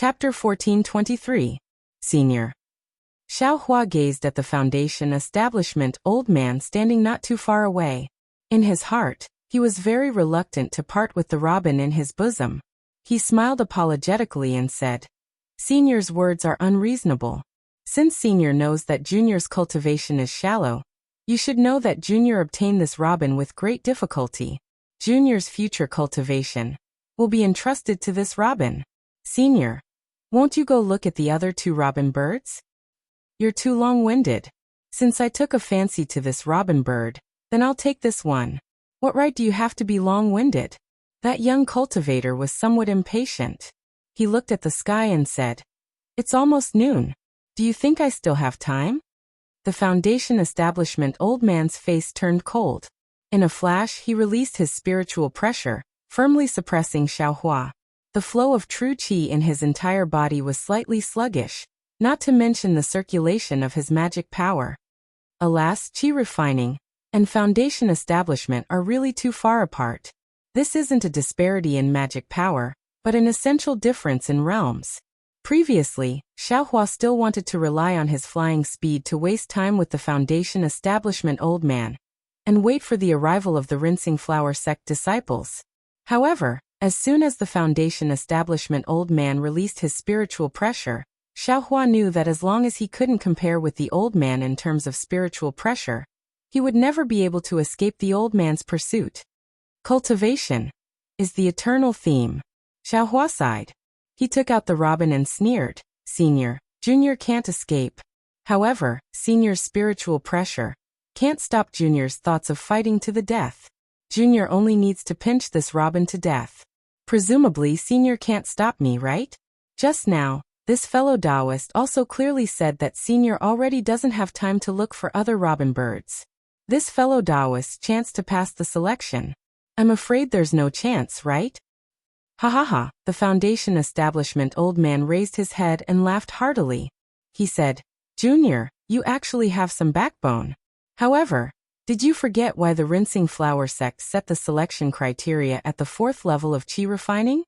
Chapter 1423. Senior. Xiao Hua gazed at the foundation establishment old man standing not too far away. In his heart, he was very reluctant to part with the robin in his bosom. He smiled apologetically and said, "Senior's words are unreasonable. Since Senior knows that Junior's cultivation is shallow, you should know that Junior obtained this robin with great difficulty. Junior's future cultivation will be entrusted to this robin. Senior, won't you go look at the other 2 robin birds? You're too long-winded. Since I took a fancy to this robin bird, then I'll take this one. What right do you have to be long-winded?" That young cultivator was somewhat impatient. He looked at the sky and said, "It's almost noon. Do you think I still have time?" The foundation establishment old man's face turned cold. In a flash he released his spiritual pressure, firmly suppressing Xiao Hua. The flow of true qi in his entire body was slightly sluggish, not to mention the circulation of his magic power. Alas, qi refining and foundation establishment are really too far apart. This isn't a disparity in magic power, but an essential difference in realms. Previously, Xiao Hua still wanted to rely on his flying speed to waste time with the foundation establishment old man and wait for the arrival of the rinsing flower sect disciples. However, as soon as the foundation establishment old man released his spiritual pressure, Xiao Hua knew that as long as he couldn't compare with the old man in terms of spiritual pressure, he would never be able to escape the old man's pursuit. Cultivation is the eternal theme. Xiao Hua sighed. He took out the robin and sneered, "Senior, Junior can't escape. However, Senior's spiritual pressure can't stop Junior's thoughts of fighting to the death. Junior only needs to pinch this robin to death. Presumably Senior can't stop me, right?" Just now, this fellow Taoist also clearly said that Senior already doesn't have time to look for other robin birds. This fellow Taoist chanced to pass the selection. I'm afraid there's no chance, right? Ha ha ha, the foundation establishment old man raised his head and laughed heartily. He said, "Junior, you actually have some backbone. However, did you forget why the rinsing flower sect set the selection criteria at the 4th level of qi refining?"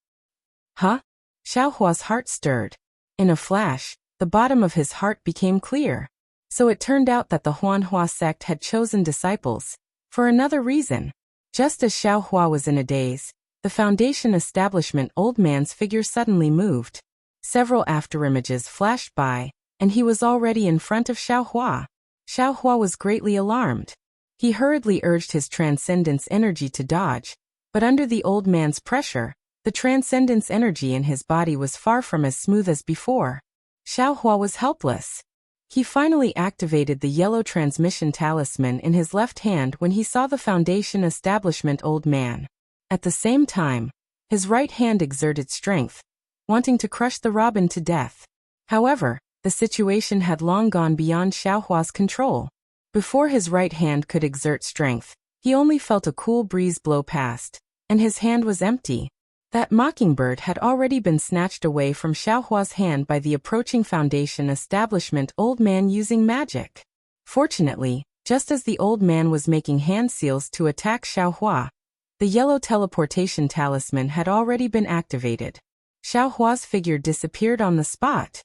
Huh? Xiao Hua's heart stirred. In a flash, the bottom of his heart became clear. So it turned out that the Huan Hua sect had chosen disciples for another reason. Just as Xiao Hua was in a daze, the foundation establishment old man's figure suddenly moved. Several afterimages flashed by, and he was already in front of Xiao Hua. Xiao Hua was greatly alarmed. He hurriedly urged his transcendence energy to dodge, but under the old man's pressure, the transcendence energy in his body was far from as smooth as before. Xiao Hua was helpless. He finally activated the yellow transmission talisman in his left hand when he saw the foundation establishment old man. At the same time, his right hand exerted strength, wanting to crush the robin to death. However, the situation had long gone beyond Xiao Hua's control. Before his right hand could exert strength, he only felt a cool breeze blow past, and his hand was empty. That mockingbird had already been snatched away from Xiao Hua's hand by the approaching foundation establishment old man using magic. Fortunately, just as the old man was making hand seals to attack Xiao Hua, the yellow teleportation talisman had already been activated. Xiao Hua's figure disappeared on the spot.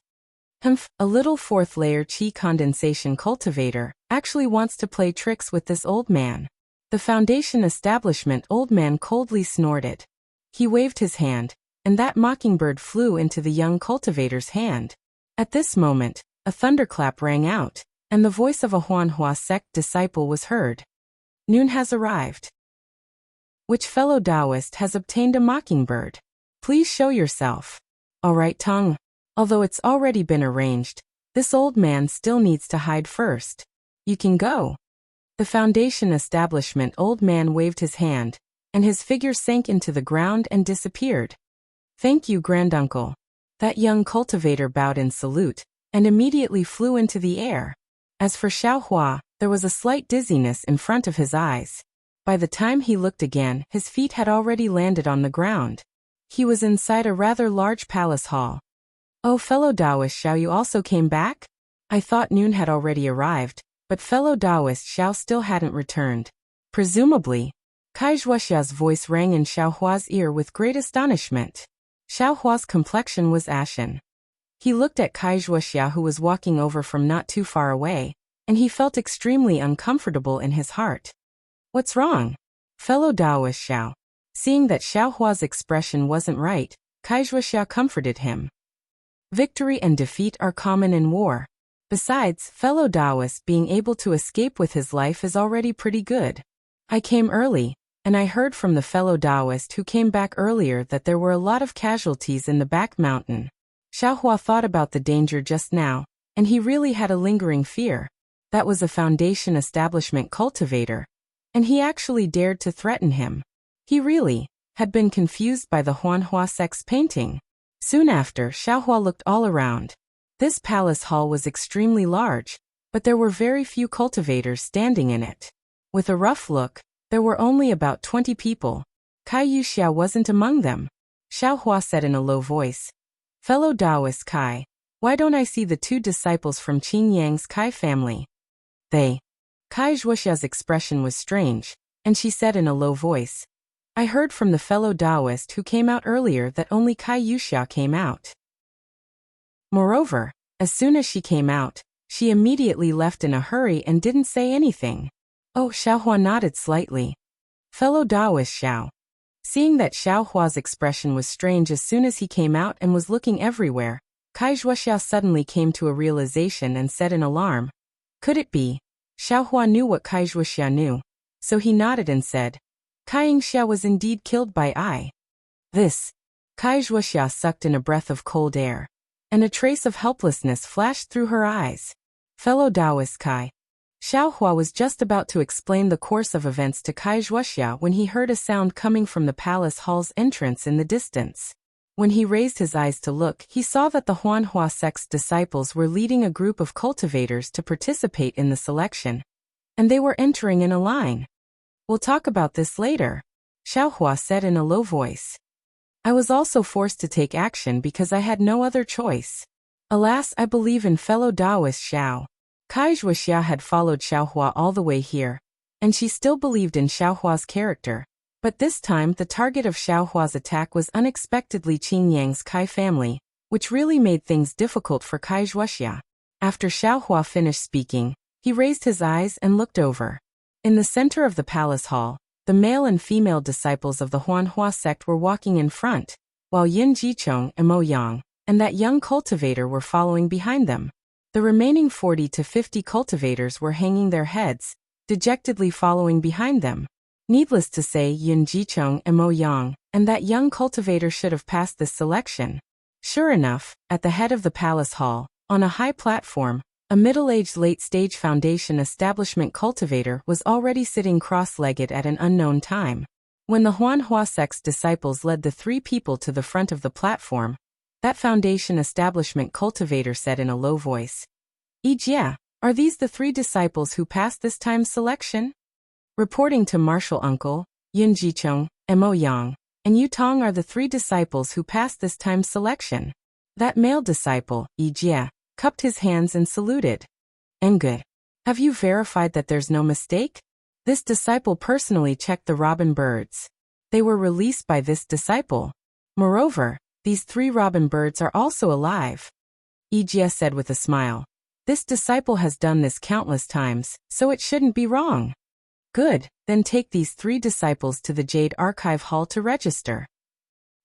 Humph, a little 4th layer qi condensation cultivator actually wants to play tricks with this old man. The foundation establishment old man coldly snorted. He waved his hand, and that mockingbird flew into the young cultivator's hand. At this moment, a thunderclap rang out, and the voice of a Huan Hua sect disciple was heard. "Noon has arrived. Which fellow Taoist has obtained a mockingbird? Please show yourself." "All right, Tong. Although it's already been arranged, this old man still needs to hide first. You can go." The foundation establishment old man waved his hand, and his figure sank into the ground and disappeared. "Thank you, granduncle." That young cultivator bowed in salute, and immediately flew into the air. As for Xiao Hua, there was a slight dizziness in front of his eyes. By the time he looked again, his feet had already landed on the ground. He was inside a rather large palace hall. "Oh, fellow Taoist Xiao, you also came back? I thought noon had already arrived, but fellow Taoist Xiao still hadn't returned. Presumably." Kai Zhuoxia's voice rang in Xiao Hua's ear with great astonishment. Xiaohua's complexion was ashen. He looked at Kai Zhuoxia, who was walking over from not too far away, and he felt extremely uncomfortable in his heart. What's wrong? Fellow Daoist Xiao. Seeing that Xiaohua's expression wasn't right, Kai Zhuoxia comforted him. Victory and defeat are common in war. Besides, fellow Daoist being able to escape with his life is already pretty good. I came early, and I heard from the fellow Daoist who came back earlier that there were a lot of casualties in the back mountain. Xiaohua thought about the danger just now, and he really had a lingering fear. That was a Foundation establishment cultivator, and he actually dared to threaten him. He really had been confused by the Huanhua sect's painting. Soon after, Xiaohua looked all around. This palace hall was extremely large, but there were very few cultivators standing in it. With a rough look, there were only about 20 people. Kai Yuxia wasn't among them. Xiaohua said in a low voice, "Fellow Daoist Kai, why don't I see the two disciples from Qin Yang's Kai family?" They. Kai Zhuoxia's expression was strange, and she said in a low voice, "I heard from the fellow Daoist who came out earlier that only Kai Yuxia came out." Moreover, as soon as she came out, she immediately left in a hurry and didn't say anything. Oh, Xiaohua nodded slightly. Fellow Daoist Xiao. Seeing that Xiaohua's expression was strange as soon as he came out and was looking everywhere, Kai Zhuoxia suddenly came to a realization and said in alarm, "Could it be?" Xiaohua knew what Kai Zhuoxia knew, so he nodded and said, "Kai Yingxia was indeed killed by I." This. Kai Zhuoxia sucked in a breath of cold air, and a trace of helplessness flashed through her eyes. Fellow Daoist Kai. Xiaohua was just about to explain the course of events to Kai Zhuoxia when he heard a sound coming from the palace hall's entrance in the distance. When he raised his eyes to look, he saw that the Huanhua sect's disciples were leading a group of cultivators to participate in the selection, and they were entering in a line. "We'll talk about this later," Xiaohua said in a low voice. "I was also forced to take action because I had no other choice. Alas, I believe in fellow Daoist Xiao." Kai Zhuoxia had followed Xiaohua all the way here, and she still believed in Xiaohua's character. But this time the target of Xiaohua's attack was unexpectedly Qin Yang's Kai family, which really made things difficult for Kai Zhuoxia. After Xiaohua finished speaking, he raised his eyes and looked over. In the center of the palace hall, the male and female disciples of the Huanhua sect were walking in front, while Yin Jicheng and Mo Yang, and that young cultivator were following behind them. The remaining 40 to 50 cultivators were hanging their heads, dejectedly following behind them. Needless to say, Yin Jicheng and Mo Yang, and that young cultivator should have passed this selection. Sure enough, at the head of the palace hall, on a high platform, a middle-aged late-stage Foundation establishment cultivator was already sitting cross-legged at an unknown time. When the Huanhua sect's disciples led the three people to the front of the platform, that Foundation establishment cultivator said in a low voice, "Yijie, are these the three disciples who passed this time's selection?" Reporting to Marshal Uncle, Yin Jicheng, and Mo Yang, and Yu Tong are the three disciples who passed this time's selection. That male disciple, Yijie, cupped his hands and saluted. "And good. Have you verified that there's no mistake?" This disciple personally checked the robin birds. They were released by this disciple. Moreover, these three robin birds are also alive. Yijie said with a smile. "This disciple has done this countless times, so it shouldn't be wrong." "Good, then take these three disciples to the Jade Archive Hall to register."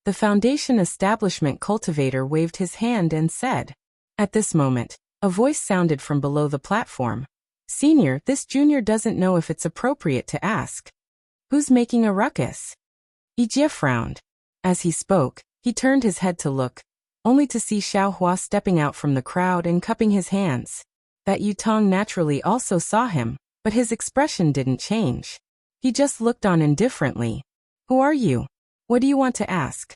The Foundation establishment cultivator waved his hand and said. At this moment, a voice sounded from below the platform. "Senior, this junior doesn't know if it's appropriate to ask. Who's making a ruckus?" Yijie frowned. As he spoke, he turned his head to look, only to see Xiaohua stepping out from the crowd and cupping his hands. That Yu Tong naturally also saw him, but his expression didn't change. He just looked on indifferently. "Who are you? What do you want to ask?"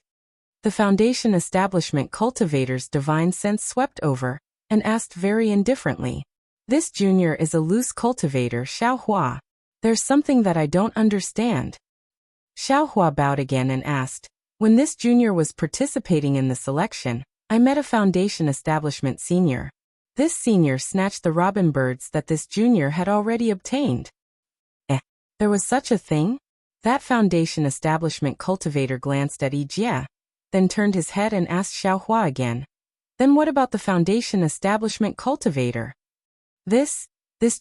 The Foundation establishment cultivator's divine sense swept over, and asked very indifferently. "This junior is a loose cultivator, Xiaohua. There's something that I don't understand." Xiaohua bowed again and asked, "When this junior was participating in the selection, I met a Foundation establishment senior. This senior snatched the robin birds that this junior had already obtained." There was such a thing? That Foundation establishment cultivator glanced at Yijie. then turned his head and asked Xiaohua again. Then what about the Foundation Establishment Cultivator? This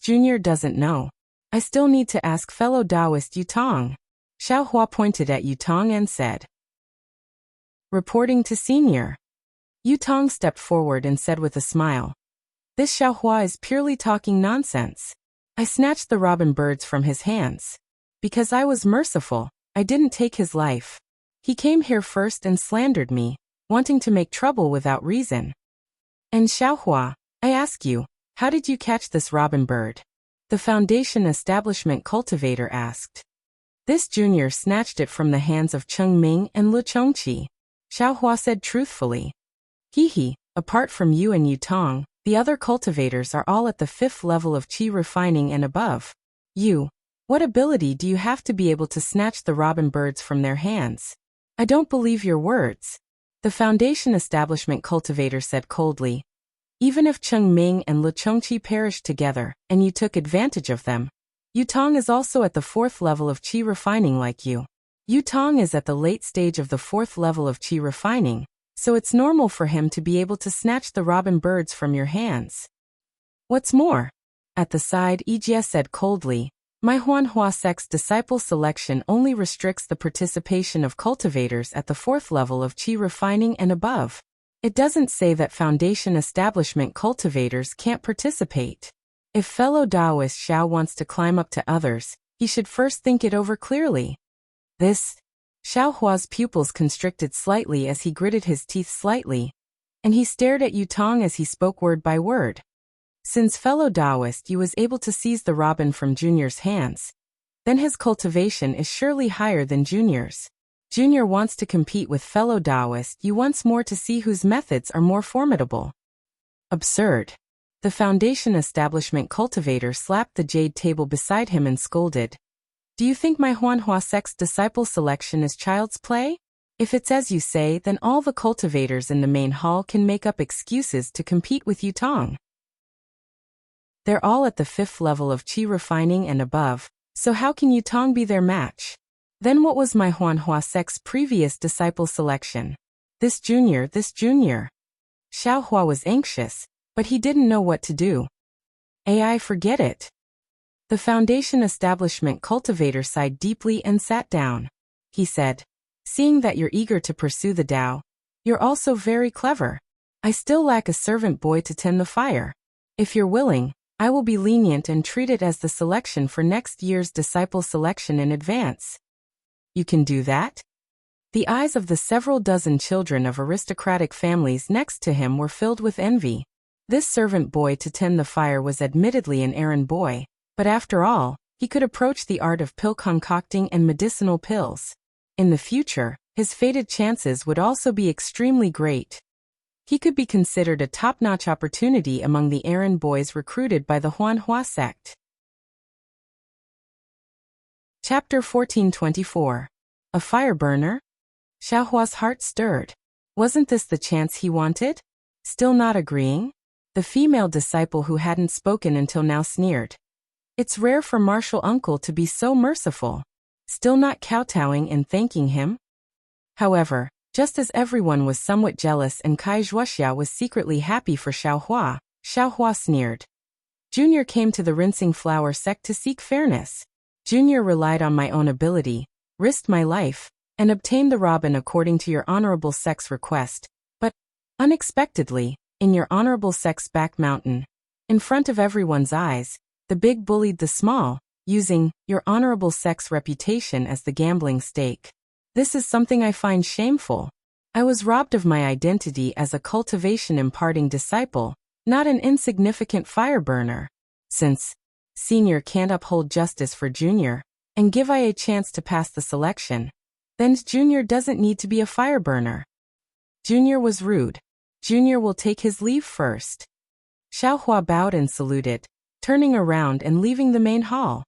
junior doesn't know. I still need to ask fellow Taoist Yutong. Xiaohua pointed at Yutong and said. Reporting to senior. Yutong stepped forward and said with a smile. This Xiaohua is purely talking nonsense. I snatched the robin birds from his hands. Because I was merciful, I didn't take his life. He came here first and slandered me, wanting to make trouble without reason. And Xiaohua, I ask you, how did you catch this robin bird? The Foundation Establishment Cultivator asked. This junior snatched it from the hands of Cheng Ming and Lu Chongqi. Xiaohua said truthfully. He, apart from you and Yutong, the other cultivators are all at the 5th level of qi refining and above. What ability do you have to be able to snatch the robin birds from their hands? I don't believe your words. The Foundation Establishment Cultivator said coldly. Even if Cheng Ming and Lu Chongqi perished together, and you took advantage of them, Yutong is also at the 4th level of qi refining like you. Yutong is at the late stage of the 4th level of qi refining, so it's normal for him to be able to snatch the robin birds from your hands. What's more, at the side, Yijie said coldly, my Huanhua sect's disciple selection only restricts the participation of cultivators at the 4th level of qi refining and above. It doesn't say that Foundation Establishment cultivators can't participate. If fellow Taoist Xiao wants to climb up to others, he should first think it over clearly. Xiaohua's pupils constricted slightly as he gritted his teeth slightly, and he stared at Yutong as he spoke word by word. Since fellow Taoist Yu was able to seize the robin from Junior's hands, then his cultivation is surely higher than Junior's. Junior wants to compete with fellow Taoist Yu once more to see whose methods are more formidable. Absurd. The Foundation Establishment Cultivator slapped the jade table beside him and scolded. Do you think my Huanhua sect's disciple selection is child's play? If it's as you say, then all the cultivators in the main hall can make up excuses to compete with Yutong. They're all at the 5th level of qi refining and above, so how can Yutong be their match? Then what was my Huanhua sect's previous disciple selection? This junior. Xiaohua was anxious, but he didn't know what to do. Forget it. The Foundation Establishment Cultivator sighed deeply and sat down. He said, seeing that you're eager to pursue the Tao, you're also very clever. I still lack a servant boy to tend the fire. If you're willing, I will be lenient and treat it as the selection for next year's disciple selection in advance. You can do that? The eyes of the several dozen children of aristocratic families next to him were filled with envy. This servant boy to tend the fire was admittedly an errand boy, but after all, he could approach the art of pill concocting and medicinal pills. In the future, his fated chances would also be extremely great. He could be considered a top-notch opportunity among the errand boys recruited by the Huanhua sect. Chapter 1424. A fire burner? Xiaohua's heart stirred. Wasn't this the chance he wanted? Still not agreeing? The female disciple who hadn't spoken until now sneered. It's rare for martial uncle to be so merciful. Still not kowtowing and thanking him? However, just as everyone was somewhat jealous and Kai Zhuoxia was secretly happy for Xiaohua, Xiaohua sneered. Junior came to the rinsing flower sect to seek fairness. Junior relied on my own ability, risked my life, and obtained the robin according to your honorable sect's request, but, unexpectedly, in your honorable sect's back mountain, in front of everyone's eyes, the big bullied the small, using your honorable sect's reputation as the gambling stake. This is something I find shameful. I was robbed of my identity as a cultivation-imparting disciple, not an insignificant fire burner. Since Senior can't uphold justice for Junior, and give I a chance to pass the selection, then Junior doesn't need to be a fire burner. Junior was rude. Junior will take his leave first. Xiaohua bowed and saluted, turning around and leaving the main hall.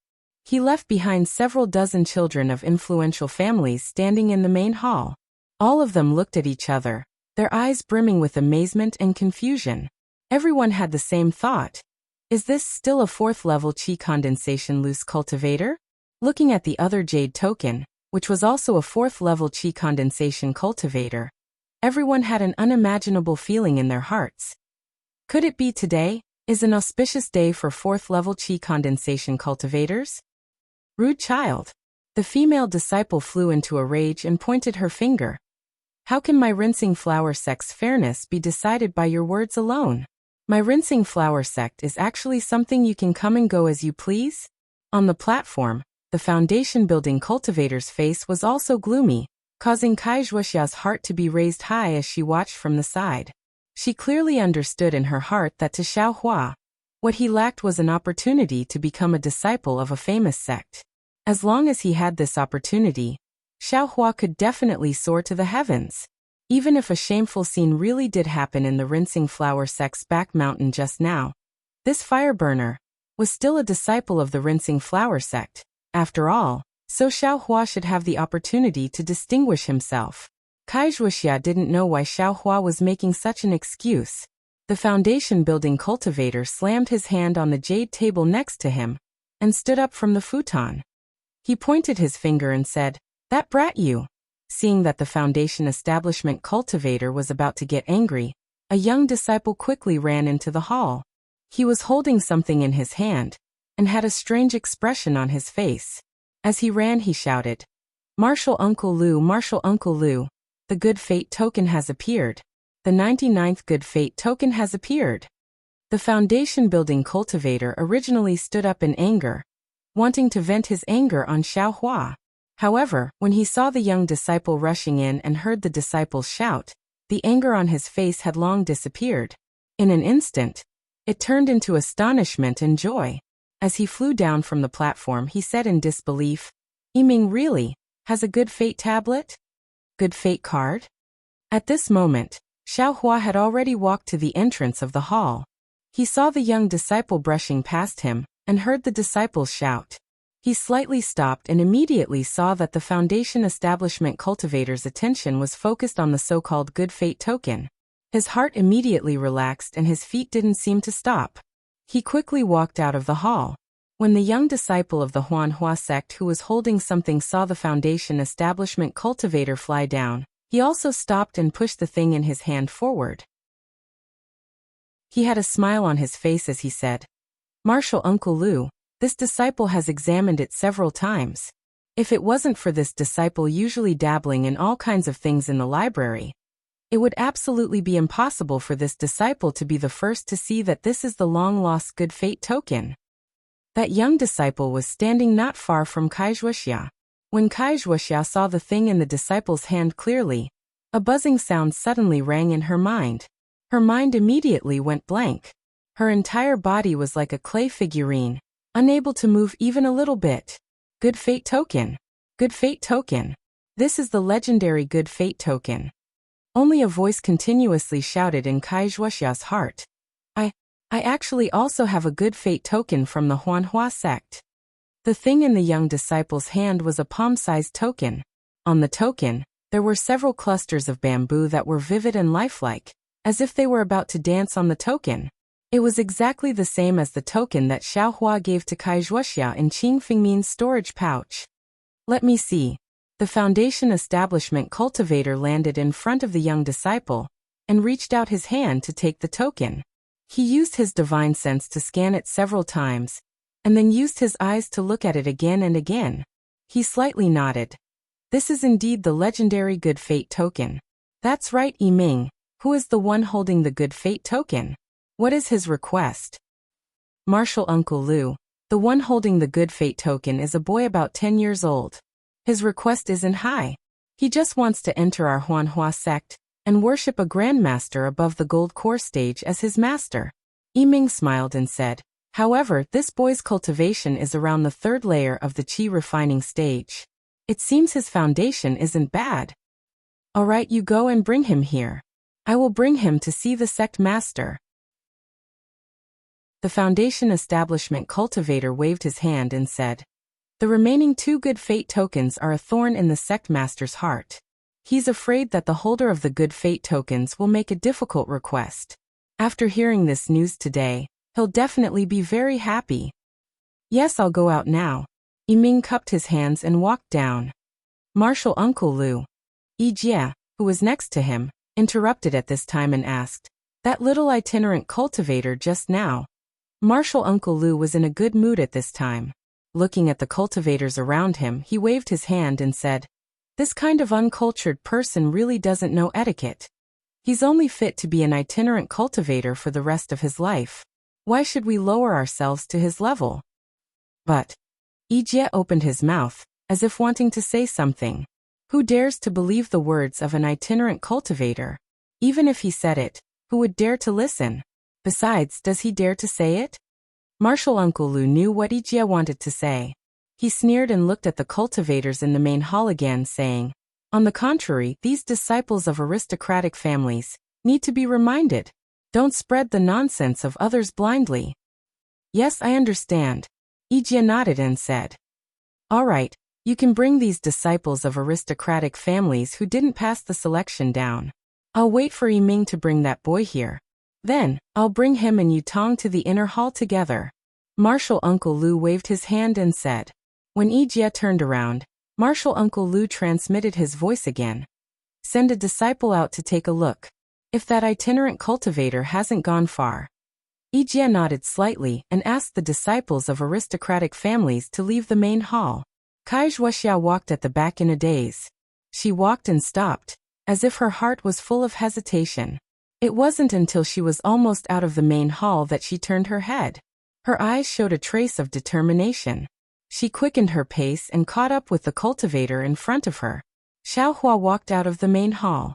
He left behind several dozen children of influential families standing in the main hall. All of them looked at each other, their eyes brimming with amazement and confusion. Everyone had the same thought. Is this still a 4th level qi condensation loose cultivator? Looking at the other jade token, which was also a 4th level qi condensation cultivator, Everyone had an unimaginable feeling in their hearts. Could it be today is an auspicious day for 4th level Qi condensation cultivators? Rude child. The female disciple flew into a rage and pointed her finger. How can my rinsing flower sect's fairness be decided by your words alone? My rinsing flower sect is actually something you can come and go as you please? On the platform, the foundation building cultivator's face was also gloomy, causing Kai Zhuoxia's heart to be raised high as she watched from the side. She clearly understood in her heart that to Xiao Hua, what he lacked was an opportunity to become a disciple of a famous sect. As long as he had this opportunity, Xiao Hua could definitely soar to the heavens. Even if a shameful scene really did happen in the rinsing flower sect's back mountain just now, this fireburner was still a disciple of the rinsing flower sect. After all, so Xiao Hua should have the opportunity to distinguish himself. Kai Zhuoxia didn't know why Xiao Hua was making such an excuse. The foundation building cultivator slammed his hand on the jade table next to him and stood up from the futon. He pointed his finger and said, "That brat you." Seeing that the foundation establishment cultivator was about to get angry, a young disciple quickly ran into the hall. He was holding something in his hand and had a strange expression on his face. As he ran, he shouted, "Martial Uncle Lu, Martial Uncle Lu, the good fate token has appeared. The 99th good fate token has appeared." The foundation building cultivator originally stood up in anger, wanting to vent his anger on Xiao Hua. However, when he saw the young disciple rushing in and heard the disciples shout, the anger on his face had long disappeared. In an instant, it turned into astonishment and joy. As he flew down from the platform, he said in disbelief, "Yiming really has a good fate tablet? Good fate card?" At this moment, Xiao Hua had already walked to the entrance of the hall. He saw the young disciple brushing past him and heard the disciples shout. He slightly stopped and immediately saw that the foundation establishment cultivator's attention was focused on the so-called good fate token. His heart immediately relaxed and his feet didn't seem to stop. He quickly walked out of the hall. When the young disciple of the Huanhua sect who was holding something saw the foundation establishment cultivator fly down, he also stopped and pushed the thing in his hand forward. He had a smile on his face as he said, "Martial Uncle Lu, this disciple has examined it several times. If it wasn't for this disciple usually dabbling in all kinds of things in the library, it would absolutely be impossible for this disciple to be the first to see that this is the long-lost good fate token." That young disciple was standing not far from Kai Zhuoxia. When Kai Zhuoxia saw the thing in the disciple's hand clearly, a buzzing sound suddenly rang in her mind. Her mind immediately went blank. Her entire body was like a clay figurine, unable to move even a little bit. Good fate token. Good fate token. This is the legendary good fate token. Only a voice continuously shouted in Kai Zhuoxia's heart. I actually also have a good fate token from the Huanhua sect." The thing in the young disciple's hand was a palm-sized token. On the token, there were several clusters of bamboo that were vivid and lifelike, as if they were about to dance on the token. It was exactly the same as the token that Xiao Hua gave to Kai Zhuoxia in Qing Fengmin's storage pouch. "Let me see." The foundation establishment cultivator landed in front of the young disciple and reached out his hand to take the token. He used his divine sense to scan it several times, and then used his eyes to look at it again and again. He slightly nodded. "This is indeed the legendary good fate token." "That's right, Yiming. Who is the one holding the good fate token? What is his request?" "Martial Uncle Lu, the one holding the good fate token is a boy about 10 years old. His request isn't high. He just wants to enter our Huanhua sect and worship a grandmaster above the gold core stage as his master." Yiming smiled and said, "However, this boy's cultivation is around the 3rd layer of the Qi refining stage. It seems his foundation isn't bad. All right, you go and bring him here. I will bring him to see the sect master." The foundation establishment cultivator waved his hand and said, "The remaining 2 good fate tokens are a thorn in the sect master's heart. He's afraid that the holder of the good fate tokens will make a difficult request. After hearing this news today, he'll definitely be very happy." "Yes, I'll go out now." Yiming cupped his hands and walked down. Martial Uncle Lu, Yijie, who was next to him, interrupted at this time and asked, "That little itinerant cultivator just now?" Martial Uncle Lu was in a good mood at this time. Looking at the cultivators around him, he waved his hand and said, "This kind of uncultured person really doesn't know etiquette. He's only fit to be an itinerant cultivator for the rest of his life. Why should we lower ourselves to his level?" But Ijie opened his mouth, as if wanting to say something. Who dares to believe the words of an itinerant cultivator? Even if he said it, who would dare to listen? Besides, does he dare to say it? Martial Uncle Lu knew what Ijie wanted to say. He sneered and looked at the cultivators in the main hall again, saying, "On the contrary, these disciples of aristocratic families need to be reminded. Don't spread the nonsense of others blindly." "Yes, I understand." Ijie nodded and said, "All right, you can bring these disciples of aristocratic families who didn't pass the selection down. I'll wait for Yiming to bring that boy here. Then, I'll bring him and Yutong to the inner hall together." Martial Uncle Lu waved his hand and said. When Ijie turned around, Martial Uncle Lu transmitted his voice again. "Send a disciple out to take a look. If that itinerant cultivator hasn't gone far." Ijie nodded slightly and asked the disciples of aristocratic families to leave the main hall. Kai Zhuoxia walked at the back in a daze. She walked and stopped, as if her heart was full of hesitation. It wasn't until she was almost out of the main hall that she turned her head. Her eyes showed a trace of determination. She quickened her pace and caught up with the cultivator in front of her. Xiaohua walked out of the main hall.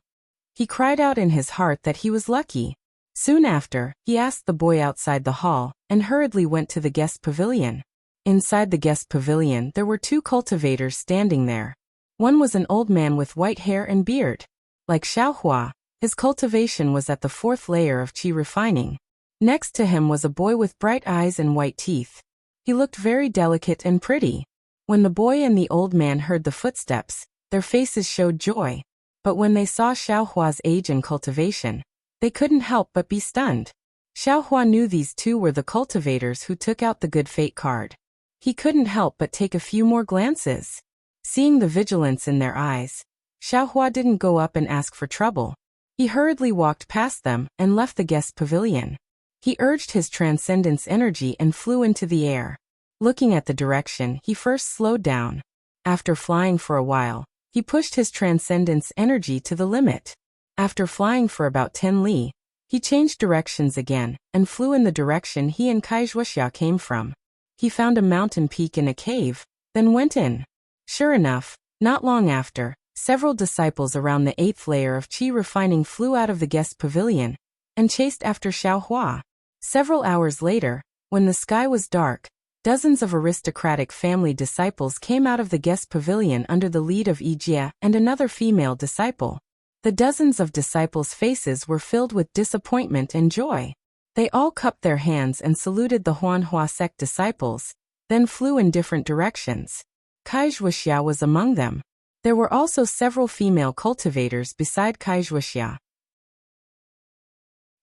He cried out in his heart that he was lucky. Soon after, he asked the boy outside the hall and hurriedly went to the guest pavilion. Inside the guest pavilion there were two cultivators standing there. One was an old man with white hair and beard. Like Xiaohua, his cultivation was at the 4th layer of qi refining. Next to him was a boy with bright eyes and white teeth. He looked very delicate and pretty. When the boy and the old man heard the footsteps, their faces showed joy. But when they saw Xiaohua's age and cultivation, they couldn't help but be stunned. Xiaohua knew these two were the cultivators who took out the good fate card. He couldn't help but take a few more glances. Seeing the vigilance in their eyes, Xiaohua didn't go up and ask for trouble. He hurriedly walked past them and left the guest pavilion. He urged his transcendence energy and flew into the air. Looking at the direction, he first slowed down. After flying for a while, he pushed his transcendence energy to the limit. After flying for about 10 li, he changed directions again and flew in the direction he and Kai Zhuoxia came from. He found a mountain peak in a cave, then went in. Sure enough, not long after, several disciples around the 8th layer of qi refining flew out of the guest pavilion and chased after Xiaohua. Several hours later, when the sky was dark, dozens of aristocratic family disciples came out of the guest pavilion under the lead of Ijie and another female disciple. The dozens of disciples' faces were filled with disappointment and joy. They all cupped their hands and saluted the Huanhua sect disciples, then flew in different directions. Kai Zhuoxia was among them. There were also several female cultivators beside Kai Zhuoxia.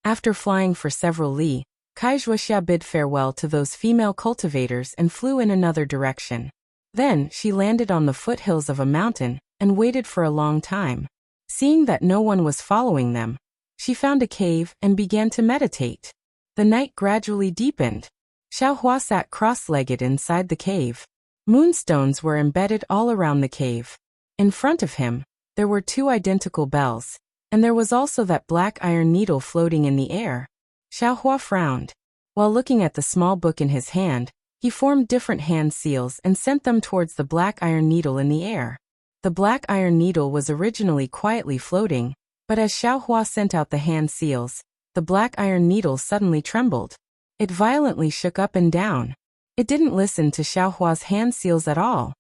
After flying for several li, Kai Zhuoxia bid farewell to those female cultivators and flew in another direction. Then she landed on the foothills of a mountain and waited for a long time. Seeing that no one was following them, she found a cave and began to meditate. The night gradually deepened. Xiaohua sat cross-legged inside the cave. Moonstones were embedded all around the cave. In front of him, there were two identical bells, and there was also that black iron needle floating in the air. Xiaohua frowned. While looking at the small book in his hand, he formed different hand seals and sent them towards the black iron needle in the air. The black iron needle was originally quietly floating, but as Xiaohua sent out the hand seals, the black iron needle suddenly trembled. It violently shook up and down. It didn't listen to Xiaohua's hand seals at all.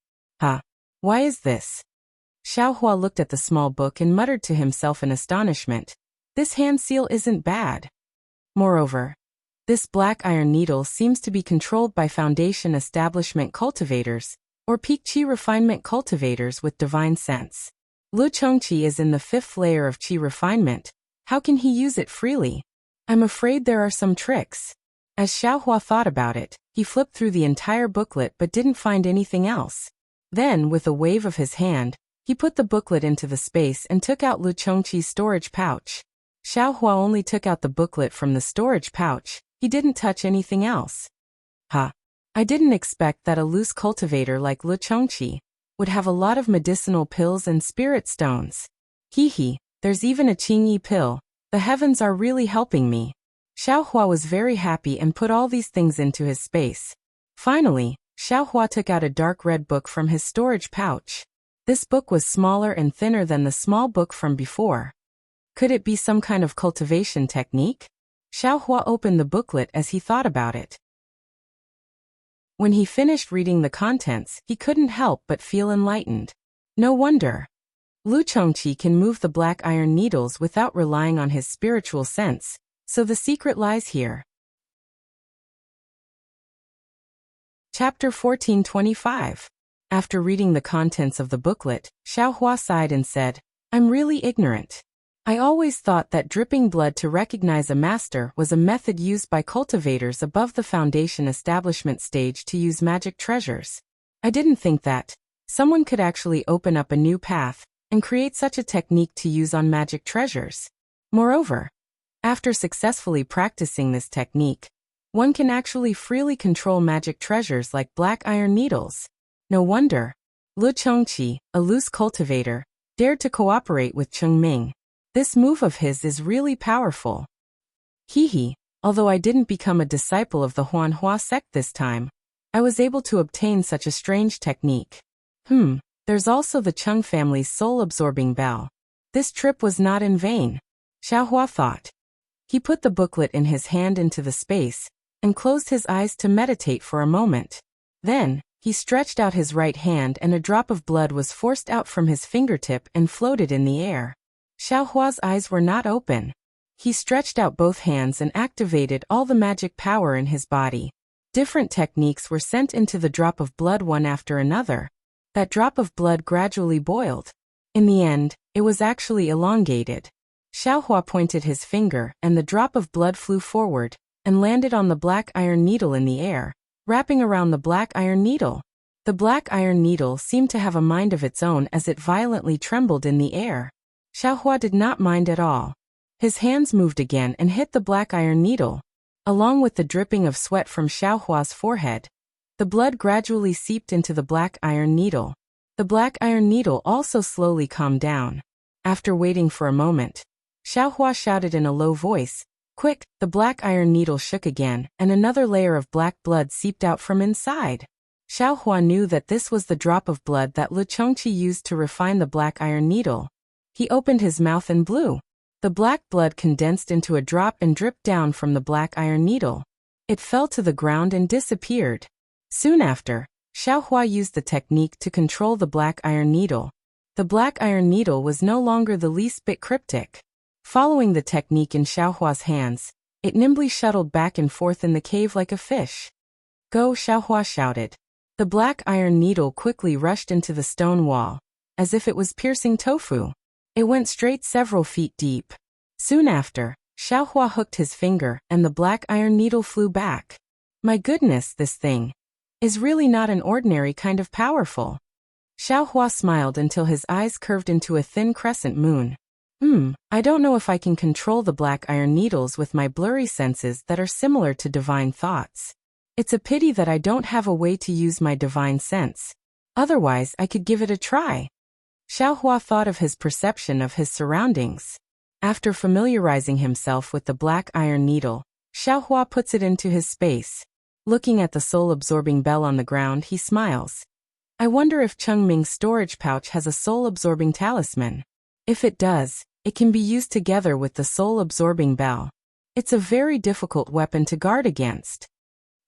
Why is this? Xiaohua looked at the small book and muttered to himself in astonishment. This hand seal isn't bad. Moreover, this black iron needle seems to be controlled by Foundation Establishment cultivators, or peak qi refinement cultivators with divine sense. Lu Chongqi is in the 5th layer of qi refinement. How can he use it freely? I'm afraid there are some tricks. As Xiaohua thought about it, he flipped through the entire booklet but didn't find anything else. Then, with a wave of his hand, He put the booklet into the space and took out Lu Chongqi's storage pouch. Xiaohua only took out the booklet from the storage pouch. He didn't touch anything else. I didn't expect that a loose cultivator like Lu Chongqi would have a lot of medicinal pills and spirit stones. There's even a Qingyi pill. The heavens are really helping me. Xiaohua was very happy and put all these things into his space. Finally, Xiaohua took out a dark red book from his storage pouch. This book was smaller and thinner than the small book from before. Could it be some kind of cultivation technique? Xiaohua opened the booklet as he thought about it. When he finished reading the contents, he couldn't help but feel enlightened. No wonder. Lu Chongqi can move the black iron needles without relying on his spiritual sense, so the secret lies here. Chapter 1425. After reading the contents of the booklet, Xiaohua sighed and said, I'm really ignorant. I always thought that dripping blood to recognize a master was a method used by cultivators above the foundation establishment stage to use magic treasures. I didn't think that someone could actually open up a new path and create such a technique to use on magic treasures. Moreover, after successfully practicing this technique, one can actually freely control magic treasures like black iron needles. No wonder Lu Chongqi, a loose cultivator, dared to cooperate with Cheng Ming. This move of his is really powerful. Although I didn't become a disciple of the Huanhua sect this time, I was able to obtain such a strange technique. There's also the Cheng family's soul-absorbing bell. This trip was not in vain, Xiaohua thought. He put the booklet in his hand into the space and closed his eyes to meditate for a moment. Then, he stretched out his right hand and a drop of blood was forced out from his fingertip and floated in the air. Xiaohua's eyes were not open. He stretched out both hands and activated all the magic power in his body. Different techniques were sent into the drop of blood one after another. That drop of blood gradually boiled. In the end, it was actually elongated. Xiaohua pointed his finger and the drop of blood flew forward and landed on the black iron needle in the air, wrapping around the black iron needle. The black iron needle seemed to have a mind of its own as it violently trembled in the air. Xiaohua did not mind at all. His hands moved again and hit the black iron needle. Along with the dripping of sweat from Xiaohua's forehead, the blood gradually seeped into the black iron needle. The black iron needle also slowly calmed down. After waiting for a moment, Xiaohua shouted in a low voice, "Quick!" The black iron needle shook again, and another layer of black blood seeped out from inside. Xiaohua knew that this was the drop of blood that Lu Chongqi used to refine the black iron needle. He opened his mouth and blew. The black blood condensed into a drop and dripped down from the black iron needle. It fell to the ground and disappeared. Soon after, Xiaohua used the technique to control the black iron needle. The black iron needle was no longer the least bit cryptic. Following the technique in Xiaohua's hands, it nimbly shuttled back and forth in the cave like a fish. Go! Xiaohua shouted. The black iron needle quickly rushed into the stone wall, as if it was piercing tofu. It went straight several feet deep. Soon after, Xiaohua hooked his finger and the black iron needle flew back. My goodness, this thing is really not an ordinary kind of powerful. Xiaohua smiled until his eyes curved into a thin crescent moon. I don't know if I can control the black iron needles with my blurry senses that are similar to divine thoughts. It's a pity that I don't have a way to use my divine sense. Otherwise, I could give it a try. Xiaohua thought of his perception of his surroundings. After familiarizing himself with the black iron needle, Xiaohua puts it into his space. Looking at the soul-absorbing bell on the ground, he smiles. I wonder if Cheng Ming's storage pouch has a soul-absorbing talisman. If it does, it can be used together with the soul-absorbing bell. It's a very difficult weapon to guard against.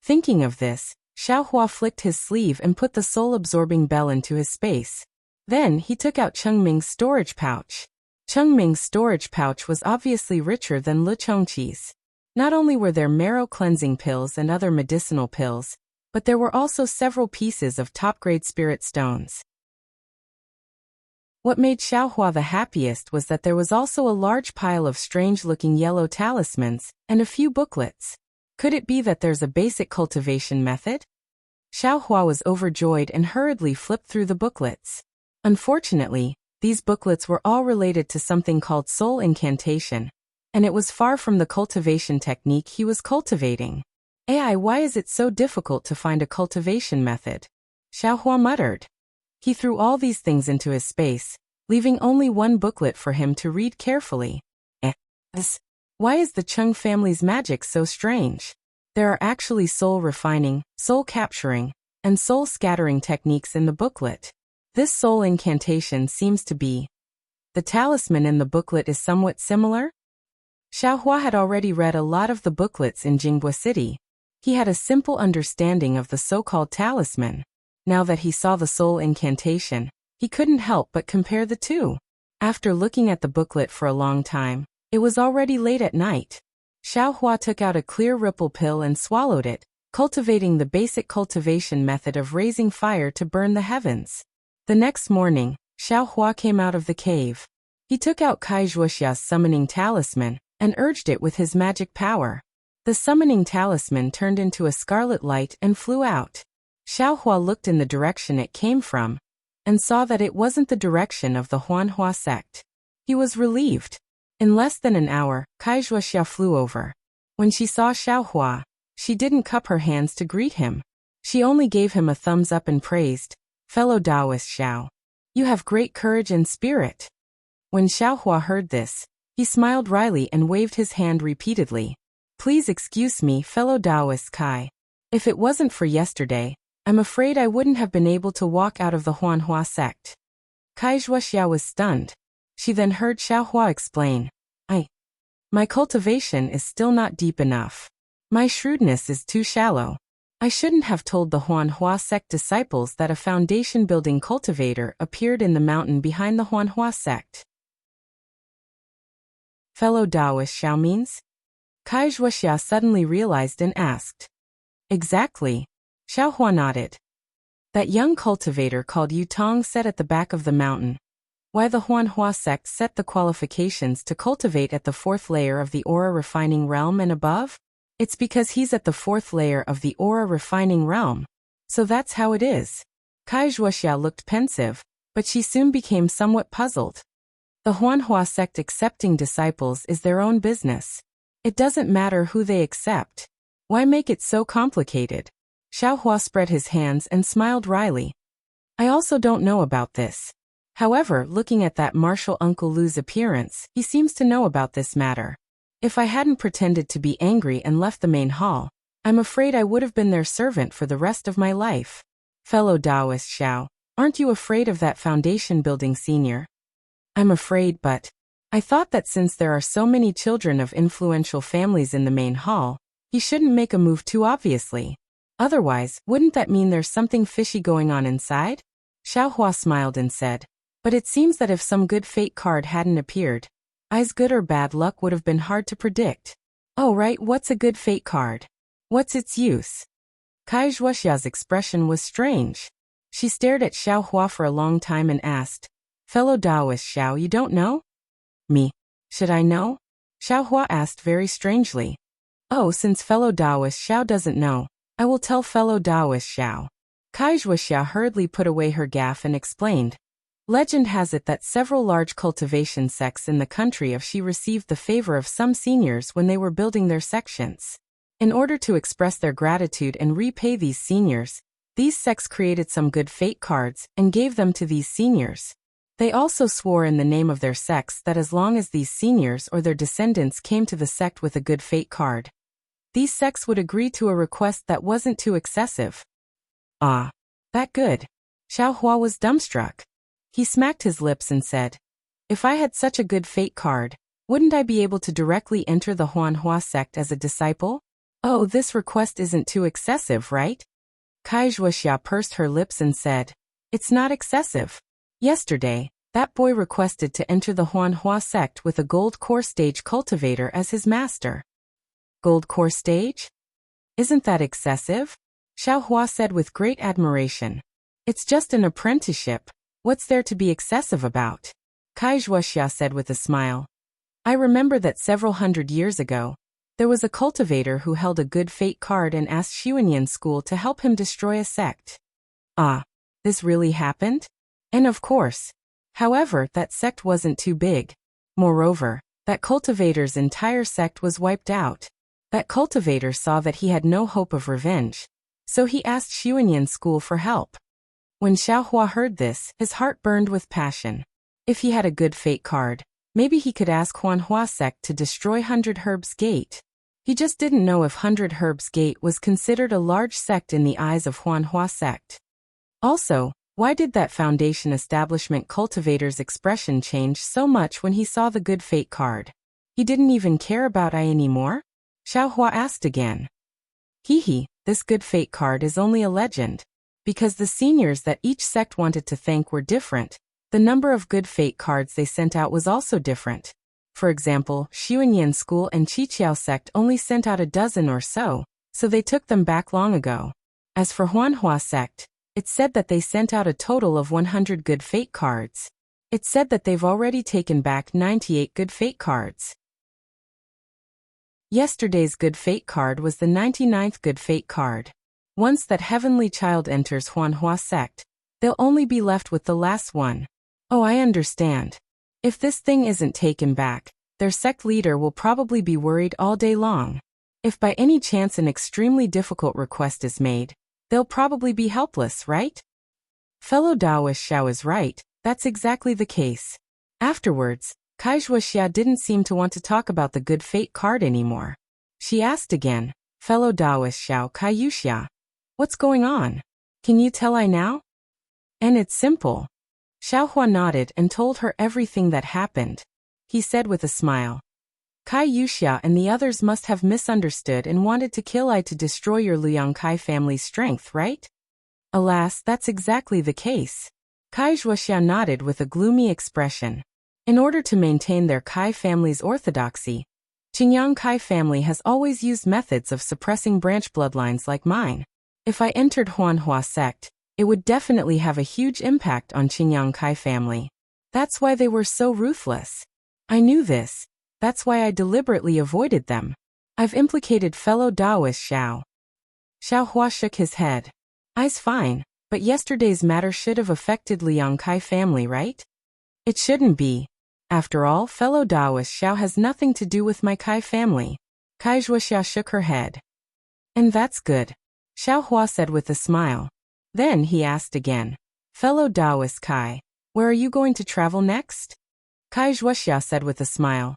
Thinking of this, Xiaohua flicked his sleeve and put the soul-absorbing bell into his space. Then he took out Cheng Ming's storage pouch. Cheng Ming's storage pouch was obviously richer than Lu Chongqi's. Not only were there marrow-cleansing pills and other medicinal pills, but there were also several pieces of top-grade spirit stones. What made Xiaohua the happiest was that there was also a large pile of strange-looking yellow talismans and a few booklets. Could it be that there's a basic cultivation method? Xiaohua was overjoyed and hurriedly flipped through the booklets. Unfortunately, these booklets were all related to something called soul incantation, and it was far from the cultivation technique he was cultivating. Why is it so difficult to find a cultivation method? Xiaohua muttered. He threw all these things into his space, leaving only one booklet for him to read carefully. Why is the Chung family's magic so strange? There are actually soul refining, soul capturing, and soul scattering techniques in the booklet. This soul incantation seems to be. The talisman in the booklet is somewhat similar? Xiaohua had already read a lot of the booklets in Jinghua City. He had a simple understanding of the so-called talisman. Now that he saw the soul incantation, he couldn't help but compare the two. After looking at the booklet for a long time, it was already late at night. Xiaohua took out a clear ripple pill and swallowed it, cultivating the basic cultivation method of raising fire to burn the heavens. The next morning, Xiaohua came out of the cave. He took out Kai Zhuoxia's summoning talisman and urged it with his magic power. The summoning talisman turned into a scarlet light and flew out. Xiaohua looked in the direction it came from and saw that it wasn't the direction of the Huanhua sect. He was relieved. In less than an hour, Kai Zhuoxia flew over. When she saw Xiaohua, she didn't cup her hands to greet him. She only gave him a thumbs up and praised, "Fellow Taoist Xiao, you have great courage and spirit." When Xiaohua heard this, he smiled wryly and waved his hand repeatedly. "Please excuse me, fellow Taoist Kai. If it wasn't for yesterday, I'm afraid I wouldn't have been able to walk out of the Huanhua sect." Kai Zhuoxia was stunned. She then heard Xiaohua explain, My cultivation is still not deep enough. My shrewdness is too shallow. I shouldn't have told the Huanhua sect disciples that a foundation-building cultivator appeared in the mountain behind the Huanhua sect." Fellow Taoist Xiao means? Kai Zhuoxia suddenly realized and asked. "Exactly." Xiaohua nodded. "That young cultivator called Yutong said at the back of the mountain. Why the Huanhua sect set the qualifications to cultivate at the 4th layer of the aura refining realm and above? It's because he's at the 4th layer of the aura refining realm. So that's how it is." Kai Zhuoxia looked pensive, but she soon became somewhat puzzled. The Huanhua sect accepting disciples is their own business. It doesn't matter who they accept. Why make it so complicated? Xiaohua spread his hands and smiled wryly. "I also don't know about this. However, looking at that martial Uncle Lu's appearance, he seems to know about this matter. If I hadn't pretended to be angry and left the main hall, I'm afraid I would have been their servant for the rest of my life. Fellow Taoist Xiao, aren't you afraid of that foundation building senior?" "I'm afraid, but I thought that since there are so many children of influential families in the main hall, he shouldn't make a move too obviously. Otherwise, wouldn't that mean there's something fishy going on inside?" Xiaohua smiled and said, "But it seems that if some good fate card hadn't appeared, I's good or bad luck would have been hard to predict." "Oh right, what's a good fate card? What's its use?" Kai Zhuoxia's expression was strange. She stared at Xiaohua for a long time and asked, "Fellow Taoist Xiao, you don't know?" "Me? Should I know?" Xiaohua asked very strangely. "Oh, since fellow Taoist Xiao doesn't know, I will tell fellow Taoist Xiao." Kai Zhuoxia hurriedly put away her gaff and explained. Legend has it that several large cultivation sects in the country of Xi received the favor of some seniors when they were building their sections. In order to express their gratitude and repay these seniors, these sects created some good fate cards and gave them to these seniors. They also swore in the name of their sects that as long as these seniors or their descendants came to the sect with a good fate card, these sects would agree to a request that wasn't too excessive. "Ah, that good." Xiaohua was dumbstruck. He smacked his lips and said, "If I had such a good fate card, wouldn't I be able to directly enter the Huanhua sect as a disciple? Oh, this request isn't too excessive, right?" Kai Zhuoxia pursed her lips and said, "It's not excessive. Yesterday, that boy requested to enter the Huanhua sect with a gold core stage cultivator as his master." "Gold core stage? Isn't that excessive?" Xiaohua said with great admiration. "It's just an apprenticeship. What's there to be excessive about?" Kai Zhuoxia said with a smile. "I remember that several hundred years ago, there was a cultivator who held a good fate card and asked Xuanyan school to help him destroy a sect." "Ah, this really happened?" And of course. However, that sect wasn't too big. Moreover, that cultivator's entire sect was wiped out. That cultivator saw that he had no hope of revenge. So he asked Xuanyan School for help. When Xiaohua heard this, his heart burned with passion. If he had a good fate card, maybe he could ask Huanhua sect to destroy 100 Herbs Gate. He just didn't know if 100 Herbs Gate was considered a large sect in the eyes of Huanhua sect. Also, why did that foundation establishment cultivator's expression change so much when he saw the good fate card? He didn't even care about I anymore? Xiaohua asked again. This good fate card is only a legend. Because the seniors that each sect wanted to thank were different, the number of good fate cards they sent out was also different. For example, Xuanyan School and Qiqiao sect only sent out a dozen or so they took them back long ago. As for Huanhua sect, it said that they sent out a total of 100 good fate cards. It said that they've already taken back 98 good fate cards. Yesterday's good fate card was the 99th good fate card. Once that heavenly child enters Huanhua sect, they'll only be left with the last one. Oh, I understand. If this thing isn't taken back, their sect leader will probably be worried all day long. If by any chance an extremely difficult request is made, they'll probably be helpless, right? Fellow Daoist Xiao is right, that's exactly the case. Afterwards, Kaizhuaxia didn't seem to want to talk about the good fate card anymore. She asked again, Fellow Daoist Xiao Kaiyuxia, what's going on? Can you tell I now? And it's simple. Xiaohua nodded and told her everything that happened. He said with a smile, Kaiyuxia and the others must have misunderstood and wanted to kill I to destroy your Liang Kai family's strength, right? Alas, that's exactly the case. Kaizhuaxia nodded with a gloomy expression. In order to maintain their Kai family's orthodoxy, Qingyang Kai family has always used methods of suppressing branch bloodlines like mine. If I entered Huanhua sect, it would definitely have a huge impact on Qingyang Kai family. That's why they were so ruthless. I knew this. That's why I deliberately avoided them. I've implicated fellow Daoist Xiao. Xiaohua shook his head. I's fine, but yesterday's matter should have affected Liang Kai family, right? It shouldn't be. After all, fellow Daoist Xiao has nothing to do with my Kai family. Kaizhuaxia shook her head. And that's good, Xiaohua said with a smile. Then he asked again, Fellow Daoist Kai, where are you going to travel next? Kaizhuaxia said with a smile.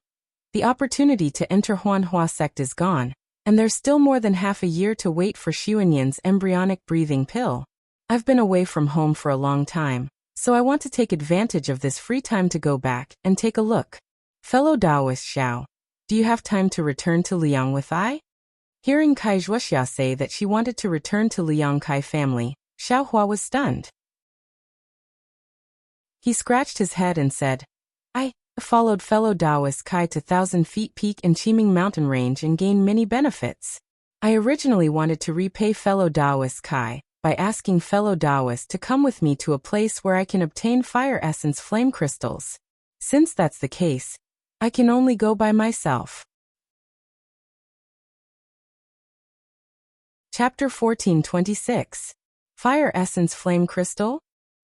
The opportunity to enter Huanhua sect is gone, and there's still more than half a year to wait for Xuanyan's embryonic breathing pill. I've been away from home for a long time, so I want to take advantage of this free time to go back and take a look. Fellow Daoist Xiao, do you have time to return to Liang with I? Hearing Kaizhuaxia say that she wanted to return to Liang Kai family, Xiaohua was stunned. He scratched his head and said, I followed fellow Daoist Kai to 1,000 Feet Peak and Qiming Mountain Range and gained many benefits. I originally wanted to repay fellow Daoist Kai by asking fellow Daoist to come with me to a place where I can obtain fire essence flame crystals. Since that's the case, I can only go by myself. Chapter 1426. Fire Essence Flame Crystal?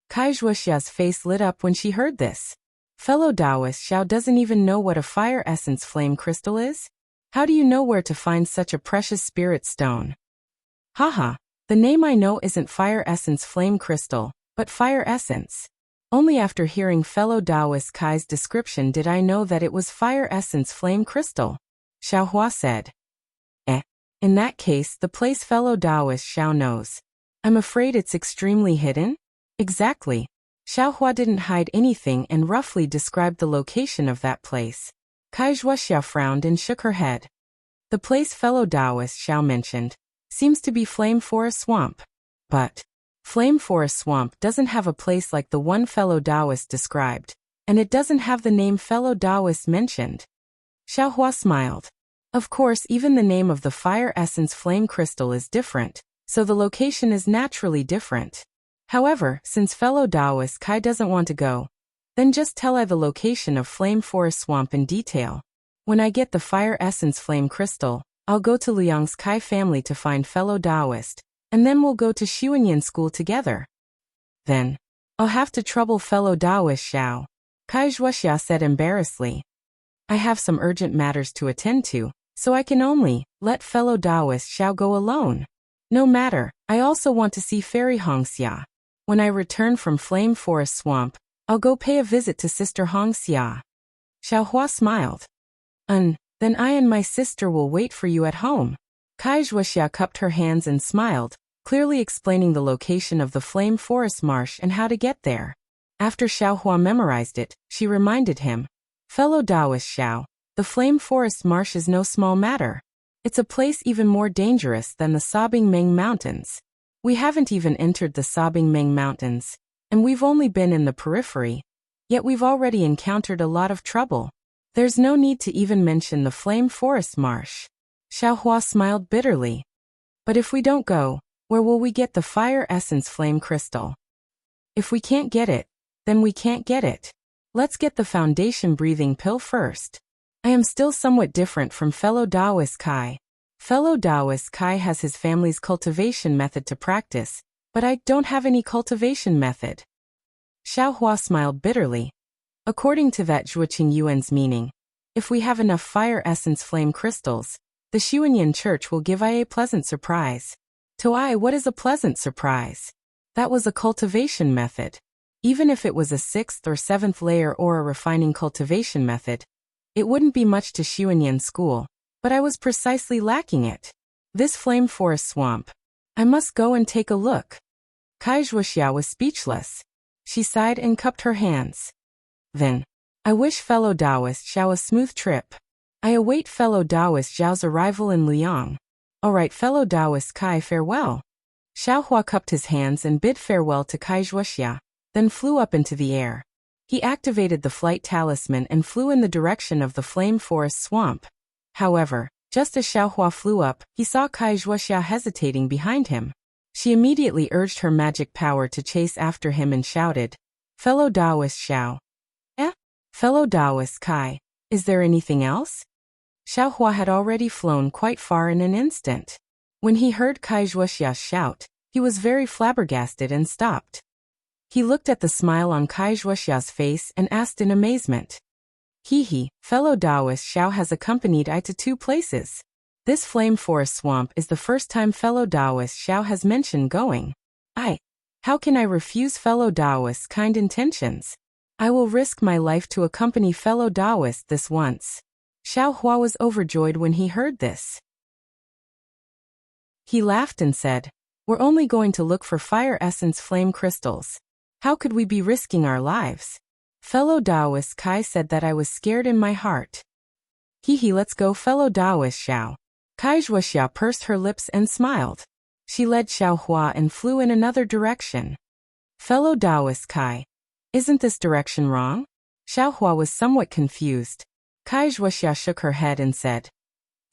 Kaizhuaxia's face lit up when she heard this. Fellow Daoist Xiao doesn't even know what a fire essence flame crystal is? How do you know where to find such a precious spirit stone? Haha, the name I know isn't fire essence flame crystal, but fire essence. Only after hearing fellow Daoist Kai's description did I know that it was fire essence flame crystal. Xiaohua said. In that case, the place fellow Daoist Xiao knows. I'm afraid it's extremely hidden? Exactly. Xiaohua didn't hide anything and roughly described the location of that place. Kaizhuaxia frowned and shook her head. The place fellow Daoist Xiao mentioned seems to be Flame Forest Swamp. But Flame Forest Swamp doesn't have a place like the one fellow Daoist described, and it doesn't have the name fellow Daoist mentioned. Xiaohua smiled. Of course, even the name of the fire essence flame crystal is different, so the location is naturally different. However, since fellow Daoist Kai doesn't want to go, then just tell I the location of Flame Forest Swamp in detail. When I get the fire essence flame crystal, I'll go to Liang's Kai family to find fellow Daoist, and then we'll go to Xuanyan School together. Then, I'll have to trouble fellow Taoist Xiao, Kai Zhuoxia said embarrassedly. I have some urgent matters to attend to, so I can only let fellow Taoist Xiao go alone. No matter, I also want to see Fairy Hongxia. When I return from Flame Forest Swamp, I'll go pay a visit to Sister Hongxia. Xiaohua smiled. Then I and my sister will wait for you at home. Kai Zhuoxia cupped her hands and smiled, clearly explaining the location of the Flame Forest Marsh and how to get there. After Xiaohua memorized it, she reminded him, fellow Taoist Xiao, the Flame Forest Marsh is no small matter. It's a place even more dangerous than the Sobbing Meng Mountains. We haven't even entered the Sobbing Meng Mountains, and we've only been in the periphery. Yet we've already encountered a lot of trouble. There's no need to even mention the Flame Forest Marsh. Xiaohua smiled bitterly. But if we don't go, where will we get the Fire Essence Flame Crystal? If we can't get it, then we can't get it. Let's get the Foundation Breathing Pill first. I am still somewhat different from fellow Taoist Kai. Fellow Taoist Kai has his family's cultivation method to practice, but I don't have any cultivation method. Xiaohua smiled bitterly. According to that Zhuoqing Yuan's meaning, if we have enough Fire Essence Flame Crystals, the Xuanyan Church will give I a pleasant surprise. To I, what is a pleasant surprise? That was a cultivation method. Even if it was a 6th or 7th layer or a refining cultivation method, it wouldn't be much to Xuanyan school, but I was precisely lacking it. This Flame Forest Swamp. I must go and take a look. Kai Zhuoxia was speechless. She sighed and cupped her hands. Then, I wish fellow Taoist Xiao a smooth trip. I await fellow Taoist Zhao's arrival in Liang. All right, fellow Taoist Kai, farewell. Xiaohua cupped his hands and bid farewell to Kai Zhuoxia, then flew up into the air. He activated the flight talisman and flew in the direction of the Flame Forest Swamp. However, just as Xiaohua flew up, he saw Kai Zhuoxia hesitating behind him. She immediately urged her magic power to chase after him and shouted, fellow Taoist Xiao. Fellow Taoist Kai, is there anything else? Xiaohua had already flown quite far in an instant. When he heard Kai Zhuoxia shout, he was very flabbergasted and stopped. He looked at the smile on Kai Zhuoxia's face and asked in amazement. Fellow Taoist Xiao has accompanied I to 2 places. This Flame Forest Swamp is the first time fellow Taoist Xiao has mentioned going. How can I refuse fellow Taoist's kind intentions? I will risk my life to accompany fellow Taoist this once. Xiaohua was overjoyed when he heard this. He laughed and said, we're only going to look for Fire Essence Flame Crystals. How could we be risking our lives? Fellow Taoist Kai said that I was scared in my heart. Let's go, fellow Taoist Xiao. Kai Zhuoxia pursed her lips and smiled. She led Xiaohua and flew in another direction. Fellow Taoist Kai. Isn't this direction wrong? Xiaohua was somewhat confused. Kai Zhuoxia shook her head and said,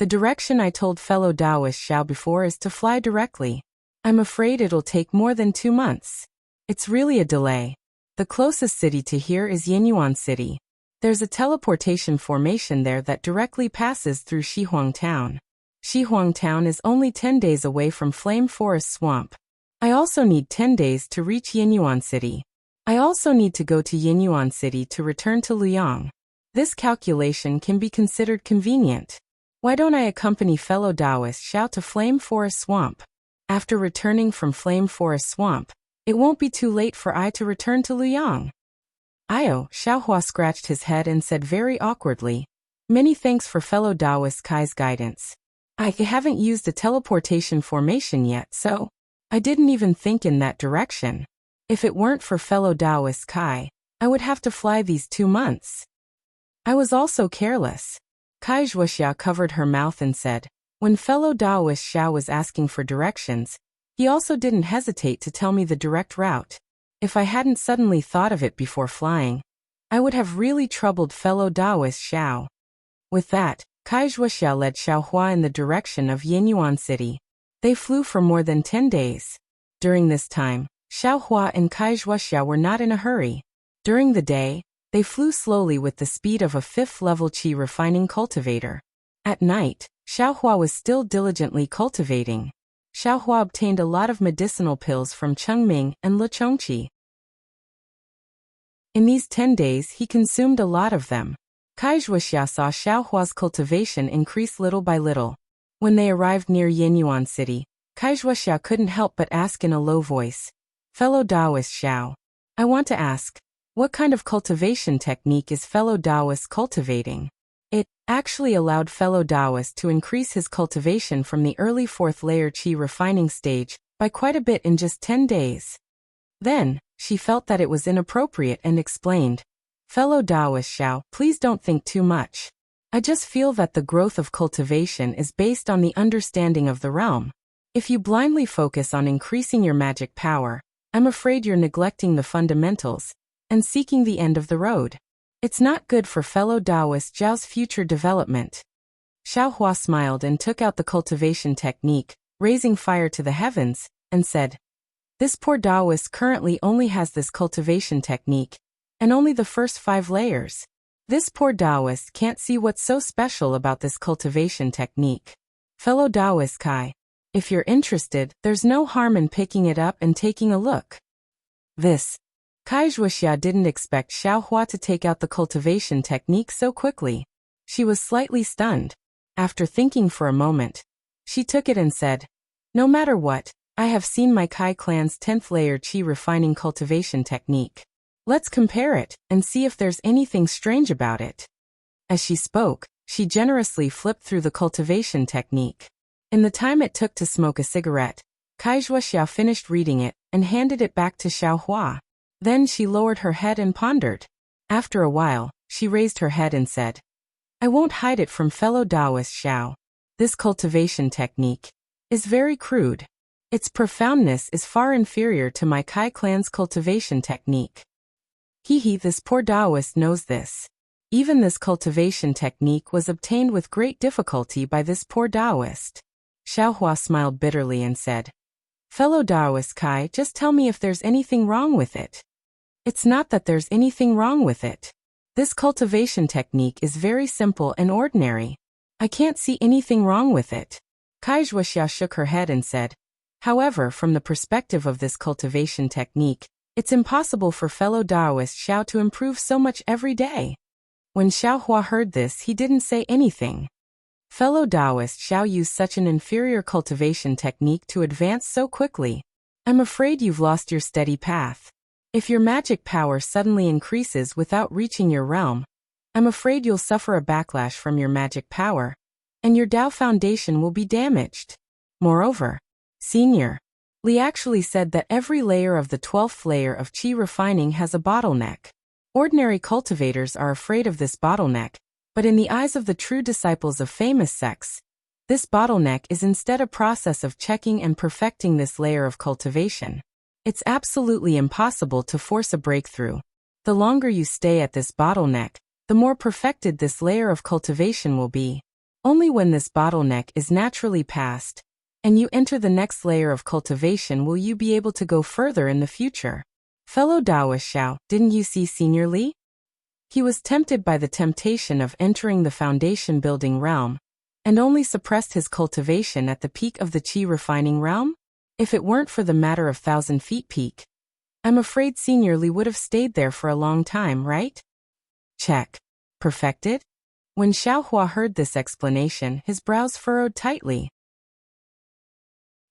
the direction I told fellow Taoist Xiao before is to fly directly. I'm afraid it'll take more than 2 months. It's really a delay. The closest city to here is Yinyuan City. There's a teleportation formation there that directly passes through Shihuang Town. Shihuang Town is only 10 days away from Flame Forest Swamp. I also need 10 days to reach Yinyuan City. I also need to go to Yinyuan City to return to Liang. This calculation can be considered convenient. Why don't I accompany fellow Taoist Xiao to Flame Forest Swamp? After returning from Flame Forest Swamp, it won't be too late for I to return to Liang. Xiaohua scratched his head and said very awkwardly, many thanks for fellow Taoist Kai's guidance. I haven't used a teleportation formation yet, so I didn't even think in that direction. If it weren't for fellow Taoist Kai, I would have to fly these 2 months. I was also careless. Kai Zhuoxia covered her mouth and said, when fellow Taoist Xiao was asking for directions, he also didn't hesitate to tell me the direct route. If I hadn't suddenly thought of it before flying, I would have really troubled fellow Taoist Xiao. With that, Kai Zhuoxia led Xiaohua in the direction of Yinyuan City. They flew for more than 10 days. During this time, Xiaohua and Kai Zhuoxia were not in a hurry. During the day, they flew slowly with the speed of a 5th-level qi refining cultivator. At night, Xiaohua was still diligently cultivating. Xiaohua obtained a lot of medicinal pills from Chengming and Le Chongqi. In these 10 days he consumed a lot of them. Kaizhuaxia saw Xiaohua's cultivation increase little by little. When they arrived near Yinyuan City, Kaizhuaxia couldn't help but ask in a low voice, "Fellow Taoist Xiao, I want to ask, what kind of cultivation technique is fellow Taoist cultivating?" It actually allowed fellow Taoist to increase his cultivation from the early 4th layer qi refining stage by quite a bit in just 10 days. Then, she felt that it was inappropriate and explained, "Fellow Taoist Xiao, please don't think too much. I just feel that the growth of cultivation is based on the understanding of the realm. If you blindly focus on increasing your magic power, I'm afraid you're neglecting the fundamentals and seeking the end of the road. It's not good for fellow Taoist Zhao's future development." Xiaohua smiled and took out the cultivation technique, raising fire to the heavens, and said, "This poor Taoist currently only has this cultivation technique, and only the first 5 layers. This poor Taoist can't see what's so special about this cultivation technique. Fellow Taoist Kai, if you're interested, there's no harm in picking it up and taking a look." Kaizhuaxia didn't expect Xiaohua to take out the cultivation technique so quickly. She was slightly stunned. After thinking for a moment, she took it and said, "No matter what, I have seen my Kai clan's 10th layer qi refining cultivation technique. Let's compare it and see if there's anything strange about it." As she spoke, she generously flipped through the cultivation technique. In the time it took to smoke a cigarette, Kaizhuaxia finished reading it and handed it back to Xiaohua. Then she lowered her head and pondered. After a while, she raised her head and said, "I won't hide it from fellow Taoist Xiao. This cultivation technique is very crude. Its profoundness is far inferior to my Kai clan's cultivation technique. This poor Taoist knows this. Even this cultivation technique was obtained with great difficulty by this poor Taoist." Xiaohua smiled bitterly and said, "Fellow Taoist Kai, just tell me if there's anything wrong with it." "It's not that there's anything wrong with it. This cultivation technique is very simple and ordinary. I can't see anything wrong with it." Kaizhuaxia shook her head and said, "However, from the perspective of this cultivation technique, it's impossible for fellow Taoist Xiao to improve so much every day." When Xiaohua heard this, he didn't say anything. Fellow Taoist Xiao used such an inferior cultivation technique to advance so quickly. "I'm afraid you've lost your steady path. If your magic power suddenly increases without reaching your realm, I'm afraid you'll suffer a backlash from your magic power, and your Tao foundation will be damaged. Moreover, Senior Li actually said that every layer of the 12th layer of qi refining has a bottleneck. Ordinary cultivators are afraid of this bottleneck, but in the eyes of the true disciples of famous sects, this bottleneck is instead a process of checking and perfecting this layer of cultivation. It's absolutely impossible to force a breakthrough. The longer you stay at this bottleneck, the more perfected this layer of cultivation will be. Only when this bottleneck is naturally passed, and you enter the next layer of cultivation, will you be able to go further in the future." Fellow Taoist Xiao, didn't you see Senior Li? He was tempted by the temptation of entering the foundation building realm, and only suppressed his cultivation at the peak of the qi refining realm? If it weren't for the matter of 1,000 feet peak, I'm afraid Senior Li would have stayed there for a long time, right? Check. Perfected? When Xiaohua heard this explanation, his brows furrowed tightly.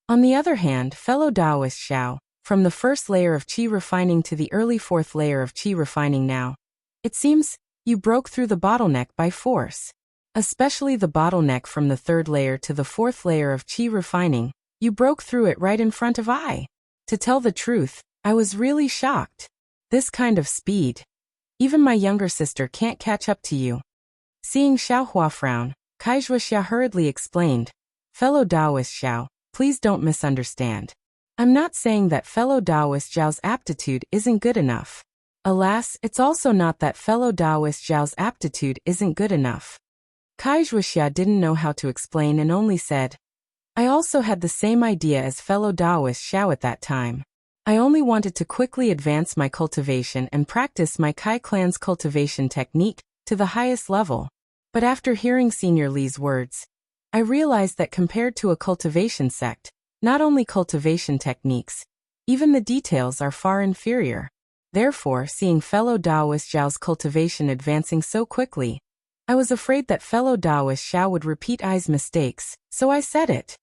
On the other hand, fellow Taoist Xiao, from the first layer of qi refining to the early 4th layer of qi refining now, it seems you broke through the bottleneck by force. Especially the bottleneck from the 3rd layer to the 4th layer of qi refining, you broke through it right in front of I. To tell the truth, I was really shocked. This kind of speed. Even my younger sister can't catch up to you. Seeing Xiaohua frown, Kaizhuaxia hurriedly explained, "Fellow Taoist Xiao, please don't misunderstand. I'm not saying that fellow Taoist Zhao's aptitude isn't good enough. Alas, it's also not that fellow Taoist Zhao's aptitude isn't good enough." Kaizhuaxia didn't know how to explain and only said, "I also had the same idea as fellow Taoist Xiao at that time. I only wanted to quickly advance my cultivation and practice my Kai clan's cultivation technique to the highest level. But after hearing Senior Li's words, I realized that compared to a cultivation sect, not only cultivation techniques, even the details are far inferior. Therefore, seeing fellow Taoist Zhao's cultivation advancing so quickly, I was afraid that fellow Taoist Xiao would repeat I's mistakes, so I said it.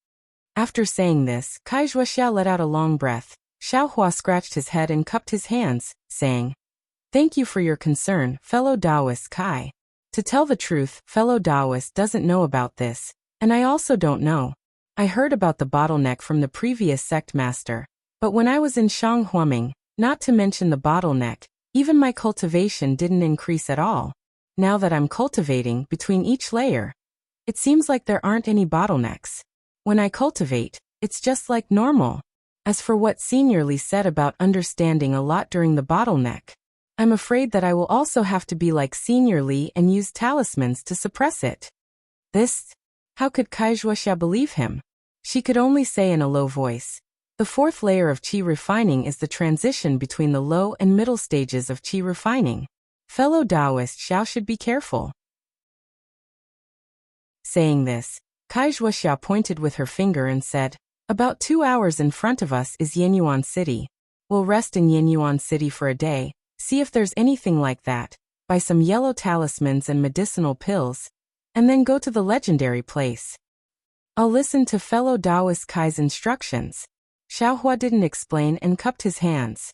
After saying this, Kai Zhuoxiao let out a long breath. Xiao Hua scratched his head and cupped his hands, saying, "Thank you for your concern, fellow Taoist Kai. To tell the truth, fellow Taoist doesn't know about this, and I also don't know. I heard about the bottleneck from the previous sect master, but when I was in Shanghuaming, not to mention the bottleneck, even my cultivation didn't increase at all. Now that I'm cultivating between each layer, it seems like there aren't any bottlenecks. When I cultivate, it's just like normal. As for what Senior Li said about understanding a lot during the bottleneck, I'm afraid that I will also have to be like Senior Li and use talismans to suppress it." This? How could Kai Zhuoxia believe him? She could only say in a low voice, "The fourth layer of qi refining is the transition between the low and middle stages of qi refining. Fellow Taoist Xiao should be careful." Saying this, Kai Zhuoxia pointed with her finger and said, "About 2 hours in front of us is Yenyuan City. We'll rest in Yenyuan City for a day, see if there's anything like that, buy some yellow talismans and medicinal pills, and then go to the legendary place. I'll listen to fellow Taoist Kai's instructions." Xiaohua didn't explain and cupped his hands.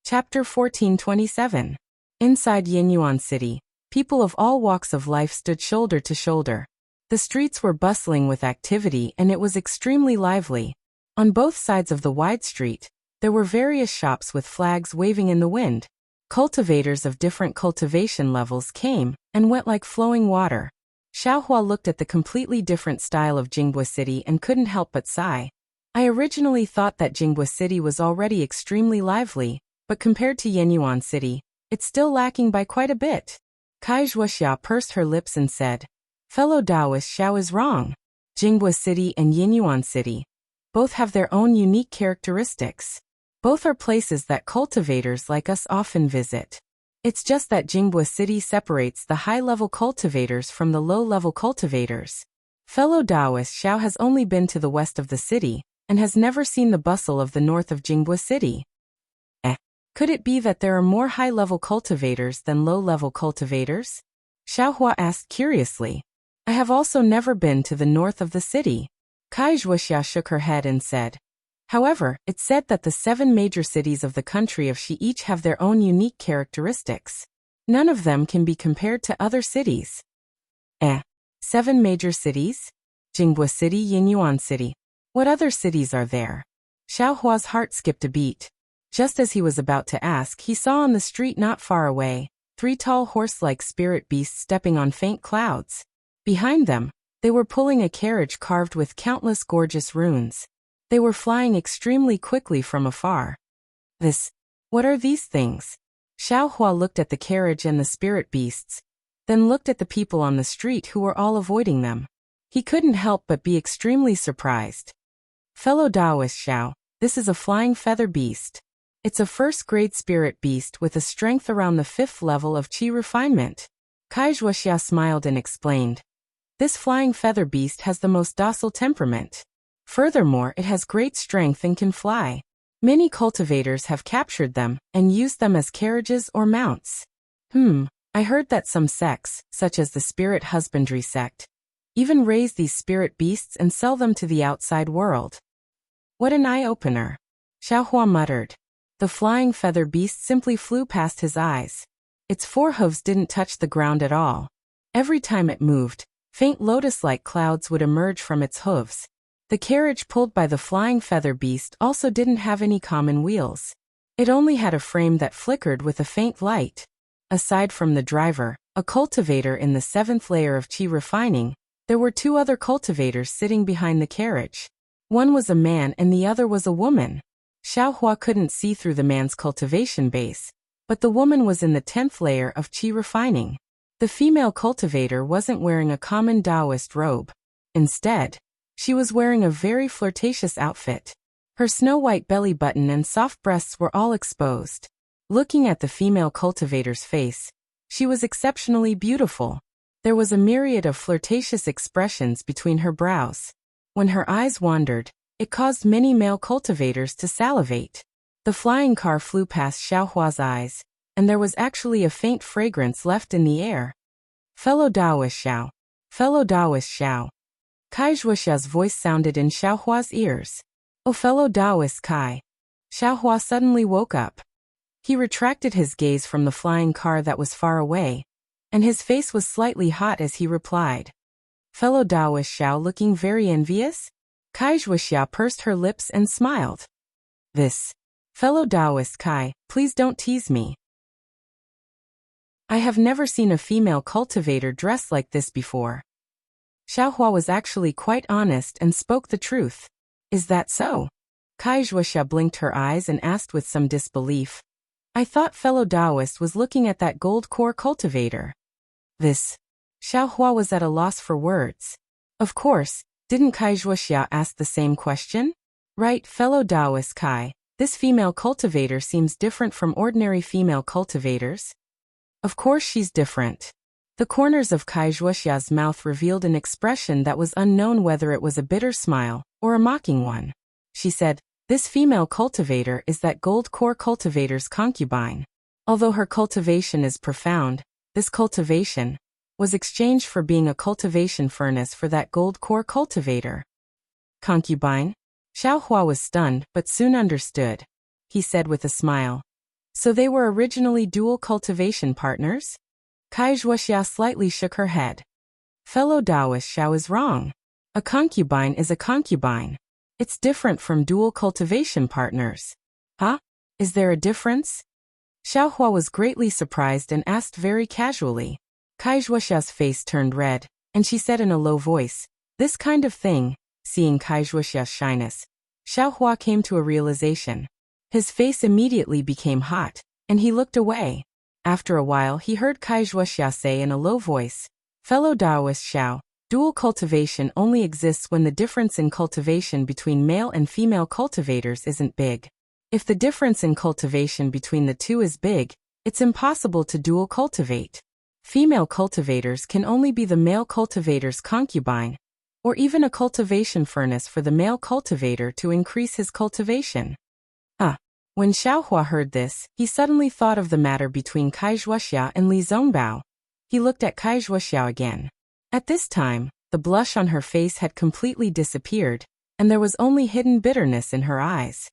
Chapter 1427. Inside Yenyuan City, people of all walks of life stood shoulder to shoulder. The streets were bustling with activity and it was extremely lively. On both sides of the wide street, there were various shops with flags waving in the wind. Cultivators of different cultivation levels came and went like flowing water. Xiaohua looked at the completely different style of Jingbua City and couldn't help but sigh. I originally thought that Jingbua City was already extremely lively, but compared to Yenyuan City, it's still lacking by quite a bit. Kai Zhuoxia pursed her lips and said, "Fellow Taoist Xiao is wrong. Jingbua City and Yenyuan City both have their own unique characteristics. Both are places that cultivators like us often visit. It's just that Jingbua City separates the high-level cultivators from the low-level cultivators. Fellow Taoist Xiao has only been to the west of the city and has never seen the bustle of the north of Jingbua City. Could it be that there are more high-level cultivators than low-level cultivators?" Xiaohua asked curiously. "I have also never been to the north of the city." Kai Zhuoxia shook her head and said, "However, it's said that the 7 major cities of the country of Xi each have their own unique characteristics. None of them can be compared to other cities." 7 major cities? Jingbua City, Yenyuan City. What other cities are there? Xiaohua's heart skipped a beat. Just as he was about to ask, he saw on the street not far away 3 tall horse-like spirit beasts stepping on faint clouds. Behind them, they were pulling a carriage carved with countless gorgeous runes. They were flying extremely quickly from afar. What are these things? Xiaohua looked at the carriage and the spirit beasts, then looked at the people on the street who were all avoiding them. He couldn't help but be extremely surprised. "Fellow Taoist Xiao, this is a flying feather beast. It's a first-grade spirit beast with a strength around the 5th level of qi refinement." Kai Zhuoxia smiled and explained, "This flying feather beast has the most docile temperament. Furthermore, it has great strength and can fly. Many cultivators have captured them and used them as carriages or mounts. I heard that some sects, such as the Spirit Husbandry sect, even raise these spirit beasts and sell them to the outside world." "What an eye-opener," Xiaohua muttered. The flying feather beast simply flew past his eyes. Its 4 hooves didn't touch the ground at all. Every time it moved, faint lotus-like clouds would emerge from its hooves. The carriage pulled by the flying feather beast also didn't have any common wheels. It only had a frame that flickered with a faint light. Aside from the driver, a cultivator in the 7th layer of qi refining, there were 2 other cultivators sitting behind the carriage. One was a man and the other was a woman. Xiaohua couldn't see through the man's cultivation base, but the woman was in the 10th layer of qi refining. The female cultivator wasn't wearing a common Taoist robe. Instead, she was wearing a very flirtatious outfit. Her snow-white belly button and soft breasts were all exposed. Looking at the female cultivator's face, she was exceptionally beautiful. There was a myriad of flirtatious expressions between her brows. When her eyes wandered, It caused many male cultivators to salivate. The flying car flew past Xiaohua's eyes, and there was actually a faint fragrance left in the air. Fellow Daoist Xiao. Fellow Daoist Xiao. Kai Zhuoxia's voice sounded in Xiaohua's ears. Oh, fellow Daoist Kai. Xiaohua suddenly woke up. He retracted his gaze from the flying car that was far away, and his face was slightly hot as he replied. Fellow Daoist Xiao looking very envious? Kai Zhuoxia pursed her lips and smiled. This. Fellow Daoist Kai, please don't tease me. I have never seen a female cultivator dressed like this before. Xiaohua was actually quite honest and spoke the truth. Is that so? Kai Zhuoxia blinked her eyes and asked with some disbelief. I thought fellow Daoist was looking at that gold core cultivator. This. Xiaohua was at a loss for words. Of course, didn't Kai Zhuoxia ask the same question? Right, fellow Daoist Kai, this female cultivator seems different from ordinary female cultivators. Of course she's different. The corners of Kai Zhuoxia's mouth revealed an expression that was unknown whether it was a bitter smile or a mocking one. She said, this female cultivator is that gold core cultivator's concubine. Although her cultivation is profound, this cultivation was exchanged for being a cultivation furnace for that gold core cultivator. Concubine? Xiaohua was stunned but soon understood. He said with a smile. So they were originally dual cultivation partners? Kai Zhuoxia slightly shook her head. Fellow Daoist Xiao is wrong. A concubine is a concubine. It's different from dual cultivation partners. Huh? Is there a difference? Xiaohua was greatly surprised and asked very casually. Kai Zhuoxia's face turned red, and she said in a low voice, this kind of thing. Seeing Kai Zhuoxia's shyness, Xiaohua came to a realization. His face immediately became hot, and he looked away. After a while he heard Kai Zhuoxia say in a low voice, fellow Daoist Xiao, dual cultivation only exists when the difference in cultivation between male and female cultivators isn't big. If the difference in cultivation between the two is big, it's impossible to dual cultivate. Female cultivators can only be the male cultivator's concubine, or even a cultivation furnace for the male cultivator to increase his cultivation. When Xiaohua heard this, he suddenly thought of the matter between Kai Zhuoxia and Li Zongbao. He looked at Kai Zhuoxia again. At this time, the blush on her face had completely disappeared, and there was only hidden bitterness in her eyes.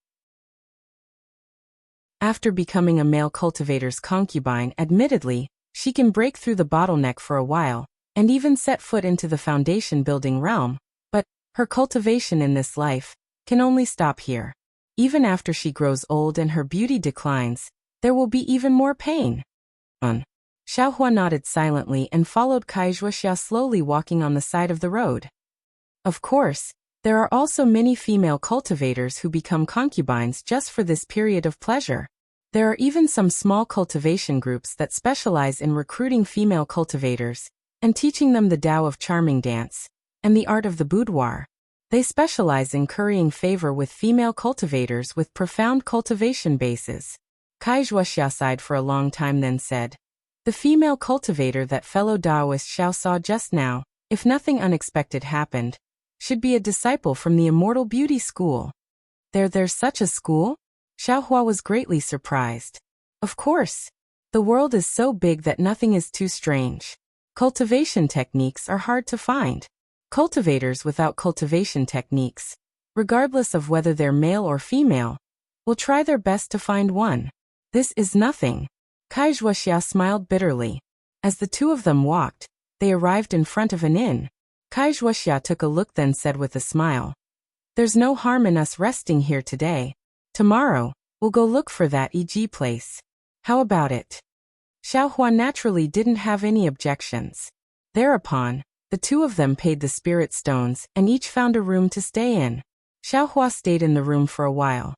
After becoming a male cultivator's concubine, admittedly, she can break through the bottleneck for a while, and even set foot into the foundation-building realm, but her cultivation in this life can only stop here. Even after she grows old and her beauty declines, there will be even more pain. Xiaohua nodded silently and followed Kai Zhuoxia slowly walking on the side of the road. Of course, there are also many female cultivators who become concubines just for this period of pleasure. There are even some small cultivation groups that specialize in recruiting female cultivators and teaching them the Tao of charming dance and the art of the boudoir. They specialize in currying favor with female cultivators with profound cultivation bases. Kai Zhuoxia sighed for a long time then said, the female cultivator that fellow Daoist Xiao saw just now, if nothing unexpected happened, should be a disciple from the Immortal Beauty School. There's such a school? Xiaohua was greatly surprised. Of course. The world is so big that nothing is too strange. Cultivation techniques are hard to find. Cultivators without cultivation techniques, regardless of whether they're male or female, will try their best to find one. This is nothing. Kai Zhuoxia smiled bitterly. As the two of them walked, they arrived in front of an inn. Kai Zhuoxia took a look then said with a smile, there's no harm in us resting here today. Tomorrow, we'll go look for that EG place. How about it? Xiaohua naturally didn't have any objections. Thereupon, the two of them paid the spirit stones and each found a room to stay in. Xiaohua stayed in the room for a while.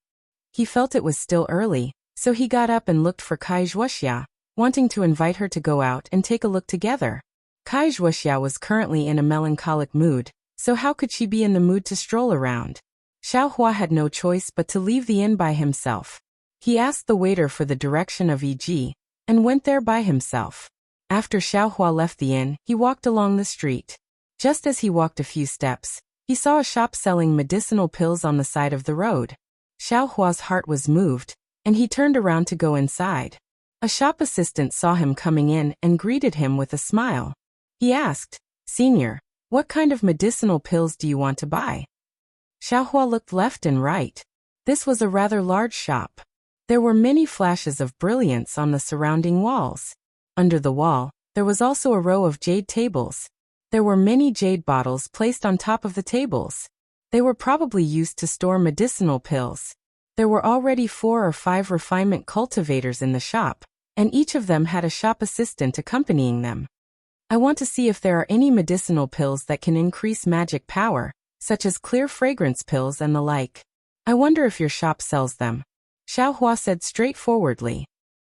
He felt it was still early, so he got up and looked for Kai Zhuoxia, wanting to invite her to go out and take a look together. Kai Zhuoxia was currently in a melancholic mood, so how could she be in the mood to stroll around? Xiaohua had no choice but to leave the inn by himself. He asked the waiter for the direction of EG, and went there by himself. After Xiaohua left the inn, he walked along the street. Just as he walked a few steps, He saw a shop selling medicinal pills on the side of the road. Xiao Hua's heart was moved, and he turned around to go inside. A shop assistant saw him coming in and greeted him with a smile. He asked, "Senior, what kind of medicinal pills do you want to buy?" Xiao Hua looked left and right. This was a rather large shop. There were many flashes of brilliance on the surrounding walls. Under the wall, there was also a row of jade tables. There were many jade bottles placed on top of the tables. They were probably used to store medicinal pills. There were already 4 or 5 refinement cultivators in the shop, and each of them had a shop assistant accompanying them. "I want to see if there are any medicinal pills that can increase magic power, such as clear fragrance pills and the like. I wonder if your shop sells them," Xiao Hua said straightforwardly.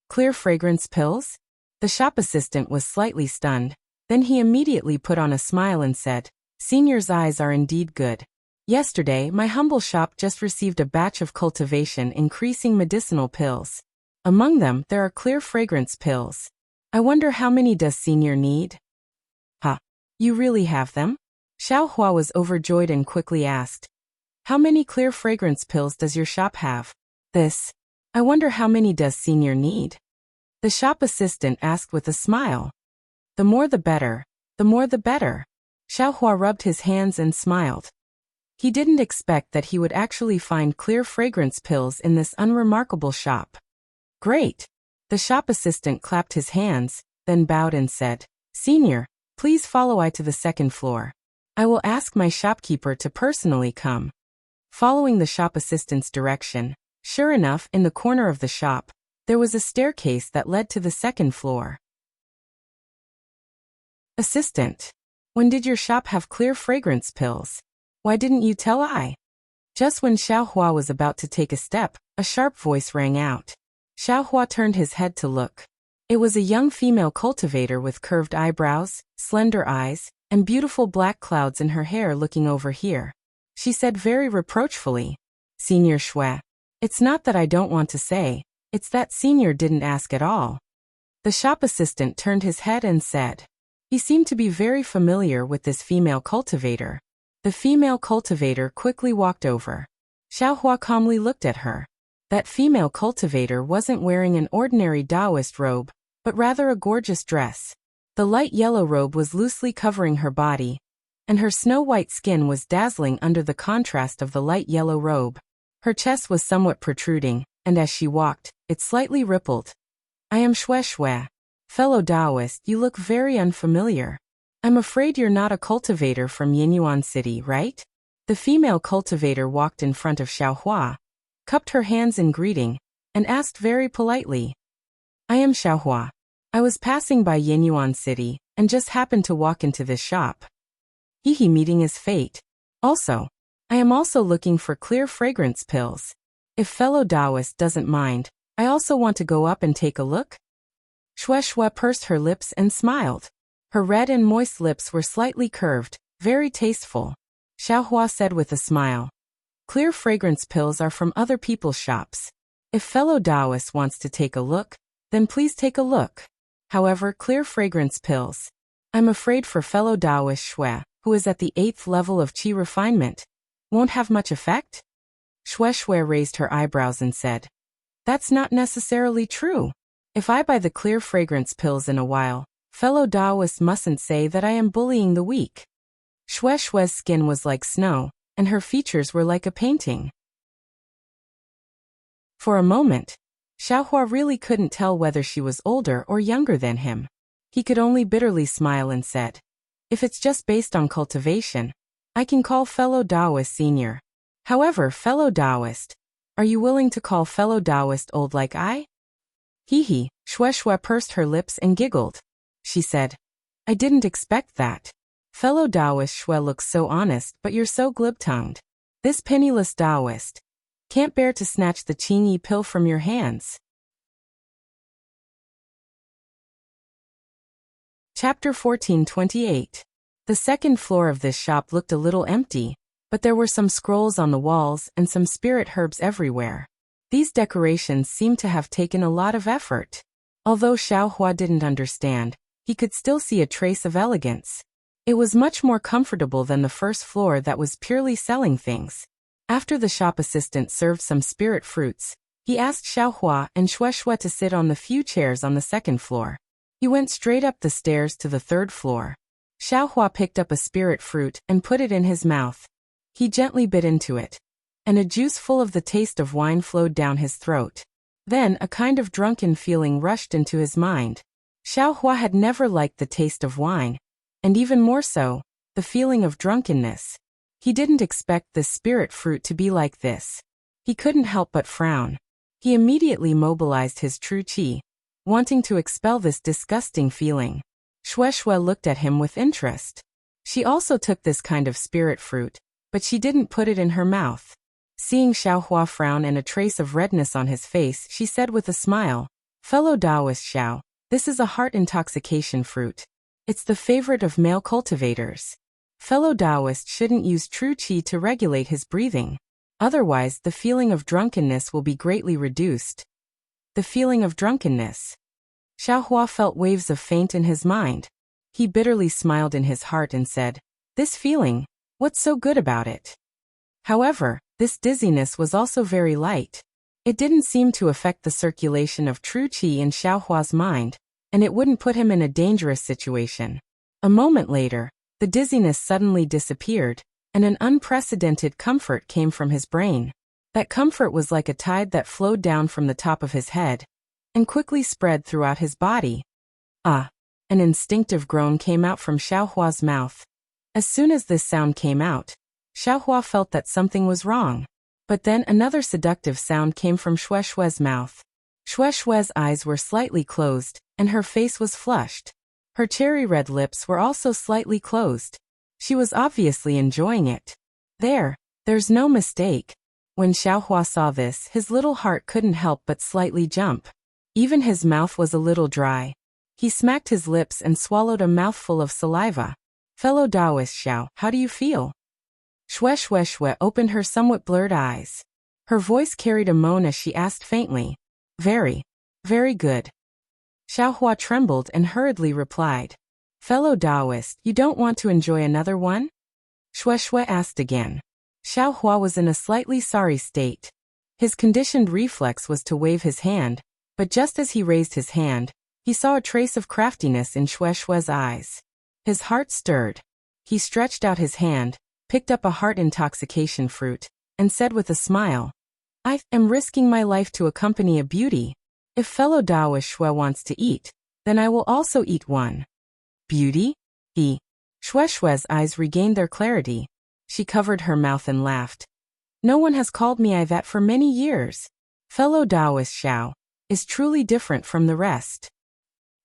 "Clear fragrance pills?" The shop assistant was slightly stunned. Then he immediately put on a smile and said, "Senior's eyes are indeed good. Yesterday, my humble shop just received a batch of cultivation increasing medicinal pills. Among them, there are clear fragrance pills. I wonder how many does Senior need?" "Huh? You really have them?" Xiao Hua was overjoyed and quickly asked, "How many clear fragrance pills does your shop have?" "This. I wonder how many does Senior need?" The shop assistant asked with a smile. "The more the better, the more the better." Xiao Hua rubbed his hands and smiled. He didn't expect that he would actually find clear fragrance pills in this unremarkable shop. "Great." The shop assistant clapped his hands, then bowed and said, "Senior, please follow I to the second floor. I will ask my shopkeeper to personally come." Following the shop assistant's direction, sure enough, in the corner of the shop, there was a staircase that led to the second floor. "Assistant, when did your shop have clear fragrance pills? Why didn't you tell I?" Just when Xiao Hua was about to take a step, a sharp voice rang out. Xiao Hua turned his head to look. It was a young female cultivator with curved eyebrows, slender eyes, and beautiful black clouds in her hair looking over here. She said very reproachfully, "Senior Shui, it's not that I don't want to say, it's that Senior didn't ask at all." The shop assistant turned his head and said. He seemed to be very familiar with this female cultivator. The female cultivator quickly walked over. Xiao Hua calmly looked at her. That female cultivator wasn't wearing an ordinary Taoist robe, but rather a gorgeous dress. The light yellow robe was loosely covering her body, and her snow-white skin was dazzling under the contrast of the light yellow robe. Her chest was somewhat protruding, and as she walked, it slightly rippled. "I am Shui Shui. Fellow Taoist, you look very unfamiliar. I'm afraid you're not a cultivator from Yinyuan City, right?" The female cultivator walked in front of Xiao Hua, cupped her hands in greeting, and asked very politely, "I am Xiao Hua. I was passing by Yinyuan City, and just happened to walk into this shop. Hehe, meeting is fate. Also, I am also looking for clear fragrance pills. If fellow Taoist doesn't mind, I also want to go up and take a look." Shui Shui pursed her lips and smiled. Her red and moist lips were slightly curved, very tasteful. Xiao Hua said with a smile, "Clear fragrance pills are from other people's shops. If fellow Taoist wants to take a look, then please take a look. However, clear fragrance pills, I'm afraid for fellow Taoist Shui, who is at the 8th level of Qi refinement, won't have much effect?" Shui Shui raised her eyebrows and said, "That's not necessarily true. If I buy the clear fragrance pills in a while, fellow Taoists mustn't say that I am bullying the weak." Shui Shui's skin was like snow, and her features were like a painting. For a moment, Xiao Hua really couldn't tell whether she was older or younger than him. He could only bitterly smile and said, "If it's just based on cultivation, I can call fellow Taoist senior. However, fellow Taoist, are you willing to call fellow Taoist old like I?" Hehe, Shui Shui pursed her lips and giggled. She said, "I didn't expect that. Fellow Taoist Shui looks so honest, but you're so glib-tongued. This penniless Taoist can't bear to snatch the Qingyi pill from your hands." Chapter 1428. The second floor of this shop looked a little empty, but there were some scrolls on the walls and some spirit herbs everywhere. These decorations seemed to have taken a lot of effort. Although Xiao Hua didn't understand, he could still see a trace of elegance. It was much more comfortable than the first floor that was purely selling things. After the shop assistant served some spirit fruits, he asked Xiaohua and Shueshue to sit on the few chairs on the second floor. He went straight up the stairs to the third floor. Xiaohua picked up a spirit fruit and put it in his mouth. He gently bit into it, and a juice full of the taste of wine flowed down his throat. Then a kind of drunken feeling rushed into his mind. Xiaohua had never liked the taste of wine, and even more so, the feeling of drunkenness. He didn't expect this spirit fruit to be like this. He couldn't help but frown. He immediately mobilized his true qi, wanting to expel this disgusting feeling. Shueshue looked at him with interest. She also took this kind of spirit fruit, but she didn't put it in her mouth. Seeing Xiaohua frown and a trace of redness on his face, she said with a smile, "Fellow Taoist Xiao, this is a heart intoxication fruit. It's the favorite of male cultivators. Fellow Taoist shouldn't use true qi to regulate his breathing. Otherwise, the feeling of drunkenness will be greatly reduced." The feeling of drunkenness. Xiaohua felt waves of faint in his mind. He bitterly smiled in his heart and said, "This feeling, what's so good about it?" However, this dizziness was also very light. It didn't seem to affect the circulation of true qi in Xiaohua's mind, and it wouldn't put him in a dangerous situation. A moment later, the dizziness suddenly disappeared, and an unprecedented comfort came from his brain. That comfort was like a tide that flowed down from the top of his head and quickly spread throughout his body. Ah! An instinctive groan came out from Xiaohua's mouth. As soon as this sound came out, Xiaohua felt that something was wrong. But then another seductive sound came from Shueshue's mouth. Shueshue's eyes were slightly closed, and her face was flushed. Her cherry-red lips were also slightly closed. She was obviously enjoying it. There's no mistake. When Xiaohua saw this, his little heart couldn't help but slightly jump. Even his mouth was a little dry. He smacked his lips and swallowed a mouthful of saliva. "Fellow Taoist Xiao, how do you feel?" Shueshue opened her somewhat blurred eyes. Her voice carried a moan as she asked faintly, "Very, very good." Xiaohua trembled and hurriedly replied, "Fellow Taoist, you don't want to enjoy another one?" Shueshue asked again. Xiaohua was in a slightly sorry state. His conditioned reflex was to wave his hand, but just as he raised his hand, he saw a trace of craftiness in Shueshue's eyes. His heart stirred. He stretched out his hand, picked up a heart intoxication fruit, and said with a smile, "I am risking my life to accompany a beauty. If fellow Taoist Shui wants to eat, then I will also eat one." "Beauty?" Shueshue's eyes regained their clarity. She covered her mouth and laughed. "No one has called me that for many years. Fellow Taoist Xiao is truly different from the rest."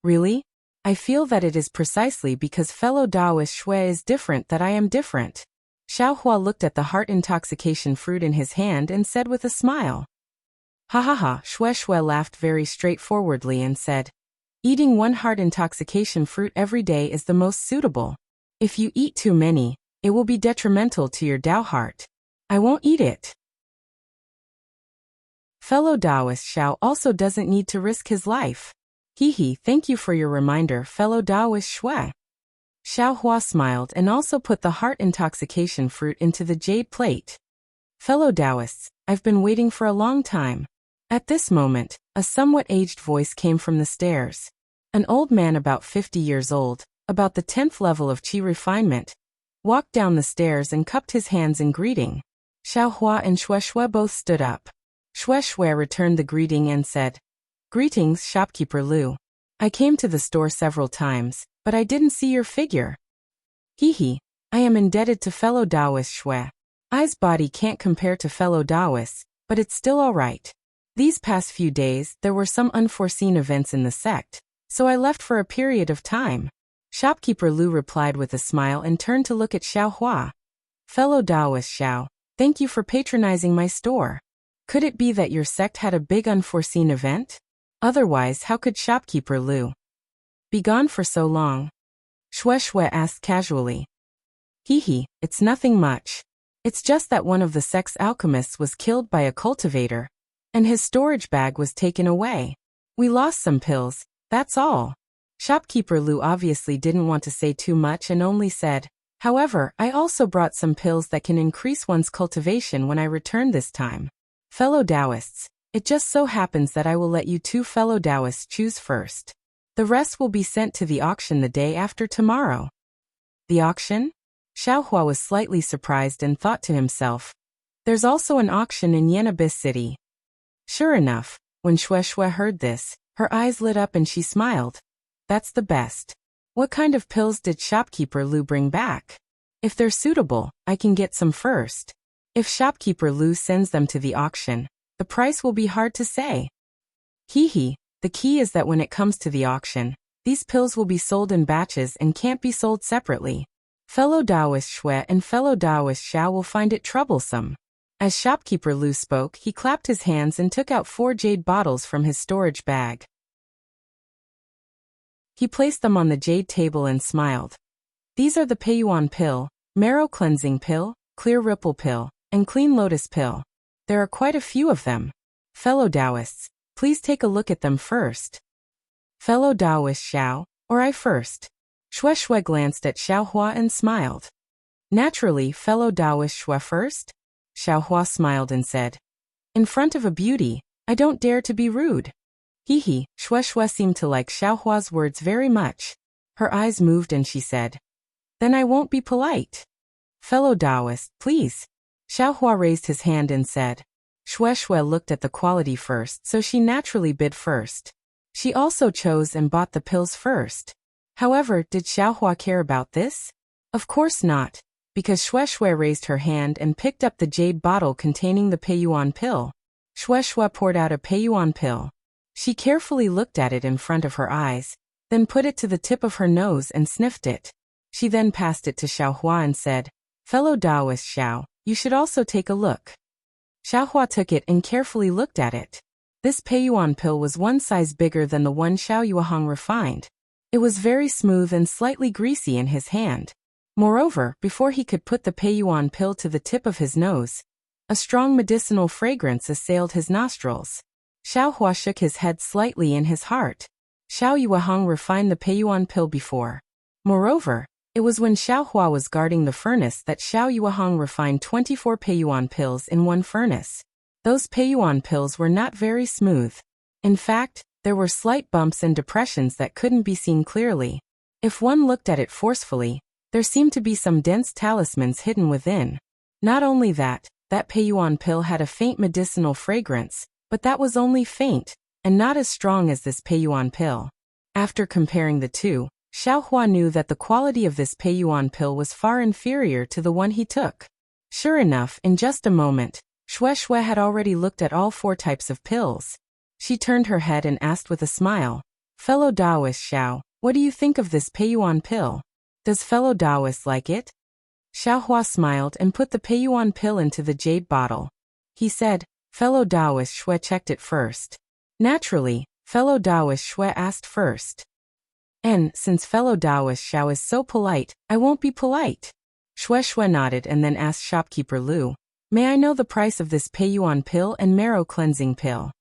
"Really? I feel that it is precisely because fellow Taoist Shui is different that I am different." Xiaohua looked at the heart intoxication fruit in his hand and said with a smile. "Ha ha ha!" Shueshue laughed very straightforwardly and said, "Eating one heart intoxication fruit every day is the most suitable. If you eat too many, it will be detrimental to your Tao heart. I won't eat it." Fellow Taoist Xiao also doesn't need to risk his life. Thank you for your reminder, fellow Taoist Shui. Xiaohua smiled and also put the heart intoxication fruit into the jade plate. "Fellow Taoists, I've been waiting for a long time." At this moment, a somewhat aged voice came from the stairs. An old man about 50 years old, about the 10th level of qi refinement, walked down the stairs and cupped his hands in greeting. Xiaohua and Shueshue both stood up. Shueshue returned the greeting and said, "Greetings, shopkeeper Liu. I came to the store several times, but I didn't see your figure." I am indebted to fellow Taoist Shui. I's body can't compare to fellow Taoists, but it's still alright. These past few days, there were some unforeseen events in the sect, so I left for a period of time." Shopkeeper Liu replied with a smile and turned to look at Xiaohua. "Fellow Taoist Xiao, thank you for patronizing my store. Could it be that your sect had a big unforeseen event? Otherwise, how could Shopkeeper Liu be gone for so long?" Shueshue asked casually. It's nothing much. It's just that one of the sect's alchemists was killed by a cultivator, and his storage bag was taken away. We lost some pills, that's all." Shopkeeper Lu obviously didn't want to say too much and only said, "However, I also brought some pills that can increase one's cultivation when I return this time. Fellow Taoists, it just so happens that I will let you two fellow Taoists choose first. The rest will be sent to the auction the day after tomorrow." The auction? Xiaohua was slightly surprised and thought to himself, "There's also an auction in Yenabis City." Sure enough, when Shui heard this, her eyes lit up and she smiled. "That's the best. What kind of pills did Shopkeeper Lu bring back? If they're suitable, I can get some first. If Shopkeeper Lu sends them to the auction, the price will be hard to say." Hee. The key is that when it comes to the auction, these pills will be sold in batches and can't be sold separately. Fellow Taoist Shui and fellow Taoist Xiao will find it troublesome. As Shopkeeper Lu spoke, he clapped his hands and took out 4 jade bottles from his storage bag. He placed them on the jade table and smiled. "These are the Peiyuan pill, marrow cleansing pill, clear ripple pill, and clean lotus pill. There are quite a few of them. Fellow Taoists, please take a look at them first." "Fellow Taoist Xiao, or I first?" Shui glanced at Xiaohua and smiled. "Naturally, fellow Taoist Shui first?" Xiaohua smiled and said, "In front of a beauty, I don't dare to be rude." Hee. Shui seemed to like Xiaohua's words very much. Her eyes moved and she said, "Then I won't be polite. Fellow Taoist, please." Xiaohua raised his hand and said. Shui looked at the quality first, so she naturally bid first. She also chose and bought the pills first. However, did Xiaohua care about this? Of course not, because Shui raised her hand and picked up the jade bottle containing the Peiyuan pill. Shui poured out a Peiyuan pill. She carefully looked at it in front of her eyes, then put it to the tip of her nose and sniffed it. She then passed it to Xiaohua and said, "Fellow Taoist Xiao, you should also take a look." Xiaohua took it and carefully looked at it. This Peiyuan pill was one size bigger than the one Xiao Yuehang refined. It was very smooth and slightly greasy in his hand. Moreover, before he could put the Peiyuan pill to the tip of his nose, a strong medicinal fragrance assailed his nostrils. Xiaohua shook his head slightly in his heart. Xiao Yuehang refined the Peiyuan pill before. Moreover, it was when Xiaohua was guarding the furnace that Xiao Yuehang refined 24 Peiyuan pills in one furnace. Those Peiyuan pills were not very smooth. In fact, there were slight bumps and depressions that couldn't be seen clearly. If one looked at it forcefully, there seemed to be some dense talismans hidden within. Not only that, that Peiyuan pill had a faint medicinal fragrance, but that was only faint, and not as strong as this Peiyuan pill. After comparing the two, Xiaohua knew that the quality of this Peiyuan pill was far inferior to the one he took. Sure enough, in just a moment, Shui had already looked at all 4 types of pills. She turned her head and asked with a smile, "Fellow Taoist Xiao, what do you think of this Peiyuan pill? Does fellow Taoist like it?" Xiaohua smiled and put the Peiyuan pill into the jade bottle. He said, "Fellow Taoist Shui checked it first." Naturally, fellow Taoist Shui asked first. "And, since fellow Taoist Xiao is so polite, I won't be polite." Shui nodded and then asked Shopkeeper Lu, "May I know the price of this Peiyuan pill and marrow cleansing pill?"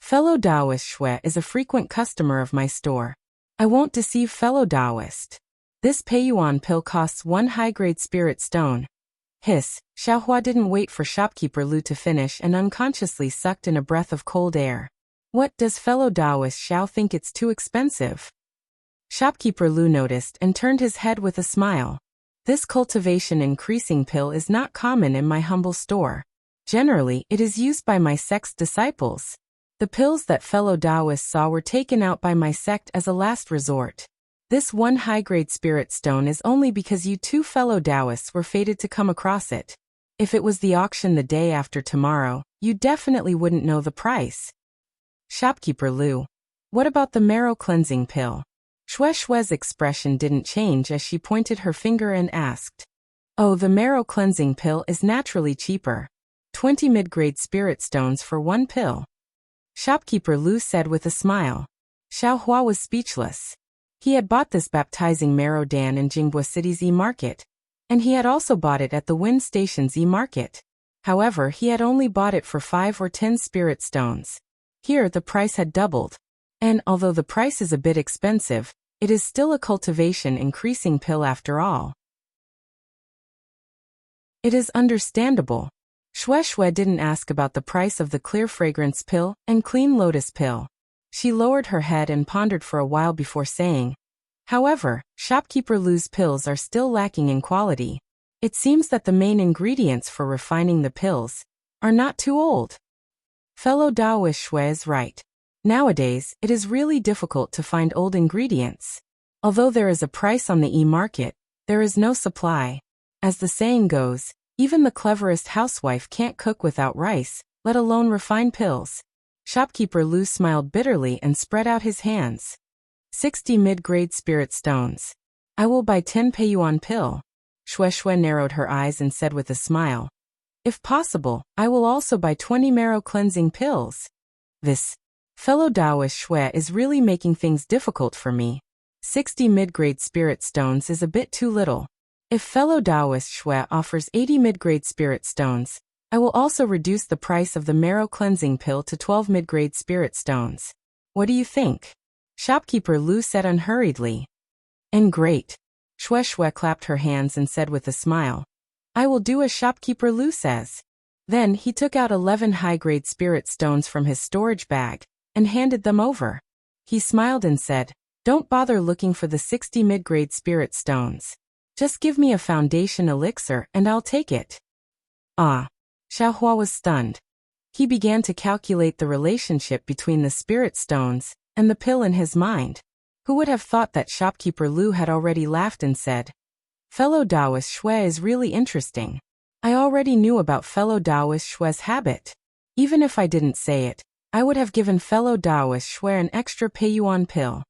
"Fellow Taoist Shui is a frequent customer of my store. I won't deceive fellow Taoist. This Peiyuan pill costs 1 high-grade spirit stone." Hiss, Xiaohua didn't wait for Shopkeeper Lu to finish and unconsciously sucked in a breath of cold air. "What, does fellow Taoist Xiao think it's too expensive?" Shopkeeper Lu noticed and turned his head with a smile. "This cultivation increasing pill is not common in my humble store. Generally, it is used by my sect's disciples. The pills that fellow Taoists saw were taken out by my sect as a last resort. This 1 high-grade spirit stone is only because you 2 fellow Taoists were fated to come across it. If it was the auction the day after tomorrow, you definitely wouldn't know the price." Shopkeeper Lu, "What about the marrow cleansing pill?" Shui's expression didn't change as she pointed her finger and asked. "Oh, the marrow cleansing pill is naturally cheaper. 20 mid-grade spirit stones for 1 pill." Shopkeeper Lu said with a smile. Xiaohua was speechless. He had bought this baptizing marrow dan in Jinghua City's e-market, and he had also bought it at the Wind Station's e-market. However, he had only bought it for 5 or 10 spirit stones. Here the price had doubled. And although the price is a bit expensive, It is still a cultivation increasing pill after all. It is understandable. Xue Xue didn't ask about the price of the clear fragrance pill and clean lotus pill. She lowered her head and pondered for a while before saying, however, shopkeeper Lu's pills are still lacking in quality. It seems that the main ingredients for refining the pills are not too old. Fellow Taoist Xue is right. Nowadays, it is really difficult to find old ingredients. Although there is a price on the e-market, there is no supply. As the saying goes, even the cleverest housewife can't cook without rice, let alone refine pills. Shopkeeper Lu smiled bitterly and spread out his hands. 60 mid-grade spirit stones. I will buy 10 Peiyuan pill. Xue Xue narrowed her eyes and said with a smile. If possible, I will also buy 20 marrow cleansing pills. This fellow Taoist Xue is really making things difficult for me. 60 mid-grade spirit stones is a bit too little. If fellow Taoist Xue offers 80 mid-grade spirit stones, I will also reduce the price of the marrow cleansing pill to 12 mid-grade spirit stones. What do you think? Shopkeeper Lu said unhurriedly. And great. Xue Xue clapped her hands and said with a smile. I will do as Shopkeeper Lu says. Then he took out 11 high-grade spirit stones from his storage bag and handed them over. He smiled and said, don't bother looking for the 60 mid-grade spirit stones. Just give me a foundation elixir and I'll take it. Ah. Xiaohua was stunned. He began to calculate the relationship between the spirit stones and the pill in his mind. Who would have thought that Shopkeeper Lu had already laughed and said, fellow Taoist Xue is really interesting. I already knew about fellow Taoist Xue's habit. Even if I didn't say it, I would have given fellow Taoist Xue an extra Peiyuan pill.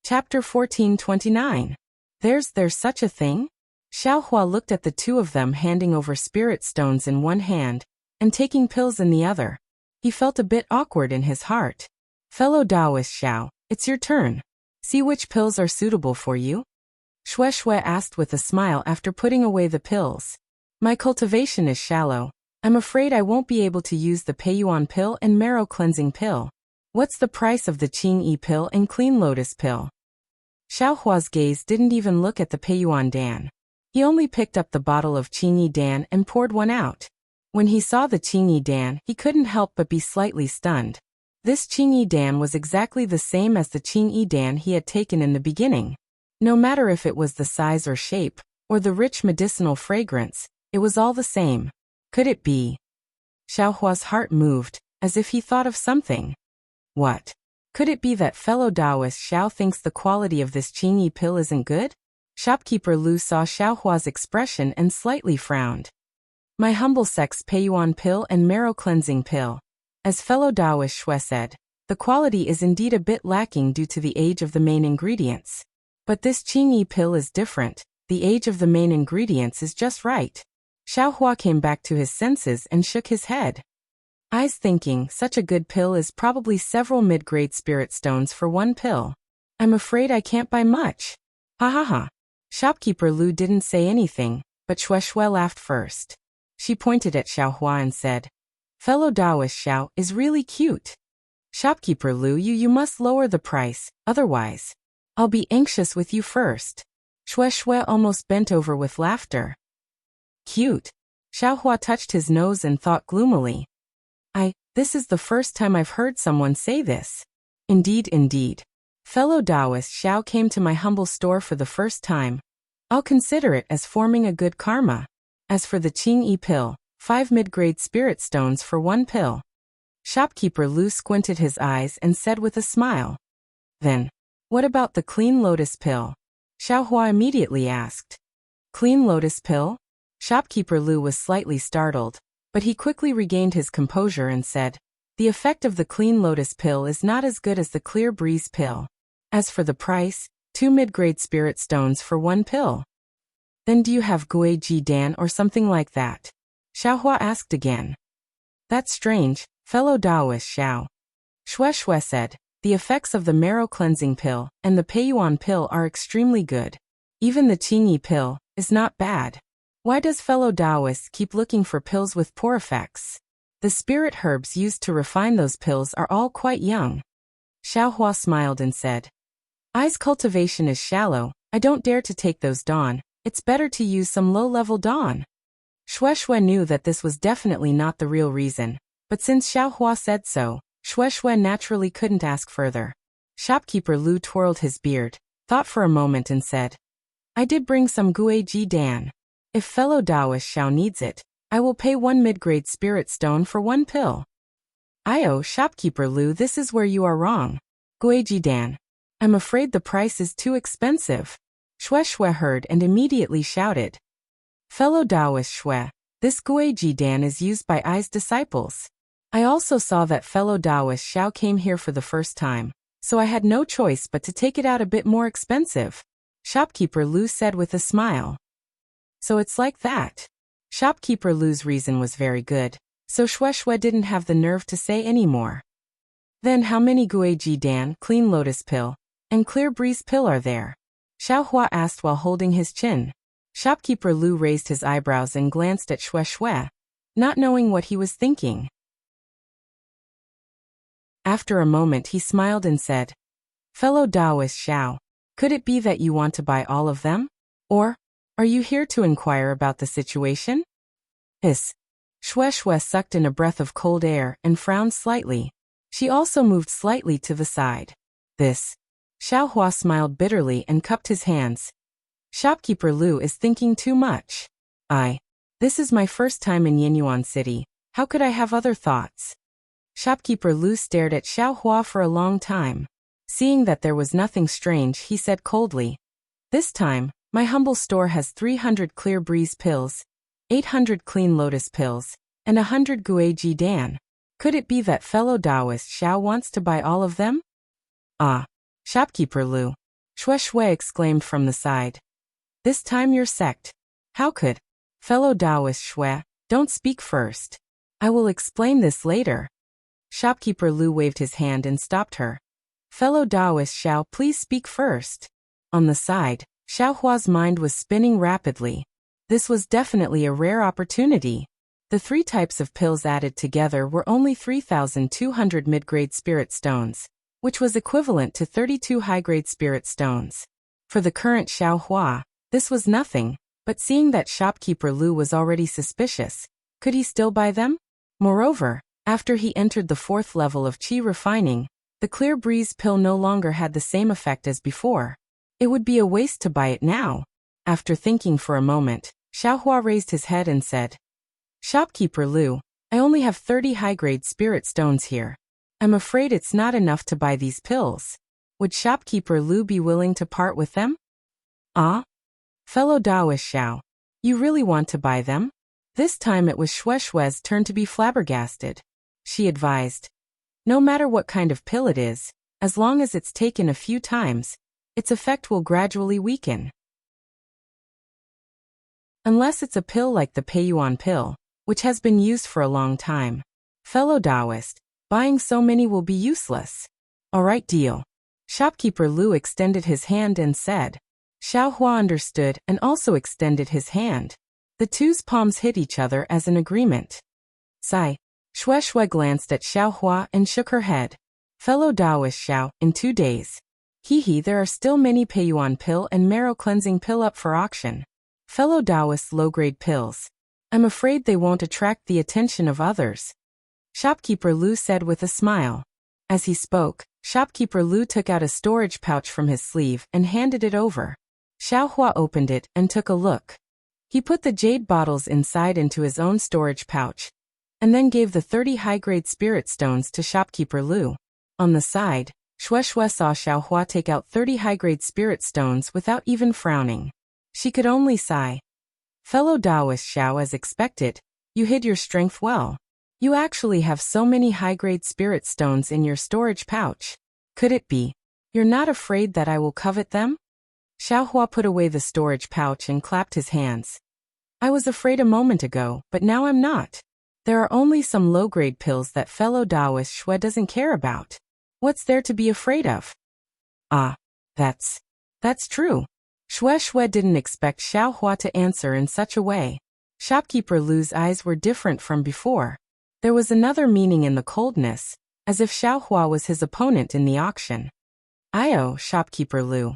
Chapter 1429. There's such a thing? Xiaohua looked at the two of them handing over spirit stones in one hand and taking pills in the other. He felt a bit awkward in his heart. Fellow Taoist Xiao, it's your turn. See which pills are suitable for you? Xue Xue asked with a smile after putting away the pills. My cultivation is shallow. I'm afraid I won't be able to use the Peiyuan pill and marrow cleansing pill. What's the price of the Qingyi pill and clean lotus pill? Xiaohua's gaze didn't even look at the Peiyuan Dan. He only picked up the bottle of Qingyi Dan and poured one out. When he saw the Qingyi Dan, he couldn't help but be slightly stunned. This Qingyi Dan was exactly the same as the Qingyi Dan he had taken in the beginning. No matter if it was the size or shape, or the rich medicinal fragrance, it was all the same. Could it be? Xiaohua's heart moved, as if he thought of something. What? Could it be that fellow Taoist Xiao thinks the quality of this Qingyi pill isn't good? Shopkeeper Lu saw Xiaohua's expression and slightly frowned. My humble sex Peiyuan pill and marrow cleansing pill. As fellow Taoist Xue said, the quality is indeed a bit lacking due to the age of the main ingredients. But this Qingyi pill is different. The age of the main ingredients is just right. Xiaohua came back to his senses and shook his head. Eyes thinking, such a good pill is probably several mid-grade spirit stones for one pill. I'm afraid I can't buy much. Ha ha ha. Shopkeeper Lu didn't say anything, but Xue Xue laughed first. She pointed at Xiaohua and said, fellow Taoist Xiao is really cute. Shopkeeper Lu, you must lower the price, otherwise I'll be anxious with you first. Xue Xue almost bent over with laughter. Cute. Xiaohua touched his nose and thought gloomily. This is the first time I've heard someone say this. Indeed. Fellow Taoist Xiao came to my humble store for the first time. I'll consider it as forming a good karma. As for the Qingyi pill, 5 mid-grade spirit stones for one pill. Shopkeeper Lu squinted his eyes and said with a smile. Then, what about the clean lotus pill? Xiaohua immediately asked. Clean lotus pill? Shopkeeper Lu was slightly startled, but he quickly regained his composure and said, the effect of the clean lotus pill is not as good as the clear breeze pill. As for the price, 2 mid-grade spirit stones for one pill. Then do you have Guiji Dan or something like that? Xiaohua asked again. That's strange, fellow Taoist Xiao. Xue Xue said, the effects of the marrow cleansing pill and the Peiyuan pill are extremely good. Even the Qingyi pill is not bad. Why does fellow Taoist keep looking for pills with poor effects? The spirit herbs used to refine those pills are all quite young. Xiaohua smiled and said, I's cultivation is shallow, I don't dare to take those dawn, it's better to use some low-level dawn. Shueshue knew that this was definitely not the real reason, but since Xiaohua said so, Shueshue naturally couldn't ask further. Shopkeeper Lu twirled his beard, thought for a moment and said, I did bring some Guiji Dan. If fellow Taoist Xiao needs it, I will pay 1 mid-grade spirit stone for 1 pill. Io, Shopkeeper Lu, this is where you are wrong. Guiji Dan. I'm afraid the price is too expensive. Shueshue heard and immediately shouted. Fellow Taoist Shui, this Guiji Dan is used by I's disciples. I also saw that fellow Taoist Xiao came here for the first time, so I had no choice but to take it out a bit more expensive. Shopkeeper Lu said with a smile. So it's like that. Shopkeeper Lu's reason was very good, so Shueshue didn't have the nerve to say any more. Then how many Guiji Dan, clean lotus pill, and clear breeze pill are there? Xiaohua asked while holding his chin. Shopkeeper Lu raised his eyebrows and glanced at Shueshue, not knowing what he was thinking. After a moment he smiled and said, Fellow Taoist Xiao, could it be that you want to buy all of them? Or, are you here to inquire about the situation? Hiss. Shueshue sucked in a breath of cold air and frowned slightly. She also moved slightly to the side. This. Xiaohua smiled bitterly and cupped his hands. Shopkeeper Lu is thinking too much. This is my first time in Yinyuan City, how could I have other thoughts? Shopkeeper Lu stared at Xiaohua for a long time. Seeing that there was nothing strange, he said coldly, This time, my humble store has 300 clear breeze pills, 800 clean lotus pills, and 100 Guiji Dan. Could it be that fellow Taoist Xiao wants to buy all of them? Shopkeeper Lu. Shueshue exclaimed from the side. This time your sect. How could? Fellow Taoist Shui, don't speak first. I will explain this later. Shopkeeper Lu waved his hand and stopped her. Fellow Taoist Xiao, please speak first. On the side, Xiaohua's mind was spinning rapidly. This was definitely a rare opportunity. The 3 types of pills added together were only 3,200 mid-grade spirit stones, which was equivalent to 32 high-grade spirit stones. For the current Xiaohua, this was nothing, but seeing that Shopkeeper Lu was already suspicious, could he still buy them? Moreover, after he entered the 4th level of qi refining, the clear breeze pill no longer had the same effect as before. It would be a waste to buy it now. After thinking for a moment, Xiaohua raised his head and said, Shopkeeper Lu, I only have 30 high-grade spirit stones here. I'm afraid it's not enough to buy these pills. Would Shopkeeper Lu be willing to part with them? Fellow Taoist Xiao, you really want to buy them? This time it was Shueshue's turn to be flabbergasted. She advised, no matter what kind of pill it is, as long as it's taken a few times, its effect will gradually weaken. Unless it's a pill like the Peiyuan pill, which has been used for a long time. Fellow Taoist, buying so many will be useless. Alright, deal. Shopkeeper Lu extended his hand and said. Xiaohua understood and also extended his hand. The two's palms hit each other as an agreement. Sigh. Shueshue glanced at Xiaohua and shook her head. Fellow Taoist Xiao, in 2 days. There are still many Peiyuan pill and marrow cleansing pill up for auction. Fellow Taoist low-grade pills. I'm afraid they won't attract the attention of others. Shopkeeper Lu said with a smile. As he spoke, Shopkeeper Lu took out a storage pouch from his sleeve and handed it over. Xiaohua opened it and took a look. He put the jade bottles inside into his own storage pouch, and then gave the 30 high-grade spirit stones to Shopkeeper Lu. On the side, Shueshue saw Xiaohua take out 30 high-grade spirit stones without even frowning. She could only sigh. Fellow Taoist Xiao, as expected, you hid your strength well. You actually have so many high-grade spirit stones in your storage pouch. Could it be? You're not afraid that I will covet them? Xiaohua put away the storage pouch and clapped his hands. I was afraid a moment ago, but now I'm not. There are only some low-grade pills that fellow Taoist Shui doesn't care about. What's there to be afraid of? That's true. Shueshue didn't expect Xiaohua to answer in such a way. Shopkeeper Lu's eyes were different from before. There was another meaning in the coldness, as if Xiaohua was his opponent in the auction. "Io, shopkeeper Lu.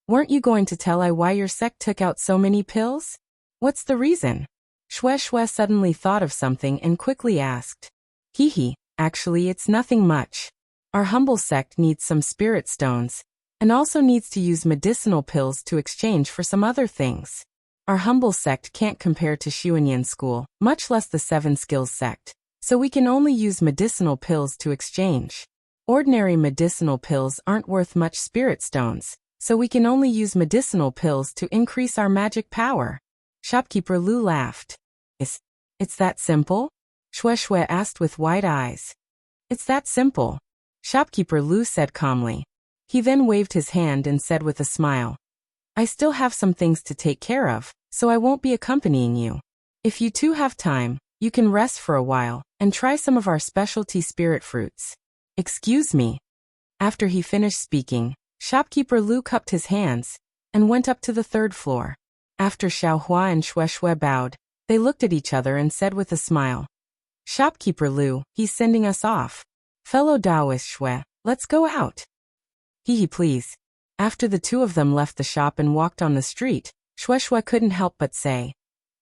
Weren't you going to tell I why your sect took out so many pills? What's the reason?" Shue suddenly thought of something and quickly asked. "Hehe, actually it's nothing much. Our humble sect needs some spirit stones, and also needs to use medicinal pills to exchange for some other things. Our humble sect can't compare to Xuanyan school, much less the 7 skills sect, so we can only use medicinal pills to exchange. Ordinary medicinal pills aren't worth much spirit stones, so we can only use medicinal pills to increase our magic power." Shopkeeper Lu laughed. It's that simple?" Shue asked with wide eyes. "It's that simple," Shopkeeper Lu said calmly. He then waved his hand and said with a smile, "I still have some things to take care of, so I won't be accompanying you. If you two have time, you can rest for a while and try some of our specialty spirit fruits." "Excuse me." After he finished speaking, Shopkeeper Lu cupped his hands and went up to the 3rd floor. After Xiaohua and Shue bowed, they looked at each other and said with a smile, "Shopkeeper Lu, he's sending us off. Fellow Taoist Shue, let's go out." "Hehe, please." After the two of them left the shop and walked on the street, Shue couldn't help but say,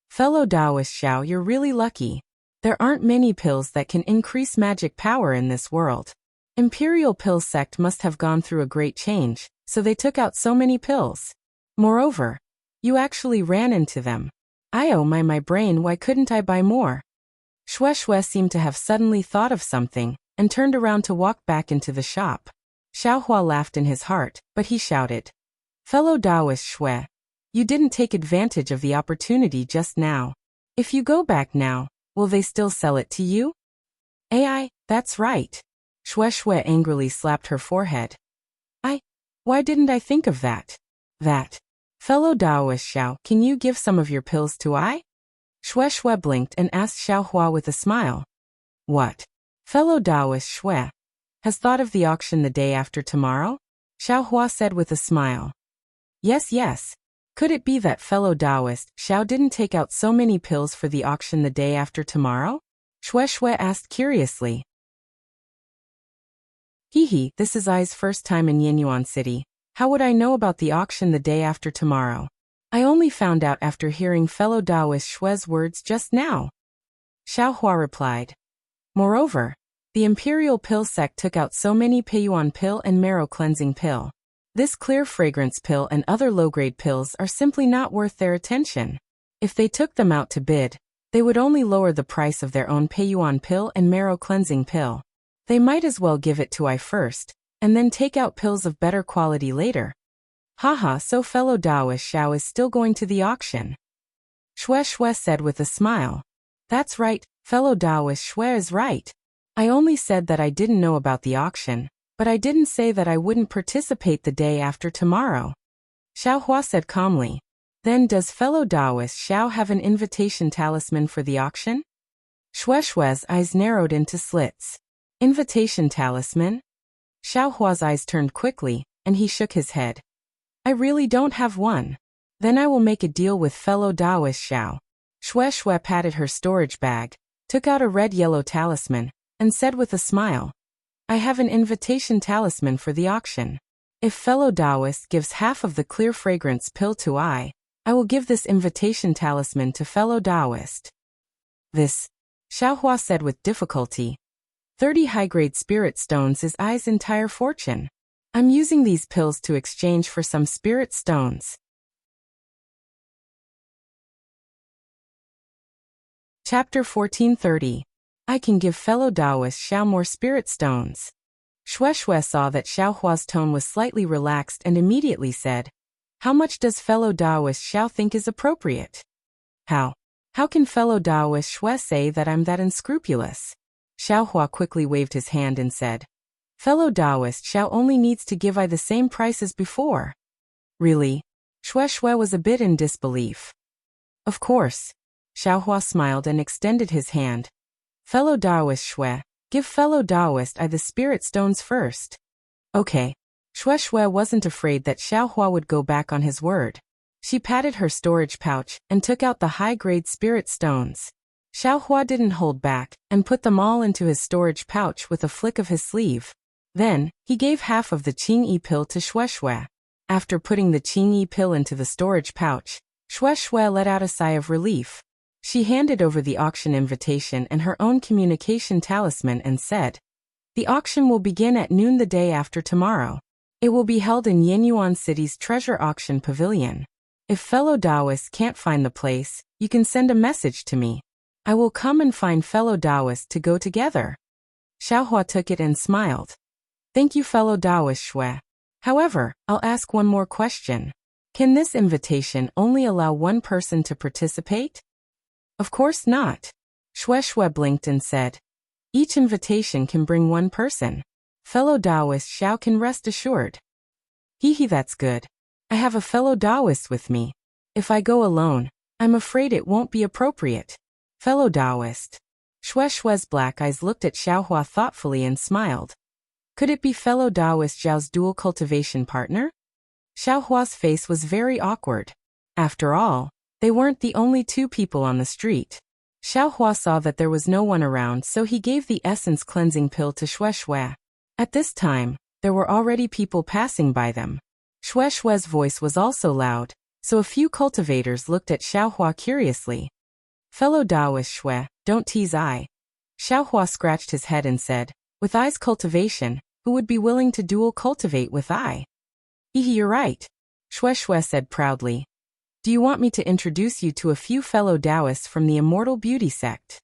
"Fellow Taoist Xiao, you're really lucky. There aren't many pills that can increase magic power in this world. Imperial Pill Sect must have gone through a great change, so they took out so many pills. Moreover, you actually ran into them. Io, my brain, why couldn't I buy more?" Shue seemed to have suddenly thought of something, and turned around to walk back into the shop. Xiaohua laughed in his heart, but he shouted, "Fellow Taoist Shue, you didn't take advantage of the opportunity just now. If you go back now, will they still sell it to you?" "Ai, that's right." Shue angrily slapped her forehead. Why didn't I think of that? Fellow Taoist Xiao, can you give some of your pills to I?" Shue blinked and asked Xiaohua with a smile. "What? Fellow Taoist Shue has thought of the auction the day after tomorrow?" Xiaohua said with a smile. Yes. Could it be that fellow Taoist Xiao didn't take out so many pills for the auction the day after tomorrow?" Shue asked curiously. "Hehe, this is I's first time in Yinyuan City. How would I know about the auction the day after tomorrow? I only found out after hearing fellow Taoist Shue's words just now," Xiaohua replied. "Moreover, the Imperial Pill Sect took out so many Peiyuan pill and marrow cleansing pill. This clear fragrance pill and other low-grade pills are simply not worth their attention. If they took them out to bid, they would only lower the price of their own Peiyuan pill and marrow cleansing pill. They might as well give it to I first, and then take out pills of better quality later. Haha, so fellow Taoist Xiao is still going to the auction?" Shue said with a smile. "That's right, fellow Taoist Shue is right. I only said that I didn't know about the auction, but I didn't say that I wouldn't participate the day after tomorrow." Xiaohua said calmly. "Then does fellow Taoist Xiao have an invitation talisman for the auction?" Shue's eyes narrowed into slits. "Invitation talisman?" Xiaohua's eyes turned quickly, and he shook his head. "I really don't have one. Then I will make a deal with fellow Taoist Xiao." Shue patted her storage bag, took out a red-yellow talisman, and said with a smile, "I have an invitation talisman for the auction. If fellow Taoist gives half of the clear fragrance pill to I will give this invitation talisman to fellow Taoist." "This," Xiaohua said with difficulty. 30 high-grade spirit stones is I's entire fortune. I'm using these pills to exchange for some spirit stones." Chapter 1430. I can give fellow Taoist Xiao more spirit stones. Shue saw that Xiaohua's tone was slightly relaxed and immediately said, "How much does fellow Taoist Xiao think is appropriate?" How can fellow Taoist Shue say that I'm that unscrupulous?" Xiaohua quickly waved his hand and said, "Fellow Taoist Xiao only needs to give I the same price as before." "Really?" Shue was a bit in disbelief. "Of course." Xiaohua smiled and extended his hand. "Fellow Taoist Shue, give fellow Taoist I the spirit stones first." "Okay." Shue wasn't afraid that Xiaohua would go back on his word. She patted her storage pouch and took out the high-grade spirit stones. Xiaohua didn't hold back, and put them all into his storage pouch with a flick of his sleeve. Then, he gave half of the Qingyi pill to Shueshui. After putting the Qingyi pill into the storage pouch, Shueshui let out a sigh of relief. She handed over the auction invitation and her own communication talisman and said, "The auction will begin at noon the day after tomorrow. It will be held in Yinyuan City's Treasure Auction Pavilion. If fellow Taoists can't find the place, you can send a message to me. I will come and find fellow Taoists to go together." Xiaohua took it and smiled. "Thank you, fellow Taoist Shui. However, I'll ask one more question. Can this invitation only allow one person to participate?" "Of course not." Shui blinked and said, "Each invitation can bring one person. Fellow Taoist Xiao can rest assured." "Hee, that's good. I have a fellow Taoist with me. If I go alone, I'm afraid it won't be appropriate." "Fellow Taoist." Shui's black eyes looked at Xiaohua thoughtfully and smiled. "Could it be fellow Taoist Zhao's dual cultivation partner?" Xiaohua's face was very awkward. After all, they weren't the only two people on the street. Xiaohua saw that there was no one around, so he gave the essence cleansing pill to Shui. At this time, there were already people passing by them. Shui's voice was also loud, so a few cultivators looked at Xiaohua curiously. "Fellow Taoist Shui, don't tease I." Xiaohua scratched his head and said, "With I's cultivation, who would be willing to dual cultivate with I?" "You're right," Shui said proudly. "Do you want me to introduce you to a few fellow Taoists from the Immortal Beauty sect?"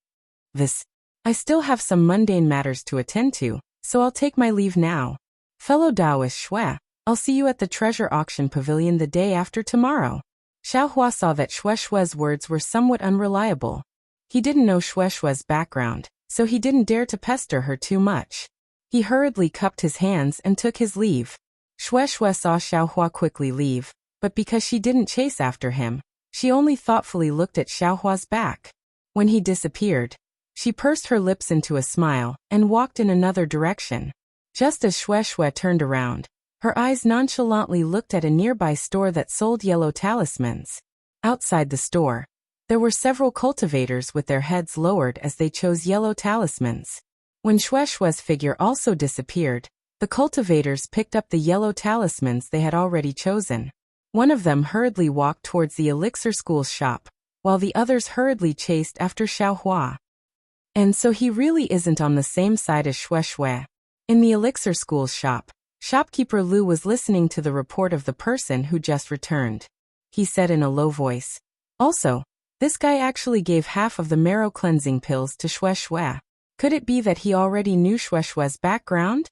I still have some mundane matters to attend to, so I'll take my leave now. Fellow Taoist Shui, I'll see you at the Treasure Auction Pavilion the day after tomorrow." Xiaohua saw that Shui's words were somewhat unreliable. He didn't know Shui's background, so he didn't dare to pester her too much. He hurriedly cupped his hands and took his leave. Shui saw Xiaohua quickly leave, but because she didn't chase after him, she only thoughtfully looked at Xiaohua's back. When he disappeared, she pursed her lips into a smile and walked in another direction. Just as Shui turned around, her eyes nonchalantly looked at a nearby store that sold yellow talismans. Outside the store, there were several cultivators with their heads lowered as they chose yellow talismans. When Shui's figure also disappeared, the cultivators picked up the yellow talismans they had already chosen. One of them hurriedly walked towards the Elixir School's shop, while the others hurriedly chased after Xiaohua. And so he really isn't on the same side as Shui. In the Elixir School's shop, shopkeeper Lu was listening to the report of the person who just returned. He said in a low voice, "Also, this guy actually gave half of the marrow cleansing pills to Shui. Could it be that he already knew Shui's background?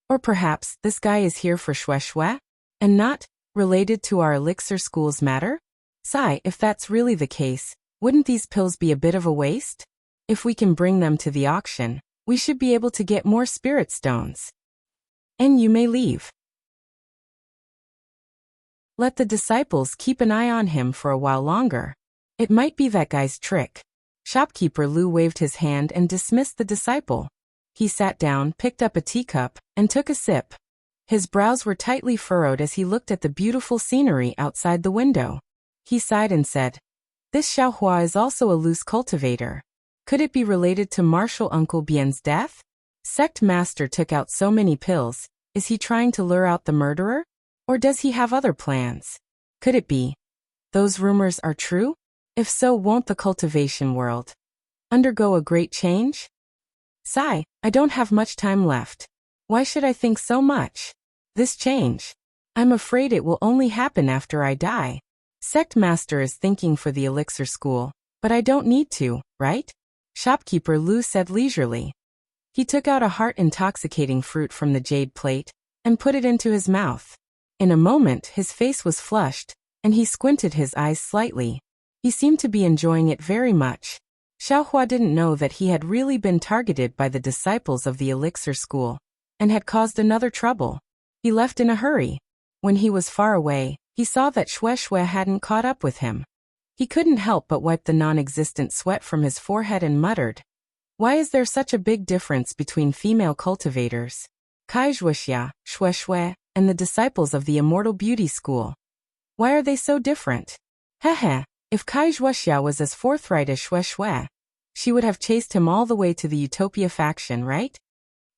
Or perhaps this guy is here for Shui, and not related to our Elixir School's matter? Sigh, if that's really the case, wouldn't these pills be a bit of a waste? If we can bring them to the auction, we should be able to get more spirit stones. And you may leave. Let the disciples keep an eye on him for a while longer. It might be that guy's trick." Shopkeeper Lu waved his hand and dismissed the disciple. He sat down, picked up a teacup, and took a sip. His brows were tightly furrowed as he looked at the beautiful scenery outside the window. He sighed and said, "This Xiaohua is also a loose cultivator. Could it be related to Martial Uncle Bian's death? Sect Master took out so many pills, is he trying to lure out the murderer? Or does he have other plans? Could it be those rumors are true? If so, won't the cultivation world undergo a great change? Sigh, I don't have much time left. Why should I think so much? This change, I'm afraid it will only happen after I die. Sect Master is thinking for the Elixir School, but I don't need to, right?" Shopkeeper Lu said leisurely. He took out a heart-intoxicating fruit from the jade plate and put it into his mouth. In a moment his face was flushed, and he squinted his eyes slightly. He seemed to be enjoying it very much. Xiaohua didn't know that he had really been targeted by the disciples of the Elixir School, and had caused another trouble. He left in a hurry. When he was far away, he saw that Shui hadn't caught up with him. He couldn't help but wipe the non-existent sweat from his forehead and muttered, "Why is there such a big difference between female cultivators? Kai Zhuoxia, Shui, and the disciples of the Immortal Beauty School. Why are they so different? Heh, if Kai Zhuoxia was as forthright as Shui, She would have chased him all the way to the Utopia faction, right?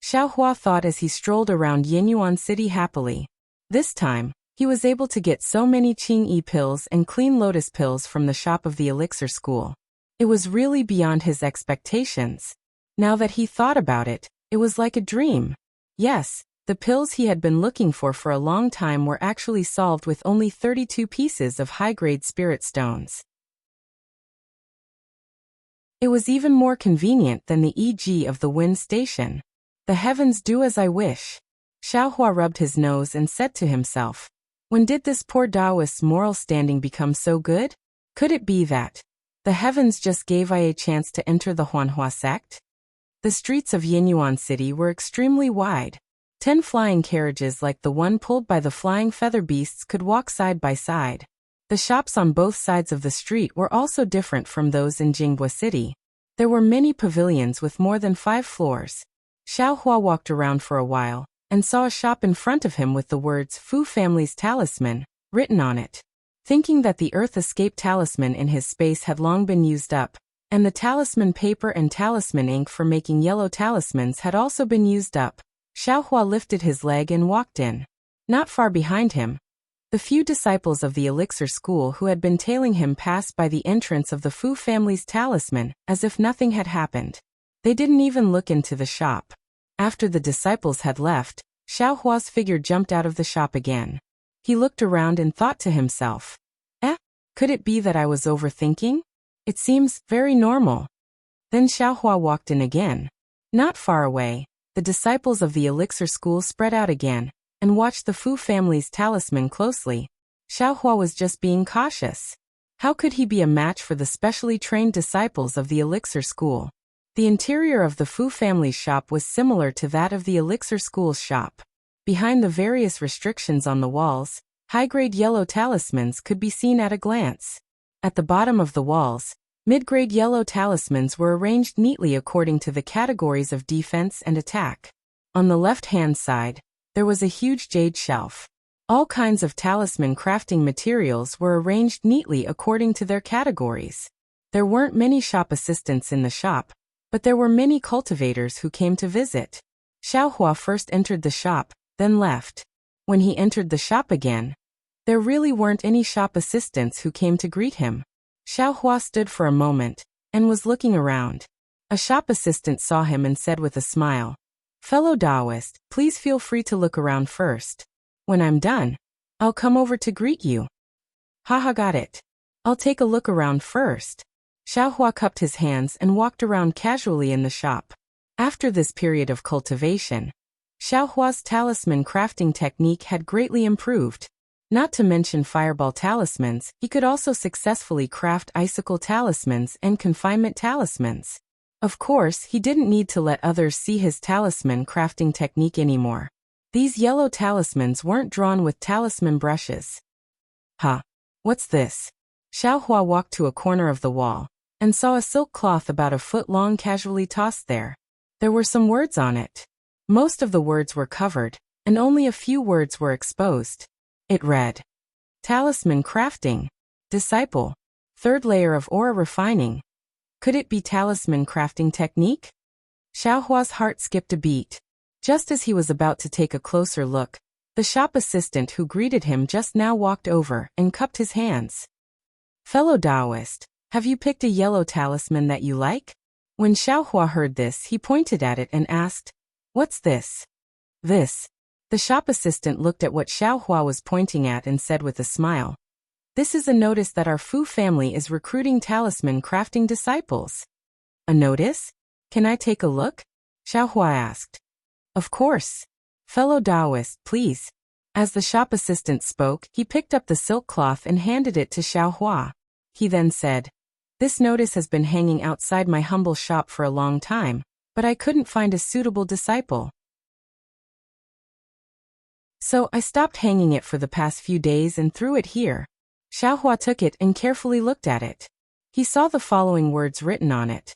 Xiaohua thought as he strolled around Yinyuan City happily. This time, he was able to get so many Qing-Yi pills and clean lotus pills from the shop of the elixir school. It was really beyond his expectations. Now that he thought about it, it was like a dream. Yes, the pills he had been looking for a long time were actually solved with only 32 pieces of high-grade spirit stones. It was even more convenient than the EG of the wind station. The heavens do as I wish. Xiaohua rubbed his nose and said to himself, when did this poor Taoist's moral standing become so good? Could it be that the heavens just gave I a chance to enter the Huanhua sect? The streets of Yinyuan City were extremely wide. 10 flying carriages like the one pulled by the flying feather beasts could walk side by side. The shops on both sides of the street were also different from those in Jinghua City. There were many pavilions with more than 5 floors. Xiaohua walked around for a while, and saw a shop in front of him with the words Fu Family's Talisman written on it. Thinking that the Earth Escape talisman in his space had long been used up, and the talisman paper and talisman ink for making yellow talismans had also been used up, Xiaohua lifted his leg and walked in. Not far behind him, the few disciples of the elixir school who had been tailing him passed by the entrance of the Fu Family's talisman as if nothing had happened. They didn't even look into the shop. After the disciples had left, Xiaohua's figure jumped out of the shop again. He looked around and thought to himself, could it be that I was overthinking? It seems very normal. Then Xiaohua walked in again. Not far away, the disciples of the elixir school spread out again, and watched the Fu Family's talisman closely. Xiaohua was just being cautious. How could he be a match for the specially trained disciples of the elixir school? The interior of the Fu family's shop was similar to that of the elixir school's shop. Behind the various restrictions on the walls, high-grade yellow talismans could be seen at a glance. At the bottom of the walls, mid-grade yellow talismans were arranged neatly according to the categories of defense and attack. On the left-hand side, there was a huge jade shelf. All kinds of talisman crafting materials were arranged neatly according to their categories. There weren't many shop assistants in the shop, but there were many cultivators who came to visit. Xiaohua first entered the shop, then left. When he entered the shop again, there really weren't any shop assistants who came to greet him. Xiaohua stood for a moment, and was looking around. A shop assistant saw him and said with a smile, "Fellow Taoist, please feel free to look around first. When I'm done, I'll come over to greet you." Haha, got it. I'll take a look around first. Xiaohua cupped his hands and walked around casually in the shop. After this period of cultivation, Xiaohua's talisman crafting technique had greatly improved. Not to mention fireball talismans, he could also successfully craft icicle talismans and confinement talismans. Of course, he didn't need to let others see his talisman crafting technique anymore. These yellow talismans weren't drawn with talisman brushes. What's this? Xiaohua walked to a corner of the wall, and saw a silk cloth about a foot long casually tossed there. There were some words on it. Most of the words were covered, and only a few words were exposed. It read, Talisman Crafting. Disciple. 3rd layer of aura refining. Could it be talisman crafting technique? Xiaohua's heart skipped a beat. Just as he was about to take a closer look, the shop assistant who greeted him just now walked over and cupped his hands. "Fellow Taoist, have you picked a yellow talisman that you like?" When Xiaohua heard this, he pointed at it and asked, "What's this?" "This." The shop assistant looked at what Xiaohua was pointing at and said with a smile, "This is a notice that our Fu family is recruiting talisman crafting disciples." "A notice? Can I take a look?" Xiaohua asked. "Of course. Fellow Taoist, please." As the shop assistant spoke, he picked up the silk cloth and handed it to Xiaohua. He then said, "This notice has been hanging outside my humble shop for a long time, but I couldn't find a suitable disciple. So I stopped hanging it for the past few days and threw it here." Xiaohua took it and carefully looked at it. He saw the following words written on it.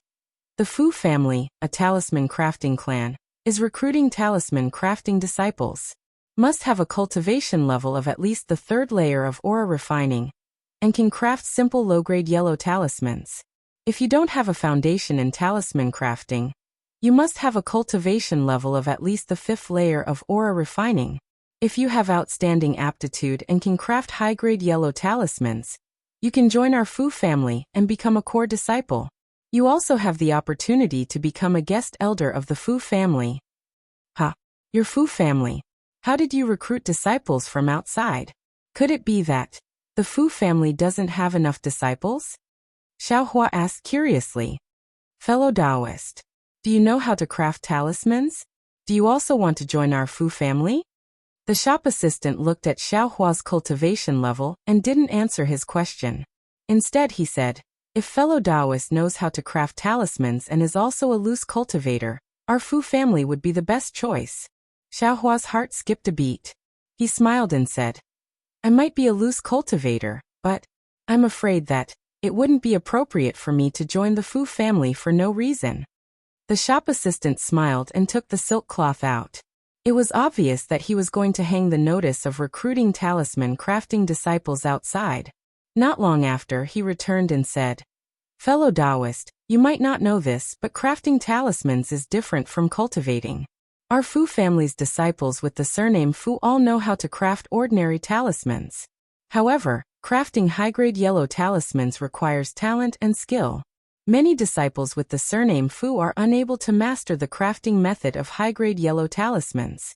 "The Fu family, a talisman crafting clan, is recruiting talisman crafting disciples. Must have a cultivation level of at least the 3rd layer of aura refining, and can craft simple low-grade yellow talismans. If you don't have a foundation in talisman crafting, you must have a cultivation level of at least the 5th layer of aura refining. If you have outstanding aptitude and can craft high-grade yellow talismans, you can join our Fu family and become a core disciple. You also have the opportunity to become a guest elder of the Fu family. Your Fu family. How did you recruit disciples from outside? Could it be that the Fu family doesn't have enough disciples? Xiaohua asked curiously. Fellow Taoist, do you know how to craft talismans? Do you also want to join our Fu family? The shop assistant looked at Xiaohua's cultivation level and didn't answer his question. Instead he said, if fellow Taoist knows how to craft talismans and is also a loose cultivator, our Fu family would be the best choice. Xiaohua's heart skipped a beat. He smiled and said, I might be a loose cultivator, but I'm afraid that it wouldn't be appropriate for me to join the Fu family for no reason. The shop assistant smiled and took the silk cloth out. It was obvious that he was going to hang the notice of recruiting talisman crafting disciples outside. Not long after, he returned and said, Fellow Taoist, you might not know this, but crafting talismans is different from cultivating. Our Fu family's disciples with the surname Fu all know how to craft ordinary talismans. However, crafting high-grade yellow talismans requires talent and skill. Many disciples with the surname Fu are unable to master the crafting method of high-grade yellow talismans.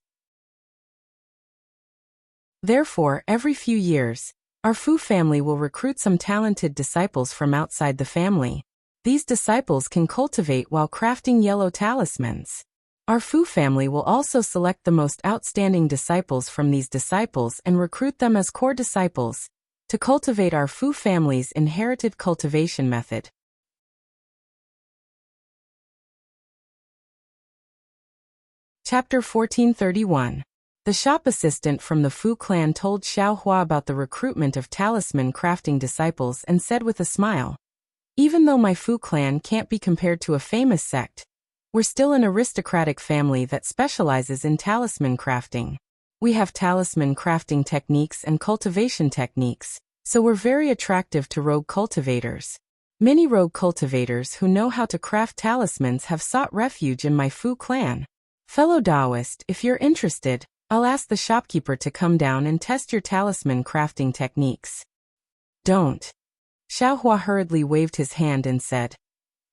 Therefore, every few years, our Fu family will recruit some talented disciples from outside the family. These disciples can cultivate while crafting yellow talismans. Our Fu family will also select the most outstanding disciples from these disciples and recruit them as core disciples to cultivate our Fu family's inherited cultivation method. Chapter 1431. The shop assistant from the Fu clan told Xiaohua about the recruitment of talisman crafting disciples and said with a smile, even though my Fu clan can't be compared to a famous sect, we're still an aristocratic family that specializes in talisman crafting. We have talisman crafting techniques and cultivation techniques, so we're very attractive to rogue cultivators. Many rogue cultivators who know how to craft talismans have sought refuge in my Fu clan. Fellow Taoist, if you're interested, I'll ask the shopkeeper to come down and test your talisman crafting techniques. Don't. Xiaohua hurriedly waved his hand and said,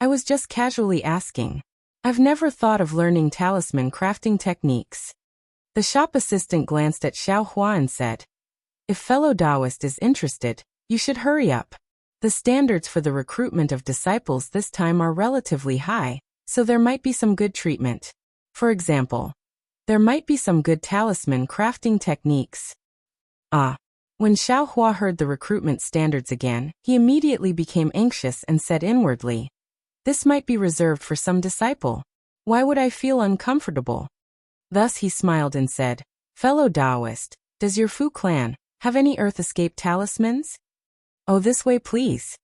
I was just casually asking. I've never thought of learning talisman crafting techniques. The shop assistant glanced at Xiaohua and said, if fellow Taoist is interested, you should hurry up. The standards for the recruitment of disciples this time are relatively high, so there might be some good treatment. For example, there might be some good talisman crafting techniques. When Xiaohua heard the recruitment standards again, he immediately became anxious and said inwardly, this might be reserved for some disciple. Why would I feel uncomfortable? Thus he smiled and said, fellow Taoist, does your Fu clan have any earth escape talismans? Oh, this way please.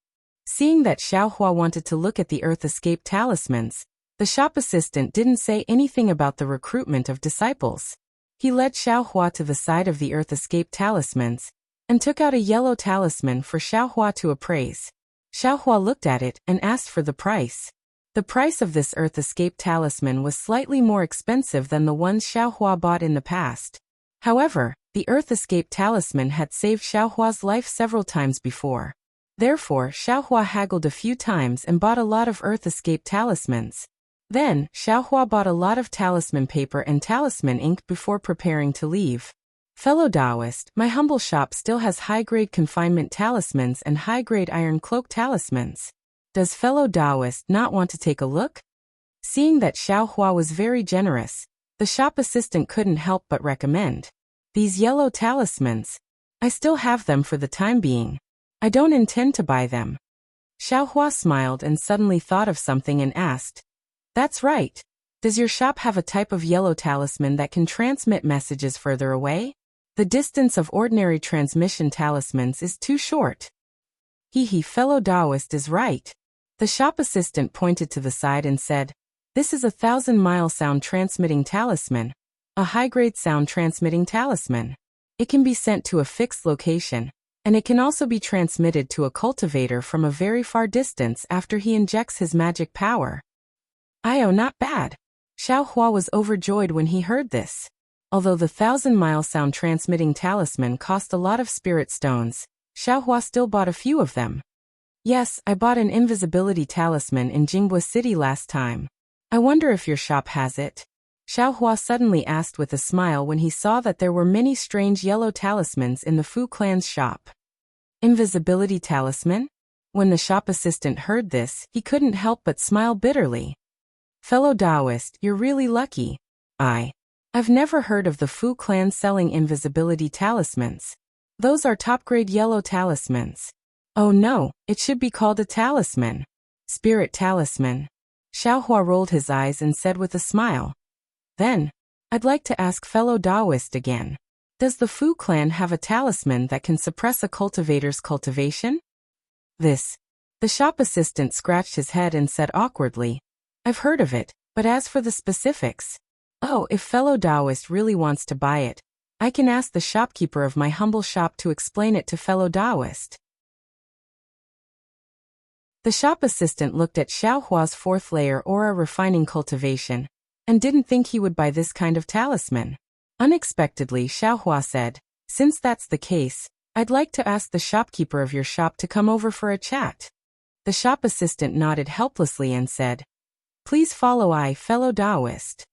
Seeing that Xiaohua wanted to look at the earth escape talismans, the shop assistant didn't say anything about the recruitment of disciples. He led Xiaohua to the side of the earth escape talismans and took out a yellow talisman for Xiaohua to appraise. Xiaohua looked at it and asked for the price. The price of this earth escape talisman was slightly more expensive than the ones Xiaohua bought in the past. However, the earth escape talisman had saved Xiaohua's life several times before. Therefore, Xiaohua haggled a few times and bought a lot of earth escape talismans. Then, Xiaohua bought a lot of talisman paper and talisman ink before preparing to leave. Fellow Taoist, my humble shop still has high-grade confinement talismans and high-grade iron cloak talismans. Does fellow Taoist not want to take a look? Seeing that Xiaohua was very generous, the shop assistant couldn't help but recommend. These yellow talismans. I still have them for the time being. I don't intend to buy them. Xiaohua smiled and suddenly thought of something and asked, that's right. Does your shop have a type of yellow talisman that can transmit messages further away? The distance of ordinary transmission talismans is too short. Fellow Taoist is right. The shop assistant pointed to the side and said, this is a 1,000-mile sound transmitting talisman, a high-grade sound transmitting talisman. It can be sent to a fixed location, And it can also be transmitted to a cultivator from a very far distance after he injects his magic power. Oh, not bad. Xiao Hua was overjoyed when he heard this. Although the 1,000-mile sound transmitting talisman cost a lot of spirit stones, Xiao Hua still bought a few of them. Yes, I bought an invisibility talisman in Jinghua City last time. I wonder if your shop has it? Xiao Hua suddenly asked with a smile when he saw that there were many strange yellow talismans in the Fu clan's shop. Invisibility talisman? When the shop assistant heard this, he couldn't help but smile bitterly. Fellow Taoist, you're really lucky. I've never heard of the Fu clan selling invisibility talismans. Those are top-grade yellow talismans. Oh no, it should be called a talisman. Spirit talisman. Xiao Hua rolled his eyes and said with a smile. Then, I'd like to ask fellow Taoist again. Does the Fu clan have a talisman that can suppress a cultivator's cultivation? The shop assistant scratched his head and said awkwardly, I've heard of it, but as for the specifics, if fellow Taoist really wants to buy it, I can ask the shopkeeper of my humble shop to explain it to fellow Taoist. The shop assistant looked at Xiao Hua's 4th layer aura refining cultivation, and didn't think he would buy this kind of talisman. Unexpectedly, Xiao Hua said, since that's the case, I'd like to ask the shopkeeper of your shop to come over for a chat. The shop assistant nodded helplessly and said, Please follow fellow Taoist.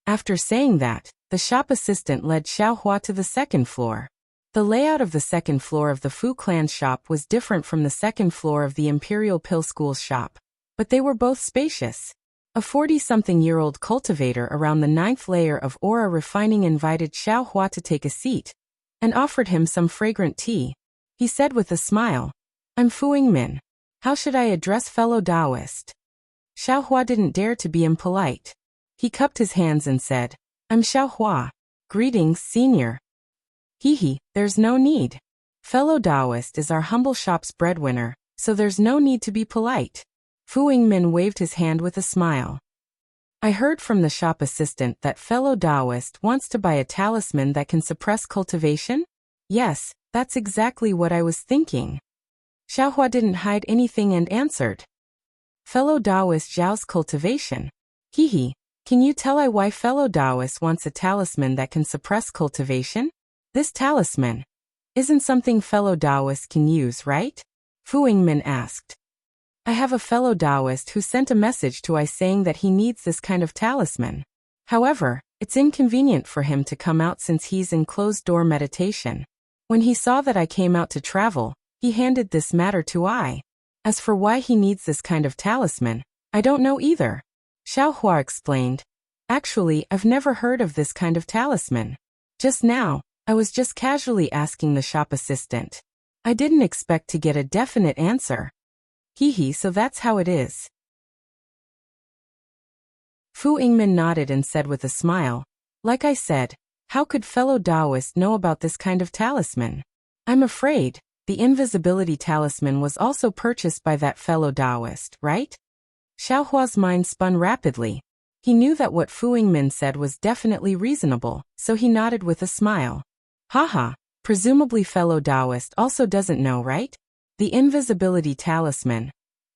After saying that, the shop assistant led Xiao Hua to the 2nd floor. The layout of the 2nd floor of the Fu clan's shop was different from the 2nd floor of the Imperial Pill School's shop, but they were both spacious. A 40-something-year-old cultivator around the 9th layer of aura refining invited Xiao Hua to take a seat, and offered him some fragrant tea. He said with a smile, I'm Fu Yingmin. How should I address fellow Taoist? Xiao Hua didn't dare to be impolite. He cupped his hands and said, I'm Xiao Hua. Greetings, senior. There's no need. Fellow Taoist is our humble shop's breadwinner, so there's no need to be polite. Fu Yingmin waved his hand with a smile. I heard from the shop assistant that fellow Taoist wants to buy a talisman that can suppress cultivation? Yes, that's exactly what I was thinking. Xiao Hua didn't hide anything and answered. Fellow Taoist Zhao's cultivation. Can you tell why fellow Taoist wants a talisman that can suppress cultivation? This talisman isn't something fellow Taoist can use, right? Fu Yingmin asked. I have a fellow Taoist who sent a message to I saying that he needs this kind of talisman. However, it's inconvenient for him to come out since he's in closed-door meditation. When he saw that I came out to travel, he handed this matter to I. As for why he needs this kind of talisman, I don't know either. Xiao Hua explained. Actually, I've never heard of this kind of talisman. Just now, I was just casually asking the shop assistant. I didn't expect to get a definite answer. So that's how it is. Fu Yingmin nodded and said with a smile, like I said, how could fellow Taoist know about this kind of talisman? I'm afraid, the invisibility talisman was also purchased by that fellow Taoist, right? Xiao Hua's mind spun rapidly. He knew that what Fu Yingmin said was definitely reasonable, so he nodded with a smile. Presumably fellow Taoist also doesn't know, right? The invisibility talisman.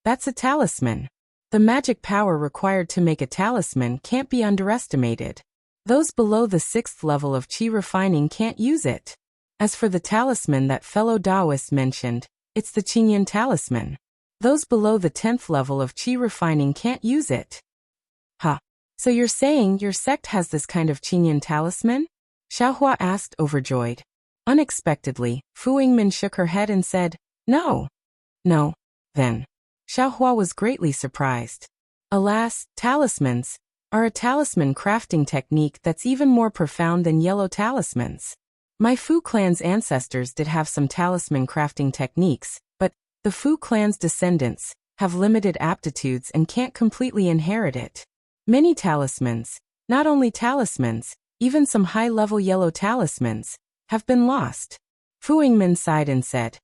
That's a talisman. The magic power required to make a talisman can't be underestimated. Those below the 6th level of qi refining can't use it. As for the talisman that fellow Taoist mentioned, it's the Qingyan talisman. Those below the 10th level of qi refining can't use it. So you're saying your sect has this kind of Qingyan talisman? Xiao Hua asked, overjoyed. Unexpectedly, Fu Yingmin shook her head and said, No. Then. Xiao Hua was greatly surprised. Alas, talismans are a talisman crafting technique that's even more profound than yellow talismans. My Fu clan's ancestors did have some talisman crafting techniques, but the Fu clan's descendants have limited aptitudes and can't completely inherit it. Many talismans, not only talismans, even some high-level yellow talismans, have been lost. Fu Yingmin sighed and said,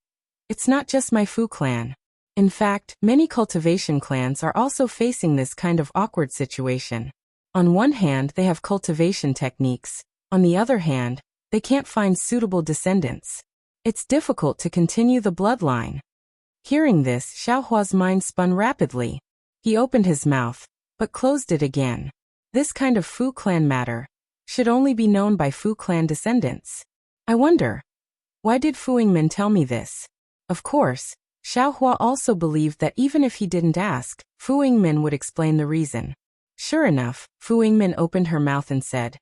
It's not just my Fu clan. In fact, many cultivation clans are also facing this kind of awkward situation. On one hand, they have cultivation techniques. On the other hand, they can't find suitable descendants. It's difficult to continue the bloodline. Hearing this, Xiaohua's mind spun rapidly. He opened his mouth, but closed it again. This kind of Fu clan matter should only be known by Fu clan descendants. I wonder, why did Fu Yingmin tell me this? Of course, Xiaohua also believed that even if he didn't ask, Fu Yingmin would explain the reason. Sure enough, Fu Yingmin opened her mouth and said,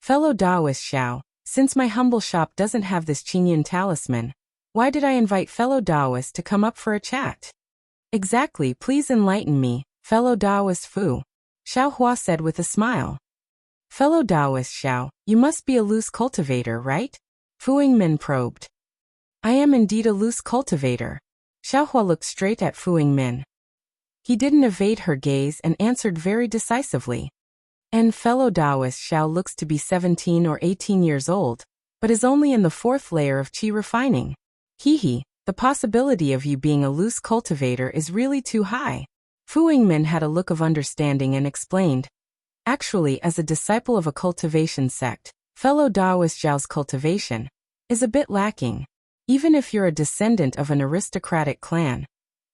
"Fellow Taoist Xiao, since my humble shop doesn't have this Qingyan talisman, why did I invite fellow Taoists to come up for a chat?" "Exactly, please enlighten me, fellow Taoist Fu," Xiaohua said with a smile. "Fellow Taoist Xiao, you must be a loose cultivator, right?" Fu Yingmin probed. "I am indeed a loose cultivator." Xiaohua looked straight at Fu Yingmin. He didn't evade her gaze and answered very decisively. "And fellow Taoist Xiao looks to be 17 or 18 years old, but is only in the 4th layer of qi refining. Hehe, the possibility of you being a loose cultivator is really too high." Fu Yingmin had a look of understanding and explained, "Actually, as a disciple of a cultivation sect, fellow Taoist Xiao's cultivation is a bit lacking. Even if you're a descendant of an aristocratic clan,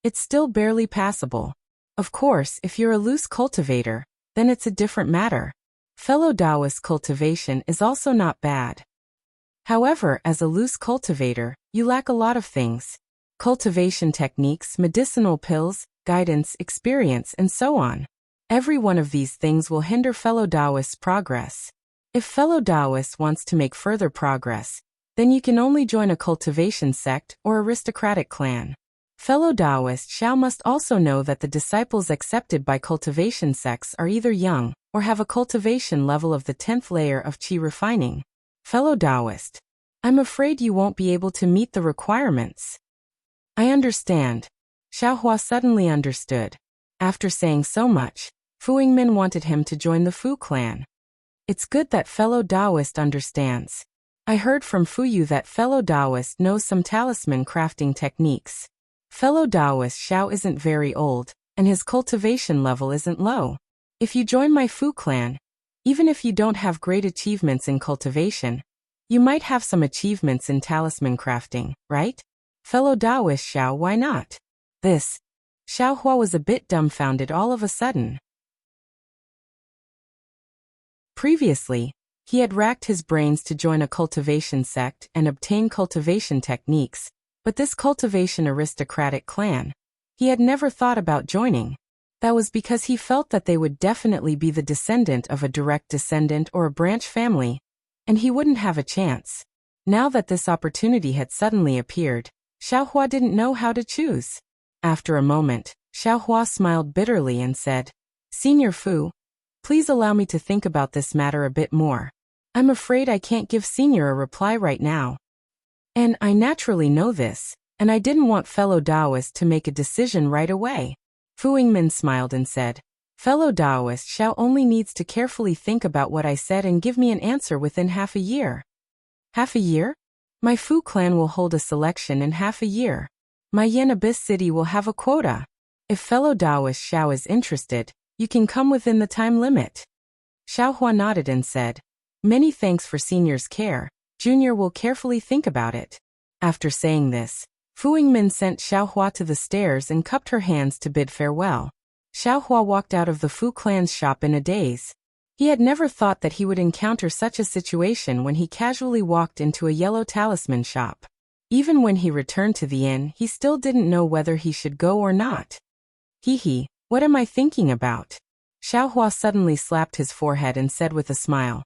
it's still barely passable. Of course, if you're a loose cultivator, then it's a different matter. Fellow Taoist cultivation is also not bad. However, as a loose cultivator, you lack a lot of things. Cultivation techniques, medicinal pills, guidance, experience, and so on. Every one of these things will hinder fellow Taoists' progress. If fellow Taoist wants to make further progress, then you can only join a cultivation sect or aristocratic clan. Fellow Taoist Xiao must also know that the disciples accepted by cultivation sects are either young or have a cultivation level of the 10th layer of qi refining. Fellow Taoist, I'm afraid you won't be able to meet the requirements." "I understand." Xiaohua suddenly understood. After saying so much, Fu Yingmin wanted him to join the Fu clan. "It's good that fellow Taoist understands. I heard from Fu Yu that fellow Taoist knows some talisman crafting techniques. Fellow Taoist Xiao isn't very old, and his cultivation level isn't low. If you join my Fu clan, even if you don't have great achievements in cultivation, you might have some achievements in talisman crafting, right? Fellow Taoist Xiao, why not?" This. Xiaohua was a bit dumbfounded all of a sudden. Previously, he had racked his brains to join a cultivation sect and obtain cultivation techniques, but this cultivation aristocratic clan, he had never thought about joining. That was because he felt that they would definitely be the descendant of a direct descendant or a branch family, and he wouldn't have a chance. Now that this opportunity had suddenly appeared, Xiaohua didn't know how to choose. After a moment, Xiaohua smiled bitterly and said, "Senior Fu, please allow me to think about this matter a bit more. I'm afraid I can't give Senior a reply right now. And I naturally know this, and I didn't want fellow Taoist to make a decision right away." Fu Yingmin smiled and said, "Fellow Taoist Xiao only needs to carefully think about what I said and give me an answer within half a year." "Half a year? My Fu clan will hold a selection in half a year. My Yin Abyss City will have a quota. If fellow Taoist Xiao is interested, you can come within the time limit." Xiaohua nodded and said, "Many thanks for Senior's care. Junior will carefully think about it." After saying this, Fu Yingmin sent Xiaohua to the stairs and cupped her hands to bid farewell. Xiaohua walked out of the Fu clan's shop in a daze. He had never thought that he would encounter such a situation when he casually walked into a yellow talisman shop. Even when he returned to the inn, he still didn't know whether he should go or not. "Hehe, what am I thinking about?" Xiaohua suddenly slapped his forehead and said with a smile,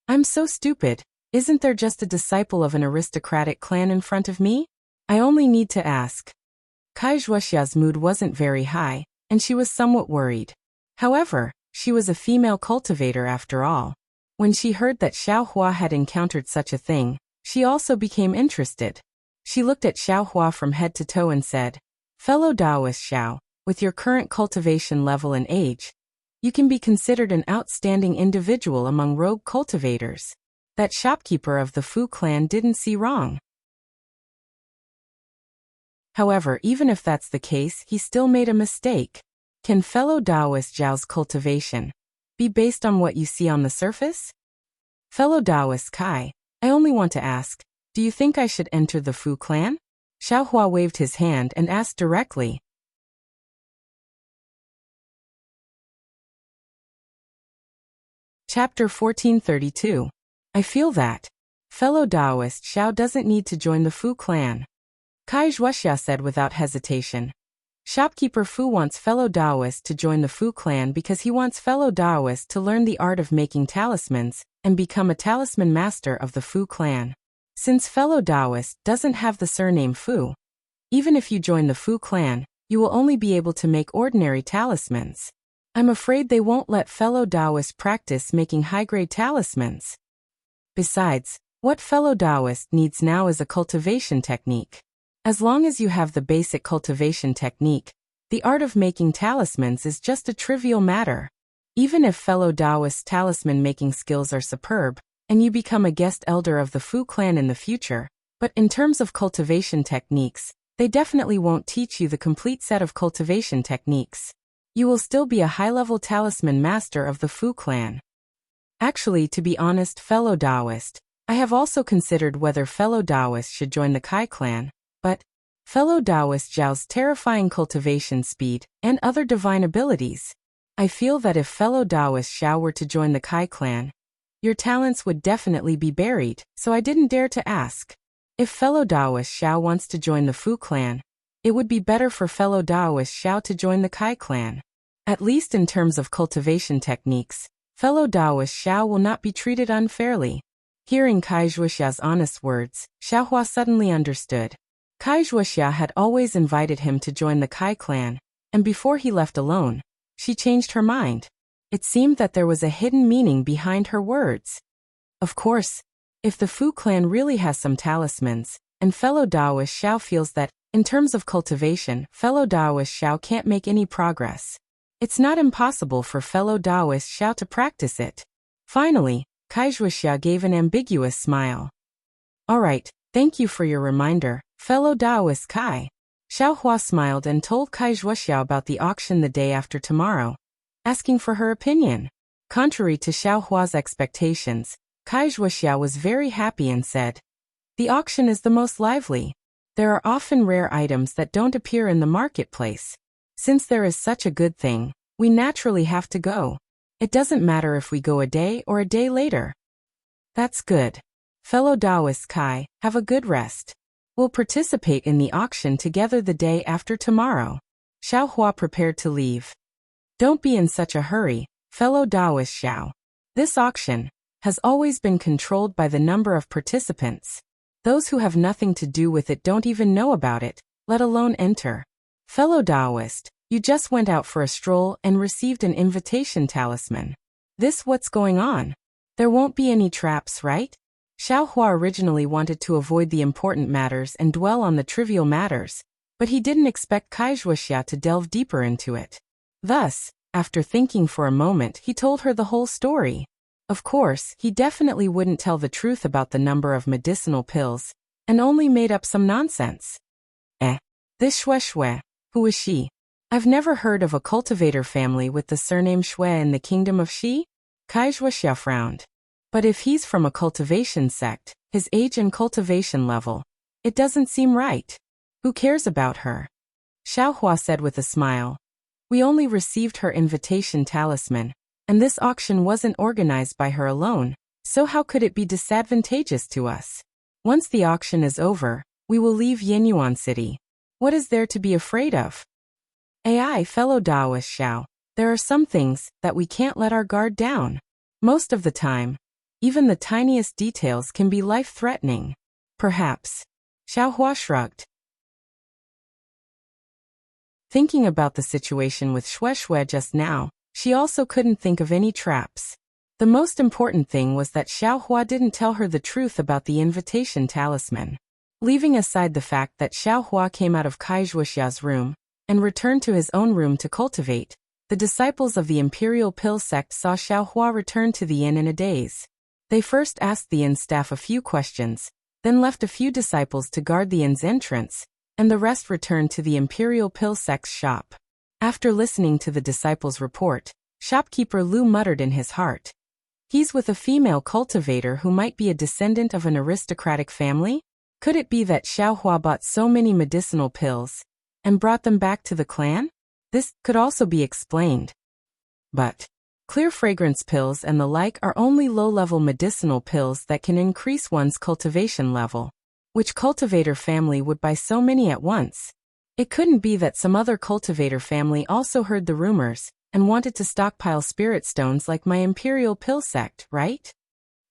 "I'm so stupid. Isn't there just a disciple of an aristocratic clan in front of me? I only need to ask." Kai Zhuoxia's mood wasn't very high, and she was somewhat worried. However, she was a female cultivator after all. When she heard that Xiaohua had encountered such a thing, she also became interested. She looked at Xiaohua from head to toe and said, "Fellow Taoist Xiao, with your current cultivation level and age, you can be considered an outstanding individual among rogue cultivators." That shopkeeper of the Fu clan didn't see wrong. However, even if that's the case, he still made a mistake. Can fellow Taoist Zhao's cultivation be based on what you see on the surface? Fellow Taoist Kai, I only want to ask, do Do you think I should enter the Fu clan? Xiaohua waved his hand and asked directly. Chapter 1432. I feel that. Fellow Taoist Xiao doesn't need to join the Fu clan. Kai Zhuoxia said without hesitation. Shopkeeper Fu wants fellow Taoist to join the Fu clan because he wants fellow Taoist to learn the art of making talismans and become a talisman master of the Fu clan. Since fellow Taoist doesn't have the surname Fu, even if you join the Fu clan, you will only be able to make ordinary talismans. I'm afraid they won't let fellow Taoist practice making high-grade talismans. Besides, what fellow Taoist needs now is a cultivation technique. As long as you have the basic cultivation technique, the art of making talismans is just a trivial matter. Even if fellow Taoist talisman making skills are superb, and you become a guest elder of the Fu clan in the future, but in terms of cultivation techniques, they definitely won't teach you the complete set of cultivation techniques. You will still be a high-level talisman master of the Fu clan. Actually, to be honest, fellow Taoist, I have also considered whether fellow Taoist should join the Kai clan, but fellow Taoist Zhao's terrifying cultivation speed and other divine abilities. I feel that if fellow Taoist Xiao were to join the Kai clan, your talents would definitely be buried, so I didn't dare to ask. If fellow Taoist Xiao wants to join the Fu clan, it would be better for fellow Taoist Xiao to join the Kai clan. At least in terms of cultivation techniques, fellow Taoist Xiao will not be treated unfairly. Hearing Kai Zhuoxia's honest words, Xiaohua suddenly understood. Kai Zhuoxia had always invited him to join the Kai clan, and before he left alone, she changed her mind. It seemed that there was a hidden meaning behind her words. Of course, if the Fu clan really has some talismans, and fellow Taoist Xiao feels that, in terms of cultivation, fellow Taoist Xiao can't make any progress, it's not impossible for fellow Taoist Xiao to practice it. Finally, Kai Zhuoxia gave an ambiguous smile. All right, thank you for your reminder, fellow Taoist Kai. Xiaohua smiled and told Kai Zhuoxia about the auction the day after tomorrow, asking for her opinion. Contrary to Xiaohua's expectations, Kai Zhuoxia was very happy and said, "The auction is the most lively. There are often rare items that don't appear in the marketplace. Since there is such a good thing, we naturally have to go. It doesn't matter if we go a day or a day later." That's good. Fellow Taoist Kai, have a good rest. We'll participate in the auction together the day after tomorrow. Xiaohua prepared to leave. Don't be in such a hurry, fellow Taoist Xiao. This auction has always been controlled by the number of participants. Those who have nothing to do with it don't even know about it, let alone enter. Fellow Taoist, you just went out for a stroll and received an invitation talisman. This what's going on? There won't be any traps, right? Xiaohua originally wanted to avoid the important matters and dwell on the trivial matters, but he didn't expect Kai Zhuoxia to delve deeper into it. Thus, after thinking for a moment, he told her the whole story. Of course, he definitely wouldn't tell the truth about the number of medicinal pills, and only made up some nonsense. This Xue, who is she? I've never heard of a cultivator family with the surname Xue in the kingdom of Xi? Kai Zhuoxia frowned. But if he's from a cultivation sect, his age and cultivation level, it doesn't seem right. Who cares about her? Xiaohua said with a smile. We only received her invitation talisman, and this auction wasn't organized by her alone, so how could it be disadvantageous to us? Once the auction is over, we will leave Yinyuan City. What is there to be afraid of? Fellow Taoist Xiao, there are some things that we can't let our guard down. Most of the time, even the tiniest details can be life-threatening. Perhaps. Xiaohua shrugged. Thinking about the situation with Xue just now, she also couldn't think of any traps. The most important thing was that Xiaohua didn't tell her the truth about the invitation talisman. Leaving aside the fact that Xiaohua came out of Kai Zhuoxia's room and returned to his own room to cultivate, the disciples of the Imperial Pill sect saw Xiaohua return to the inn in a daze. They first asked the inn staff a few questions, then left a few disciples to guard the inn's entrance, and the rest returned to the Imperial Pill sect's shop. After listening to the disciples' report, shopkeeper Lu muttered in his heart. He's with a female cultivator who might be a descendant of an aristocratic family? Could it be that Xiaohua bought so many medicinal pills and brought them back to the clan? This could also be explained. But clear fragrance pills and the like are only low-level medicinal pills that can increase one's cultivation level. Which cultivator family would buy so many at once? It couldn't be that some other cultivator family also heard the rumors and wanted to stockpile spirit stones like my imperial pill sect, right?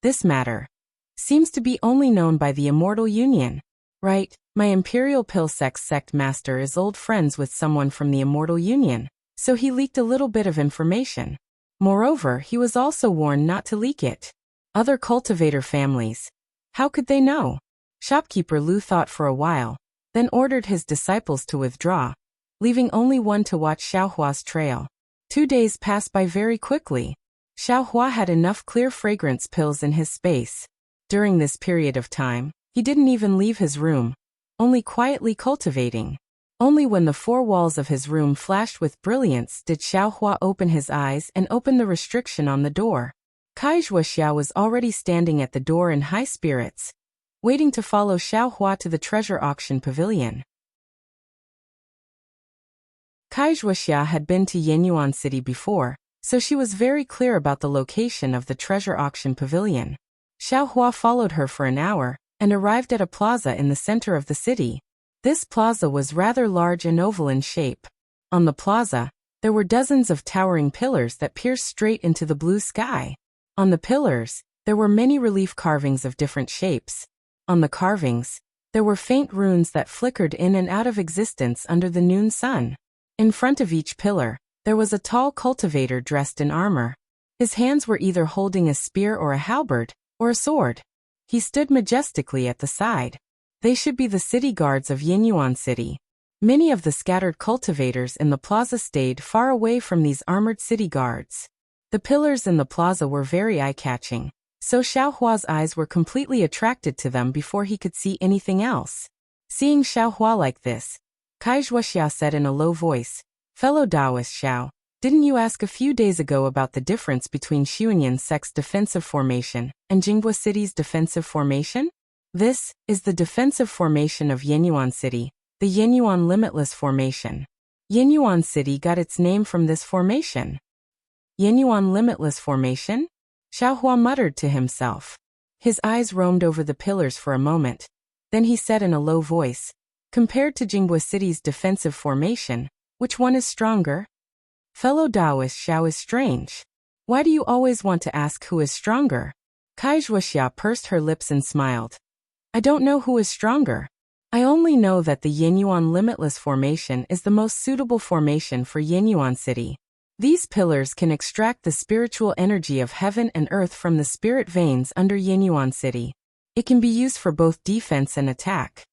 This matter seems to be only known by the Immortal Union, right? My imperial pill sect master is old friends with someone from the Immortal Union, so he leaked a little bit of information. Moreover, he was also warned not to leak it. Other cultivator families, how could they know? Shopkeeper Lu thought for a while, then ordered his disciples to withdraw, leaving only one to watch Xiaohua's trail. 2 days passed by very quickly. Xiaohua had enough clear fragrance pills in his space. During this period of time, he didn't even leave his room, only quietly cultivating. Only when the 4 walls of his room flashed with brilliance did Xiaohua open his eyes and open the restriction on the door. Kaizhuaxia was already standing at the door in high spirits, waiting to follow Xiaohua to the treasure auction pavilion. Kaizhuaxia had been to Yenyuan City before, so she was very clear about the location of the treasure auction pavilion. Xiaohua followed her for an hour and arrived at a plaza in the center of the city. This plaza was rather large and oval in shape. On the plaza, there were dozens of towering pillars that pierced straight into the blue sky. On the pillars, there were many relief carvings of different shapes. On the carvings, there were faint runes that flickered in and out of existence under the noon sun. In front of each pillar, there was a tall cultivator dressed in armor. His hands were either holding a spear or a halberd, or a sword. He stood majestically at the side. They should be the city guards of Yenyuan City. Many of the scattered cultivators in the plaza stayed far away from these armored city guards. The pillars in the plaza were very eye-catching, so Xiaohua's eyes were completely attracted to them before he could see anything else. Seeing Xiaohua like this, Kaizhuaxia said in a low voice, "Fellow Taoist Xiao, didn't you ask a few days ago about the difference between Xiunyuan sect's defensive formation and Jinghua City's defensive formation? This is the defensive formation of Yenyuan City, the Yenyuan Limitless Formation. Yenyuan City got its name from this formation." Yenyuan Limitless Formation? Xiaohua muttered to himself. His eyes roamed over the pillars for a moment. Then he said in a low voice, "Compared to Jinghua City's defensive formation, which one is stronger?" Fellow Taoist Xiao is strange. Why do you always want to ask who is stronger? Kaizhuaxia pursed her lips and smiled. I don't know who is stronger. I only know that the Yenyuan Limitless Formation is the most suitable formation for Yenyuan City. These pillars can extract the spiritual energy of heaven and earth from the spirit veins under Yenyuan City. It can be used for both defense and attack.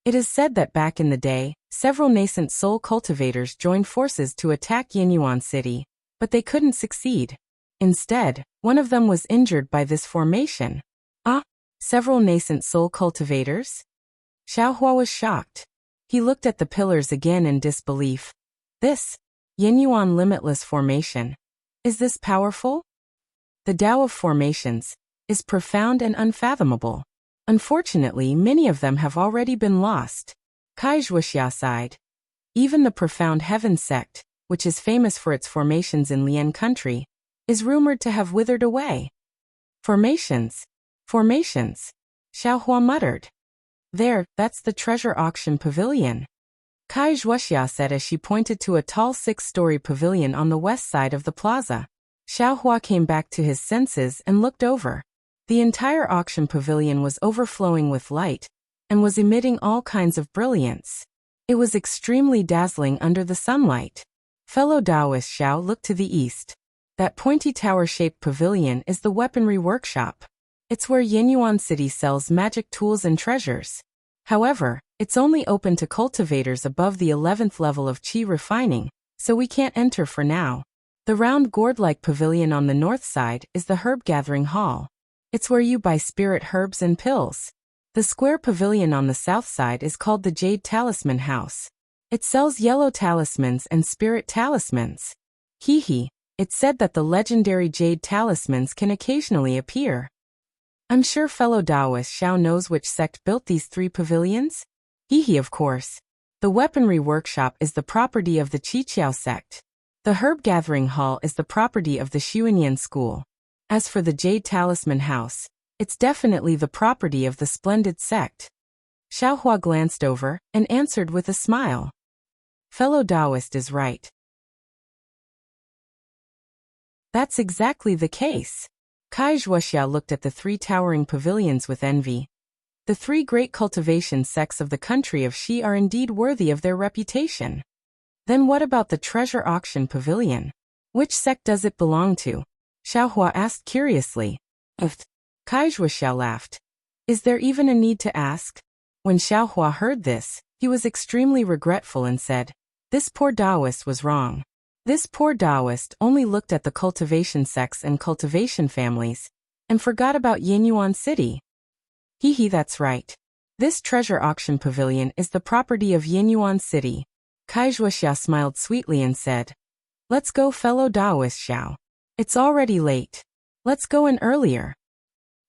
It is said that back in the day, several nascent soul cultivators joined forces to attack Yenyuan City, but they couldn't succeed. Instead, one of them was injured by this formation. Ah, several nascent soul cultivators? Xiaohua was shocked. He looked at the pillars again in disbelief. This Yenyuan Limitless Formation. Is this powerful? The Tao of formations is profound and unfathomable. Unfortunately, many of them have already been lost. Kaizhuaxia sighed. Even the profound Heaven sect, which is famous for its formations in Lian country, is rumored to have withered away. Formations. Formations. Xiaohua muttered. There, that's the treasure auction pavilion. Kaizhuaxia said as she pointed to a tall 6-story pavilion on the west side of the plaza. Xiaohua came back to his senses and looked over. The entire auction pavilion was overflowing with light and was emitting all kinds of brilliance. It was extremely dazzling under the sunlight. Fellow Taoist Xiao looked to the east. That pointy tower-shaped pavilion is the weaponry workshop. It's where Yenyuan City sells magic tools and treasures. However, it's only open to cultivators above the 11th level of Qi refining, so we can't enter for now. The round gourd-like pavilion on the north side is the herb gathering hall. It's where you buy spirit herbs and pills. The square pavilion on the south side is called the Jade Talisman House. It sells yellow talismans and spirit talismans. It's said that the legendary jade talismans can occasionally appear. I'm sure fellow Taoist Xiao knows which sect built these 3 pavilions? He, of course. The weaponry workshop is the property of the Qiqiao sect. The herb gathering hall is the property of the Xuanyan school. As for the Jade Talisman House, it's definitely the property of the Splendid sect. Xiaohua glanced over and answered with a smile. Fellow Taoist is right. That's exactly the case. Kai Zhuoxia looked at the 3 towering pavilions with envy. The 3 great cultivation sects of the country of Xi are indeed worthy of their reputation. Then what about the treasure auction pavilion? Which sect does it belong to? Xiaohua asked curiously. Kai Zhuoxia laughed. Is there even a need to ask? When Xiaohua heard this, he was extremely regretful and said, this poor Taoist was wrong. This poor Taoist only looked at the cultivation sects and cultivation families, and forgot about Yinyuan City. That's right. This treasure auction pavilion is the property of Yinyuan City. Kai Zhuoxia smiled sweetly and said, let's go fellow Taoist Xiao. It's already late. Let's go in earlier.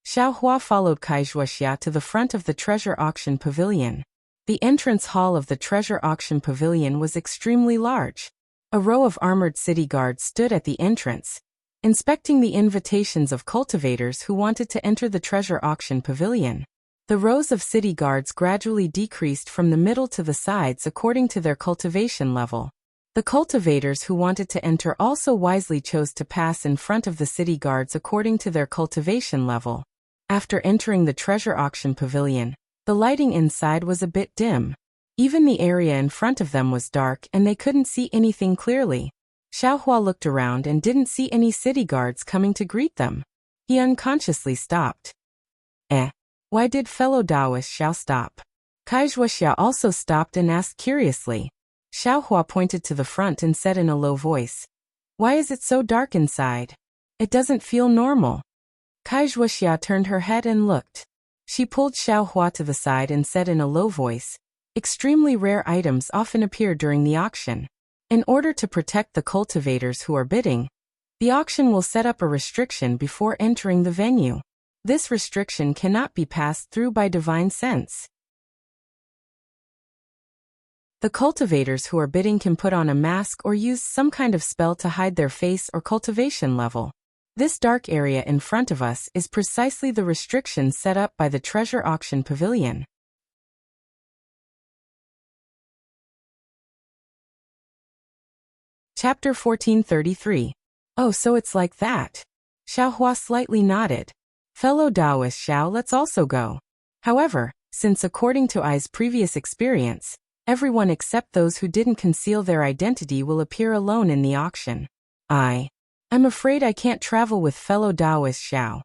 Xiaohua followed Kai Zhuoxia to the front of the treasure auction pavilion. The entrance hall of the treasure auction pavilion was extremely large. A row of armored city guards stood at the entrance, inspecting the invitations of cultivators who wanted to enter the treasure auction pavilion. The rows of city guards gradually decreased from the middle to the sides according to their cultivation level. The cultivators who wanted to enter also wisely chose to pass in front of the city guards according to their cultivation level. After entering the treasure auction pavilion, the lighting inside was a bit dim. Even the area in front of them was dark and they couldn't see anything clearly. Xiaohua looked around and didn't see any city guards coming to greet them. He unconsciously stopped. Why did fellow Taoist Xiao stop? Kai Zhuoxia also stopped and asked curiously. Xiaohua pointed to the front and said in a low voice, why is it so dark inside? It doesn't feel normal. Kai Zhuoxia turned her head and looked. She pulled Xiaohua to the side and said in a low voice, extremely rare items often appear during the auction. In order to protect the cultivators who are bidding, the auction will set up a restriction before entering the venue. This restriction cannot be passed through by divine sense. The cultivators who are bidding can put on a mask or use some kind of spell to hide their face or cultivation level. This dark area in front of us is precisely the restriction set up by the treasure auction pavilion. Chapter 1433. Oh, so it's like that. Xiaohua slightly nodded. Fellow Taoist Xiao, let's also go. However, since according to I's previous experience, everyone except those who didn't conceal their identity will appear alone in the auction. I'm afraid I can't travel with fellow Taoist Xiao.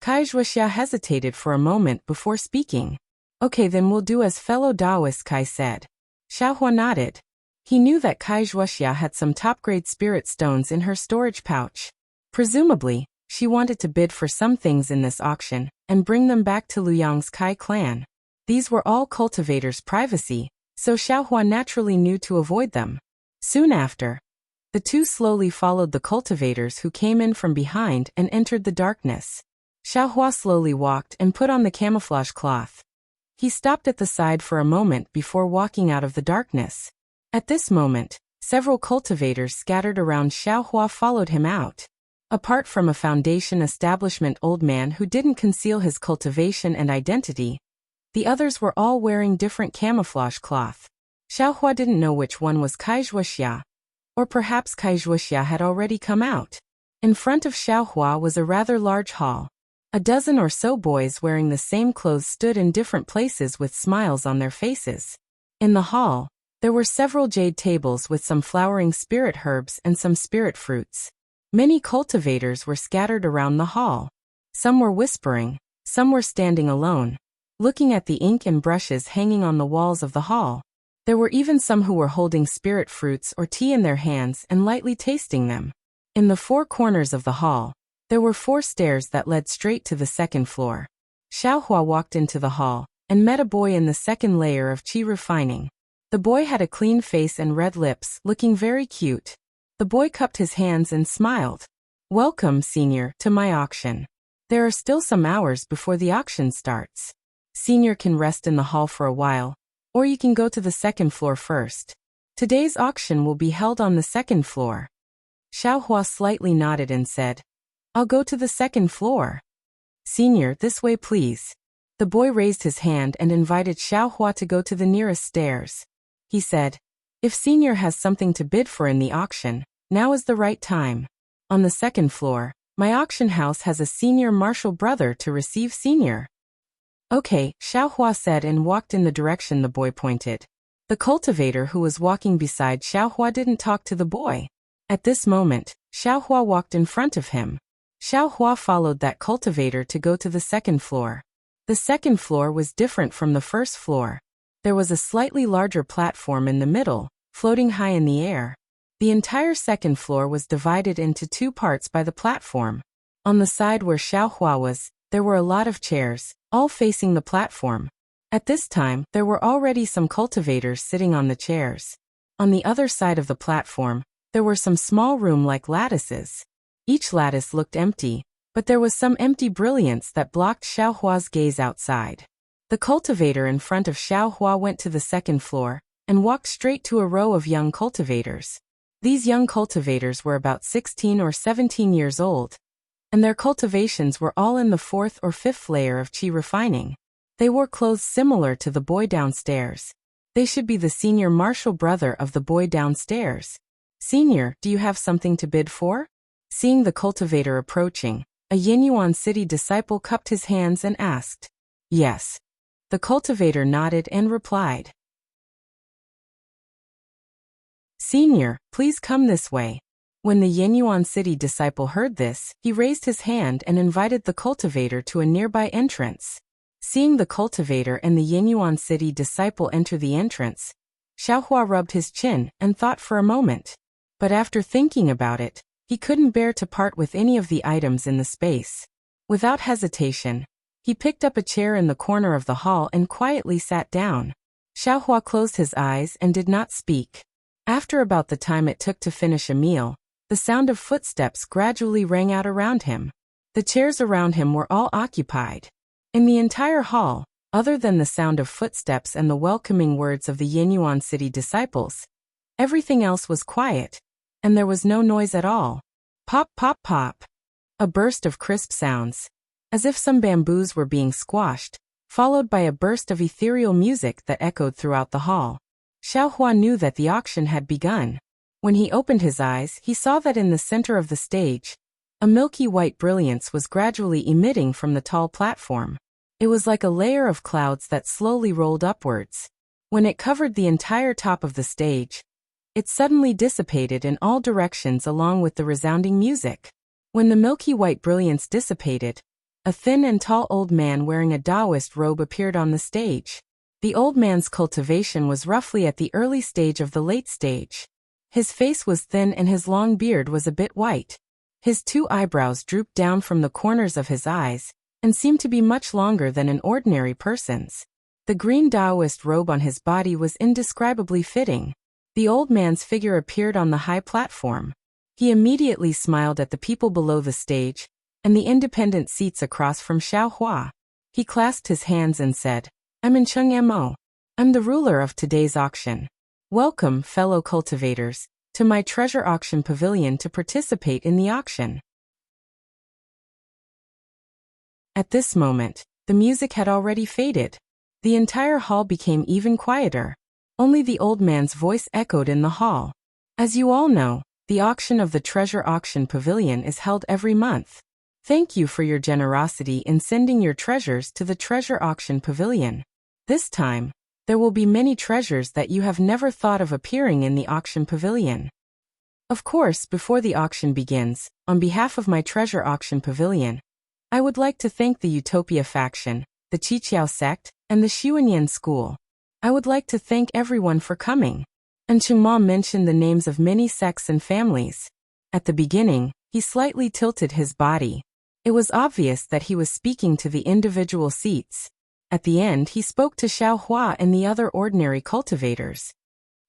Kai Zhuoxia hesitated for a moment before speaking. Okay, then we'll do as fellow Taoist Kai said. Xiaohua nodded. He knew that Kai Zhuoxia had some top-grade spirit stones in her storage pouch. Presumably, she wanted to bid for some things in this auction and bring them back to Luyang's Kai clan. These were all cultivators' privacy, so Xiaohua naturally knew to avoid them. Soon after, the two slowly followed the cultivators who came in from behind and entered the darkness. Xiaohua slowly walked and put on the camouflage cloth. He stopped at the side for a moment before walking out of the darkness. At this moment, several cultivators scattered around Xiaohua followed him out. Apart from a foundation establishment old man who didn't conceal his cultivation and identity, the others were all wearing different camouflage cloth. Xiaohua didn't know which one was Kai Zhuoxia, or perhaps Kai Zhuoxia had already come out. In front of Xiaohua was a rather large hall. A dozen or so boys wearing the same clothes stood in different places with smiles on their faces. In the hall, there were several jade tables with some flowering spirit herbs and some spirit fruits. Many cultivators were scattered around the hall. Some were whispering, some were standing alone, looking at the ink and brushes hanging on the walls of the hall. There were even some who were holding spirit fruits or tea in their hands and lightly tasting them. In the four corners of the hall, there were 4 stairs that led straight to the second floor. Xiaohua walked into the hall and met a boy in the second layer of qi refining. The boy had a clean face and red lips, looking very cute. The boy cupped his hands and smiled. Welcome, senior, to my auction. There are still some hours before the auction starts. Senior can rest in the hall for a while, or you can go to the second floor first. Today's auction will be held on the second floor. Xiaohua slightly nodded and said, I'll go to the second floor. Senior, this way please. The boy raised his hand and invited Xiaohua to go to the nearest stairs. He said, if Senior has something to bid for in the auction, now is the right time. On the second floor, my auction house has a senior marshal brother to receive Senior. Okay, Xiaohua said and walked in the direction the boy pointed. The cultivator who was walking beside Xiaohua didn't talk to the boy. At this moment, Xiaohua walked in front of him. Xiaohua followed that cultivator to go to the second floor. The second floor was different from the first floor. There was a slightly larger platform in the middle, floating high in the air. The entire second floor was divided into two parts by the platform. On the side where Xiaohua was, there were a lot of chairs, all facing the platform. At this time, there were already some cultivators sitting on the chairs. On the other side of the platform, there were some small room-like lattices. Each lattice looked empty, but there was some empty brilliance that blocked Xiaohua's gaze outside. The cultivator in front of Xiaohua went to the second floor and walked straight to a row of young cultivators. These young cultivators were about 16 or 17 years old, and their cultivations were all in the fourth or fifth layer of qi refining. They wore clothes similar to the boy downstairs. They should be the senior marshal brother of the boy downstairs. Senior, do you have something to bid for? Seeing the cultivator approaching, a Yinyuan city disciple cupped his hands and asked. Yes. The cultivator nodded and replied. Senior, please come this way. When the Yinyuan city disciple heard this, he raised his hand and invited the cultivator to a nearby entrance. Seeing the cultivator and the Yinyuan city disciple enter the entrance, Xiaohua rubbed his chin and thought for a moment. But after thinking about it, he couldn't bear to part with any of the items in the space. Without hesitation, he picked up a chair in the corner of the hall and quietly sat down. Xiaohua closed his eyes and did not speak. After about the time it took to finish a meal, the sound of footsteps gradually rang out around him. The chairs around him were all occupied. In the entire hall, other than the sound of footsteps and the welcoming words of the Yinyuan city disciples, everything else was quiet, and there was no noise at all. Pop, pop, pop. A burst of crisp sounds, as if some bamboos were being squashed, followed by a burst of ethereal music that echoed throughout the hall. Xiaohua knew that the auction had begun. When he opened his eyes, he saw that in the center of the stage, a milky white brilliance was gradually emitting from the tall platform. It was like a layer of clouds that slowly rolled upwards. When it covered the entire top of the stage, it suddenly dissipated in all directions along with the resounding music. When the milky white brilliance dissipated, a thin and tall old man wearing a Taoist robe appeared on the stage. The old man's cultivation was roughly at the early stage of the late stage. His face was thin and his long beard was a bit white. His two eyebrows drooped down from the corners of his eyes and seemed to be much longer than an ordinary person's. The green Taoist robe on his body was indescribably fitting. The old man's figure appeared on the high platform. He immediately smiled at the people below the stage and the independent seats across from Xiaohua. He clasped his hands and said, I'm Enchanting Mo. I'm the ruler of today's auction. Welcome, fellow cultivators, to my treasure auction pavilion to participate in the auction. At this moment, the music had already faded. The entire hall became even quieter. Only the old man's voice echoed in the hall. As you all know, the auction of the treasure auction pavilion is held every month. Thank you for your generosity in sending your treasures to the treasure auction pavilion. This time, there will be many treasures that you have never thought of appearing in the auction pavilion. Of course, before the auction begins, on behalf of my treasure auction pavilion, I would like to thank the Utopia faction, the Qiqiao sect, and the Xuanyan school. I would like to thank everyone for coming. And Chengma mentioned the names of many sects and families. At the beginning, he slightly tilted his body. It was obvious that he was speaking to the individual seats. At the end, he spoke to Xiaohua and the other ordinary cultivators.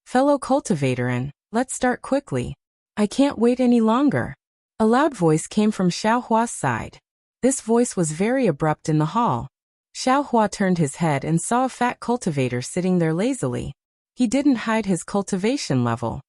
Fellow cultivator, let's start quickly. I can't wait any longer. A loud voice came from Xiaohua's side. This voice was very abrupt in the hall. Xiao Hua turned his head and saw a fat cultivator sitting there lazily. He didn't hide his cultivation level.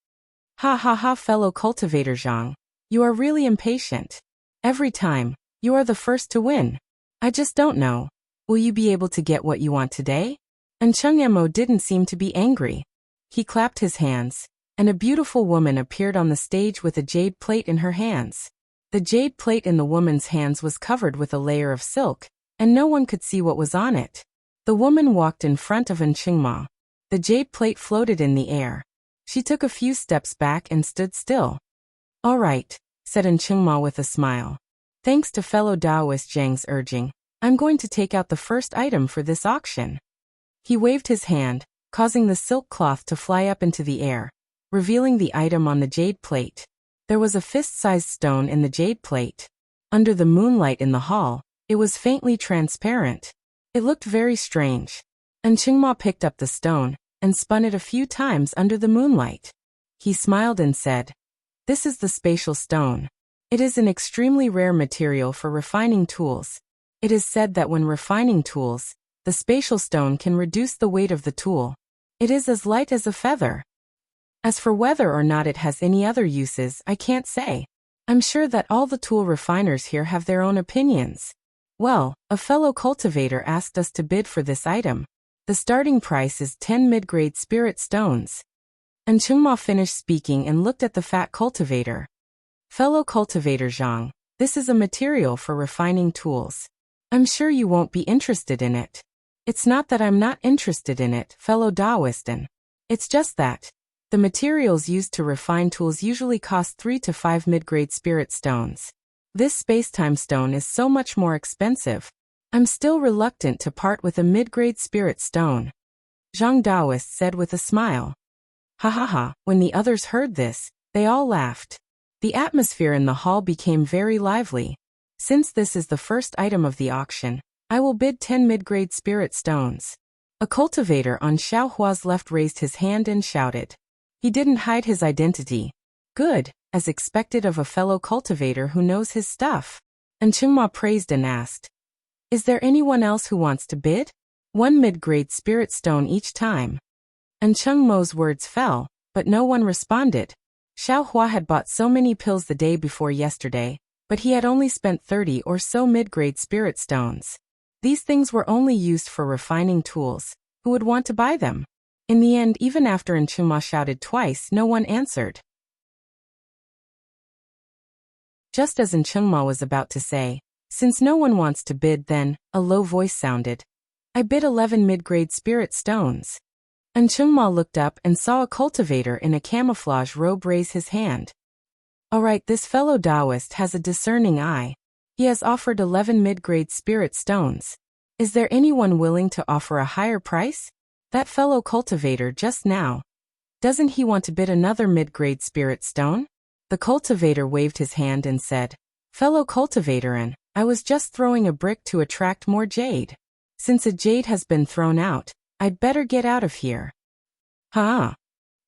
Ha ha ha, fellow cultivator Zhang. You are really impatient. Every time, you are the first to win. I just don't know. Will you be able to get what you want today? And Cheng Mo didn't seem to be angry. He clapped his hands, and a beautiful woman appeared on the stage with a jade plate in her hands. The jade plate in the woman's hands was covered with a layer of silk, and no one could see what was on it. The woman walked in front of Enchanting. The jade plate floated in the air. She took a few steps back and stood still. All right, said Enchanting with a smile. Thanks to fellow Taoist Zhang's urging, I'm going to take out the first item for this auction. He waved his hand, causing the silk cloth to fly up into the air, revealing the item on the jade plate. There was a fist-sized stone in the jade plate. Under the moonlight in the hall, it was faintly transparent. It looked very strange. Enchanting picked up the stone and spun it a few times under the moonlight. He smiled and said, "This is the spatial stone. It is an extremely rare material for refining tools. It is said that when refining tools, the spatial stone can reduce the weight of the tool. It is as light as a feather. As for whether or not it has any other uses, I can't say. I'm sure that all the tool refiners here have their own opinions. Well, a fellow cultivator asked us to bid for this item. The starting price is 10 mid-grade spirit stones." Enchanting finished speaking and looked at the fat cultivator. "Fellow cultivator Zhang, this is a material for refining tools. I'm sure you won't be interested in it. It's not that I'm not interested in it, fellow Taoistan. It's just that the materials used to refine tools usually cost 3 to 5 mid-grade spirit stones. This space-time stone is so much more expensive. I'm still reluctant to part with a mid-grade spirit stone." Zhang Taoist said with a smile. Ha ha ha, when the others heard this, they all laughed. The atmosphere in the hall became very lively. Since this is the first item of the auction, I will bid 10 mid-grade spirit stones. A cultivator on Xiao Hua's left raised his hand and shouted. He didn't hide his identity. Good, as expected of a fellow cultivator who knows his stuff. Enchanting praised and asked, "Is there anyone else who wants to bid? 1 mid-grade spirit stone each time." Enchanting's words fell, but no one responded. Xiao Hua had bought so many pills the day before yesterday, but he had only spent 30 or so mid-grade spirit stones. These things were only used for refining tools. Who would want to buy them? In the end, even after Enchanting shouted twice, no one answered. Just as Enchanting was about to say, "Since no one wants to bid, then," a low voice sounded. "I bid 11 mid-grade spirit stones." Enchanting looked up and saw a cultivator in a camouflage robe raise his hand. All right, this fellow Taoist has a discerning eye. He has offered 11 mid-grade spirit stones. Is there anyone willing to offer a higher price? That fellow cultivator just now. Doesn't he want to bid another mid-grade spirit stone? The cultivator waved his hand and said, "Fellow cultivator, I was just throwing a brick to attract more jade. Since a jade has been thrown out, I'd better get out of here." Ha!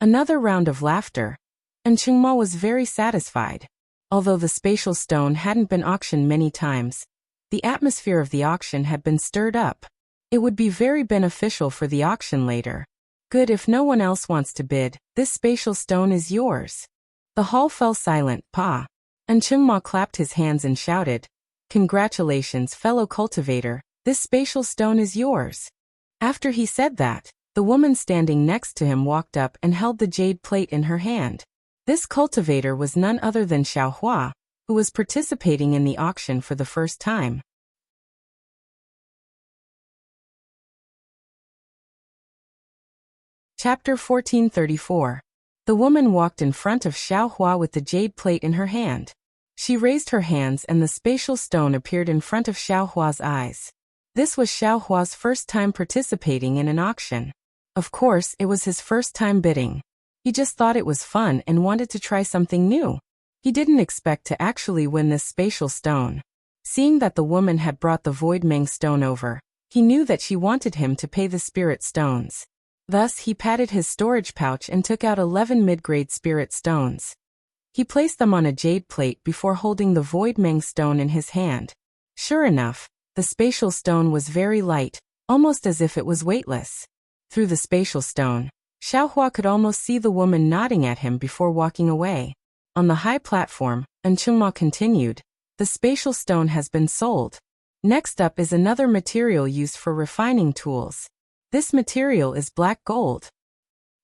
Another round of laughter. Enchanting was very satisfied. Although the spatial stone hadn't been auctioned many times, the atmosphere of the auction had been stirred up. It would be very beneficial for the auction later. Good, if no one else wants to bid, this spatial stone is yours. The hall fell silent. Pa! Enchanting clapped his hands and shouted, "Congratulations, fellow cultivator, this spatial stone is yours." After he said that, the woman standing next to him walked up and held the jade plate in her hand. This cultivator was none other than Xiao Hua, who was participating in the auction for the first time. Chapter 1434. The woman walked in front of Xiao Hua with the jade plate in her hand. She raised her hands and the spatial stone appeared in front of Xiao Hua's eyes. This was Xiao Hua's first time participating in an auction. Of course, it was his first time bidding. He just thought it was fun and wanted to try something new. He didn't expect to actually win this spatial stone. Seeing that the woman had brought the Void Meng stone over, he knew that she wanted him to pay the spirit stones. Thus, he patted his storage pouch and took out 11 mid-grade spirit stones. He placed them on a jade plate before holding the Void Meng stone in his hand. Sure enough, the spatial stone was very light, almost as if it was weightless. Through the spatial stone, Xiaohua could almost see the woman nodding at him before walking away. On the high platform, Enchengma continued, the spatial stone has been sold. Next up is another material used for refining tools. This material is black gold.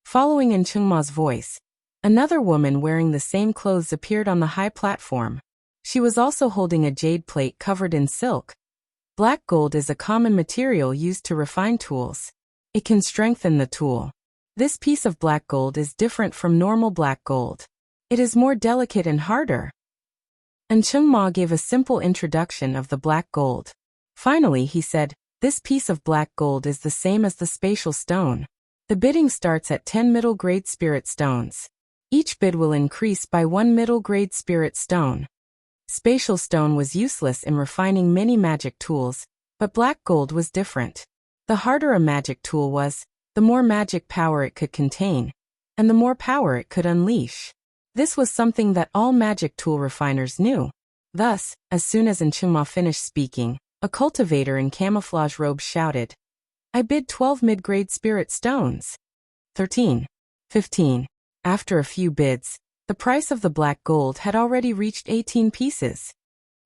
Following Enchengma's voice, another woman wearing the same clothes appeared on the high platform. She was also holding a jade plate covered in silk. Black gold is a common material used to refine tools. It can strengthen the tool. This piece of black gold is different from normal black gold. It is more delicate and harder. Enchengma gave a simple introduction of the black gold. Finally he said, this piece of black gold is the same as the spatial stone. The bidding starts at 10 middle-grade spirit stones. Each bid will increase by 1 middle-grade spirit stone. Spatial stone was useless in refining many magic tools, but black gold was different. The harder a magic tool was, the more magic power it could contain, and the more power it could unleash. This was something that all magic tool refiners knew. Thus, as soon as Enchengma finished speaking, a cultivator in camouflage robes shouted, I bid 12 mid-grade spirit stones. 13. 15. After a few bids, the price of the black gold had already reached 18 pieces.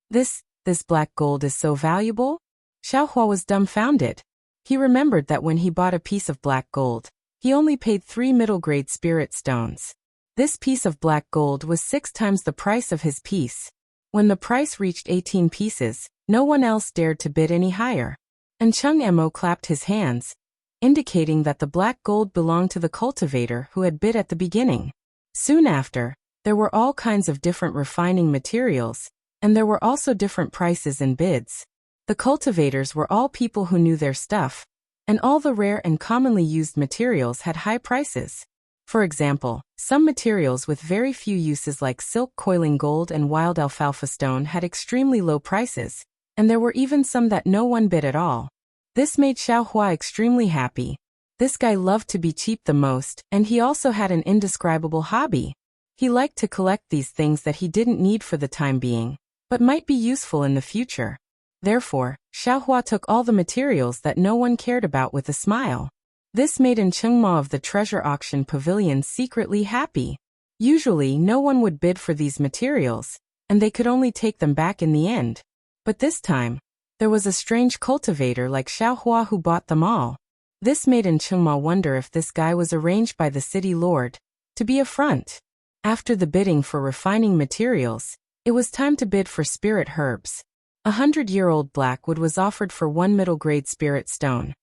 This black gold is so valuable? Xiaohua was dumbfounded. He remembered that when he bought a piece of black gold, he only paid 3 middle-grade spirit stones. This piece of black gold was 6 times the price of his piece. When the price reached 18 pieces, no one else dared to bid any higher. Enchengma clapped his hands, indicating that the black gold belonged to the cultivator who had bid at the beginning. Soon after, there were all kinds of different refining materials, and there were also different prices and bids. The cultivators were all people who knew their stuff, and all the rare and commonly used materials had high prices. For example, some materials with very few uses like silk coiling gold and wild alfalfa stone had extremely low prices, and there were even some that no one bid at all. This made Xiaohua extremely happy. This guy loved to be cheap the most, and he also had an indescribable hobby. He liked to collect these things that he didn't need for the time being, but might be useful in the future. Therefore, Xiaohua took all the materials that no one cared about with a smile. This made Enchengma of the treasure auction pavilion secretly happy. Usually no one would bid for these materials, and they could only take them back in the end. But this time, there was a strange cultivator like Xiaohua who bought them all. This made Enchengma wonder if this guy was arranged by the city lord to be a front. After the bidding for refining materials, it was time to bid for spirit herbs. 100-year-old blackwood was offered for 1 middle-grade spirit stone.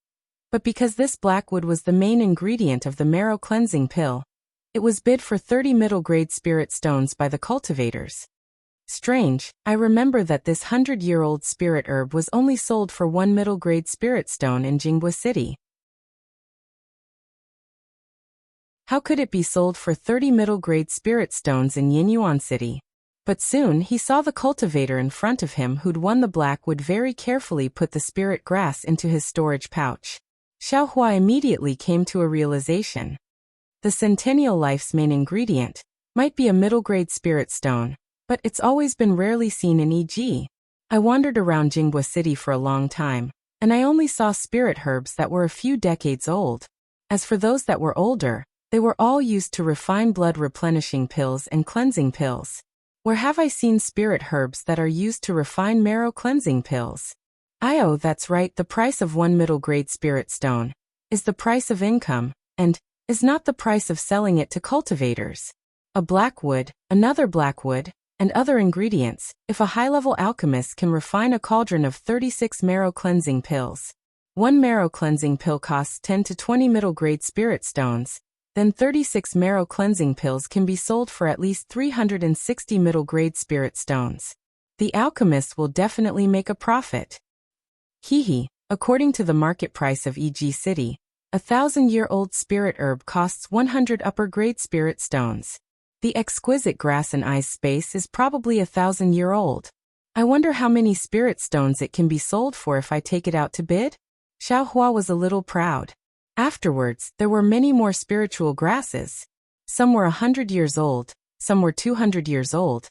But because this blackwood was the main ingredient of the marrow cleansing pill, it was bid for 30 middle-grade spirit stones by the cultivators. Strange, I remember that this 100-year-old spirit herb was only sold for 1 middle-grade spirit stone in Jingbo City. How could it be sold for 30 middle-grade spirit stones in Yinyuan City? But soon he saw the cultivator in front of him who'd won the blackwood very carefully put the spirit grass into his storage pouch. Xiaohua immediately came to a realization. The Centennial Life's main ingredient might be a middle-grade spirit stone, but it's always been rarely seen in EG. I wandered around Jingbo City for a long time, and I only saw spirit herbs that were a few decades old. As for those that were older, they were all used to refine blood replenishing pills and cleansing pills. Where have I seen spirit herbs that are used to refine marrow cleansing pills? Oh, that's right, the price of 1 middle-grade spirit stone is the price of income, and is not the price of selling it to cultivators. A blackwood, another blackwood, and other ingredients. If a high-level alchemist can refine a cauldron of 36 marrow cleansing pills, 1 marrow cleansing pill costs 10 to 20 middle-grade spirit stones, then 36 marrow cleansing pills can be sold for at least 360 middle-grade spirit stones. The alchemist will definitely make a profit. According to the market price of EG City, a 1,000-year-old spirit herb costs 100 upper-grade spirit stones. The exquisite grass and ice space is probably 1,000-year-old. I wonder how many spirit stones it can be sold for if I take it out to bid? Xiaohua was a little proud. Afterwards, there were many more spiritual grasses. Some were 100 years old, some were 200 years old.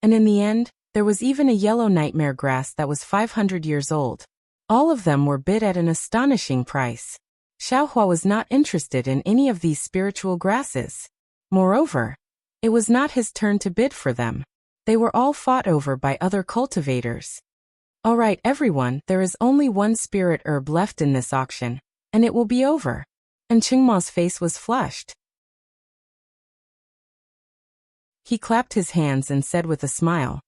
And in the end, There was even a yellow nightmare grass that was 500 years old. All of them were bid at an astonishing price. Xiaohua was not interested in any of these spiritual grasses. Moreover, it was not his turn to bid for them. They were all fought over by other cultivators. All right, everyone, there is only one spirit herb left in this auction, and it will be over. And Qingma's face was flushed. He clapped his hands and said with a smile,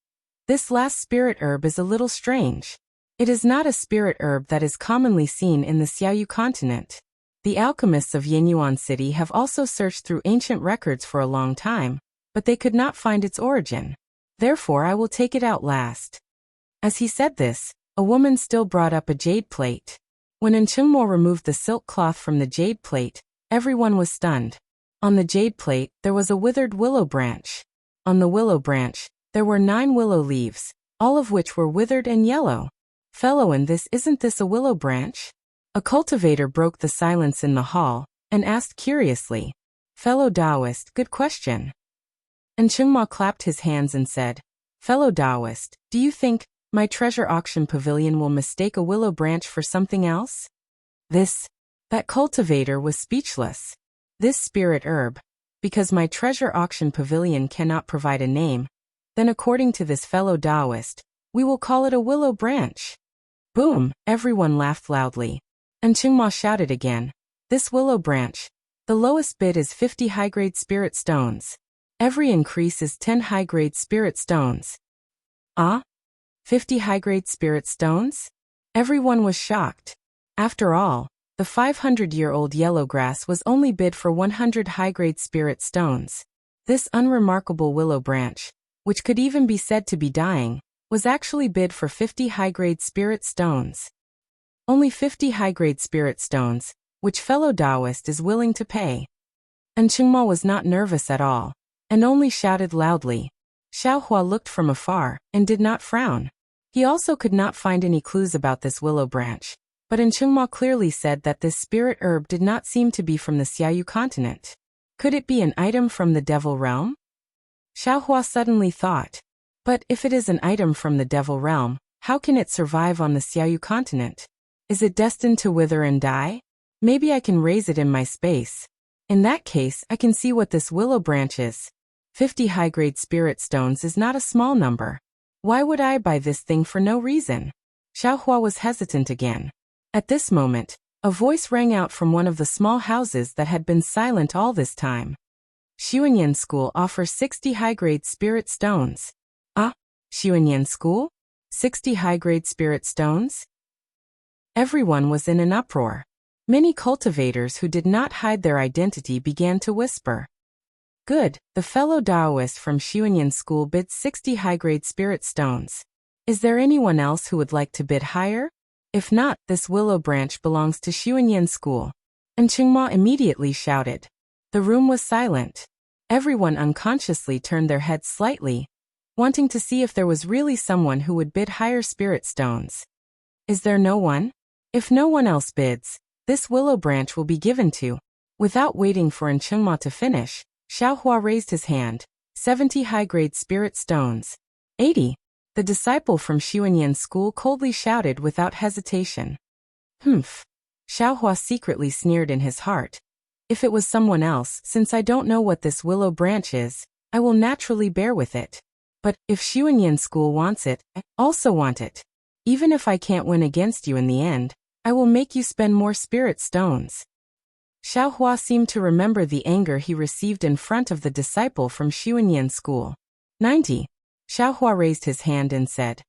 "This last spirit herb is a little strange. It is not a spirit herb that is commonly seen in the Xiaoyu continent. The alchemists of Yinyuan City have also searched through ancient records for a long time, but they could not find its origin. Therefore I will take it out last." As he said this, a woman still brought up a jade plate. When Enchengmo removed the silk cloth from the jade plate, everyone was stunned. On the jade plate, there was a withered willow branch. On the willow branch, there were 9 willow leaves, all of which were withered and yellow. "Fellow, and isn't this a willow branch?" A cultivator broke the silence in the hall, and asked curiously, "Fellow Taoist, good question." And Qingma clapped his hands and said, "Fellow Taoist, do you think my treasure auction pavilion will mistake a willow branch for something else?" That cultivator was speechless. This spirit herb, because my treasure auction pavilion cannot provide a name, then according to this fellow Taoist, we will call it a willow branch. Boom! Everyone laughed loudly. And Qingma shouted again, "This willow branch. The lowest bid is 50 high-grade spirit stones. Every increase is 10 high-grade spirit stones." Ah? 50 high-grade spirit stones? Everyone was shocked. After all, the 500-year-old yellow grass was only bid for 100 high-grade spirit stones. This unremarkable willow branch, which could even be said to be dying, was actually bid for 50 high-grade spirit stones. Only 50 high-grade spirit stones, which fellow Taoist is willing to pay. And Qingma was not nervous at all, and only shouted loudly. Xiaohua looked from afar, and did not frown. He also could not find any clues about this willow branch, but Qingma clearly said that this spirit herb did not seem to be from the Xiaoyu continent. Could it be an item from the devil realm? Xiaohua suddenly thought. But if it is an item from the devil realm, how can it survive on the Xiaoyu continent? Is it destined to wither and die? Maybe I can raise it in my space. In that case, I can see what this willow branch is. 50 high-grade spirit stones is not a small number. Why would I buy this thing for no reason? Xiaohua was hesitant again. At this moment, a voice rang out from one of the small houses that had been silent all this time. Xuanyan School offers 60 high-grade spirit stones. Ah, Xuanyan School? 60 high-grade spirit stones? Everyone was in an uproar. Many cultivators who did not hide their identity began to whisper. Good, the fellow Taoist from Xuanyan School bid 60 high-grade spirit stones. Is there anyone else who would like to bid higher? If not, this willow branch belongs to Xuanyan School. And Qingma immediately shouted. The room was silent. Everyone unconsciously turned their heads slightly, wanting to see if there was really someone who would bid higher spirit stones. Is there no one? If no one else bids, this willow branch will be given to. Without waiting for Qingma to finish, Xiaohua raised his hand. 70 high-grade spirit stones. 80. The disciple from Xuanyan School coldly shouted without hesitation. Humph. Xiaohua secretly sneered in his heart. If it was someone else, since I don't know what this willow branch is, I will naturally bear with it. But if Xuanyan School wants it, I also want it. Even if I can't win against you in the end, I will make you spend more spirit stones. Xiaohua seemed to remember the anger he received in front of the disciple from Xuanyan School. 90. Xiaohua raised his hand and said.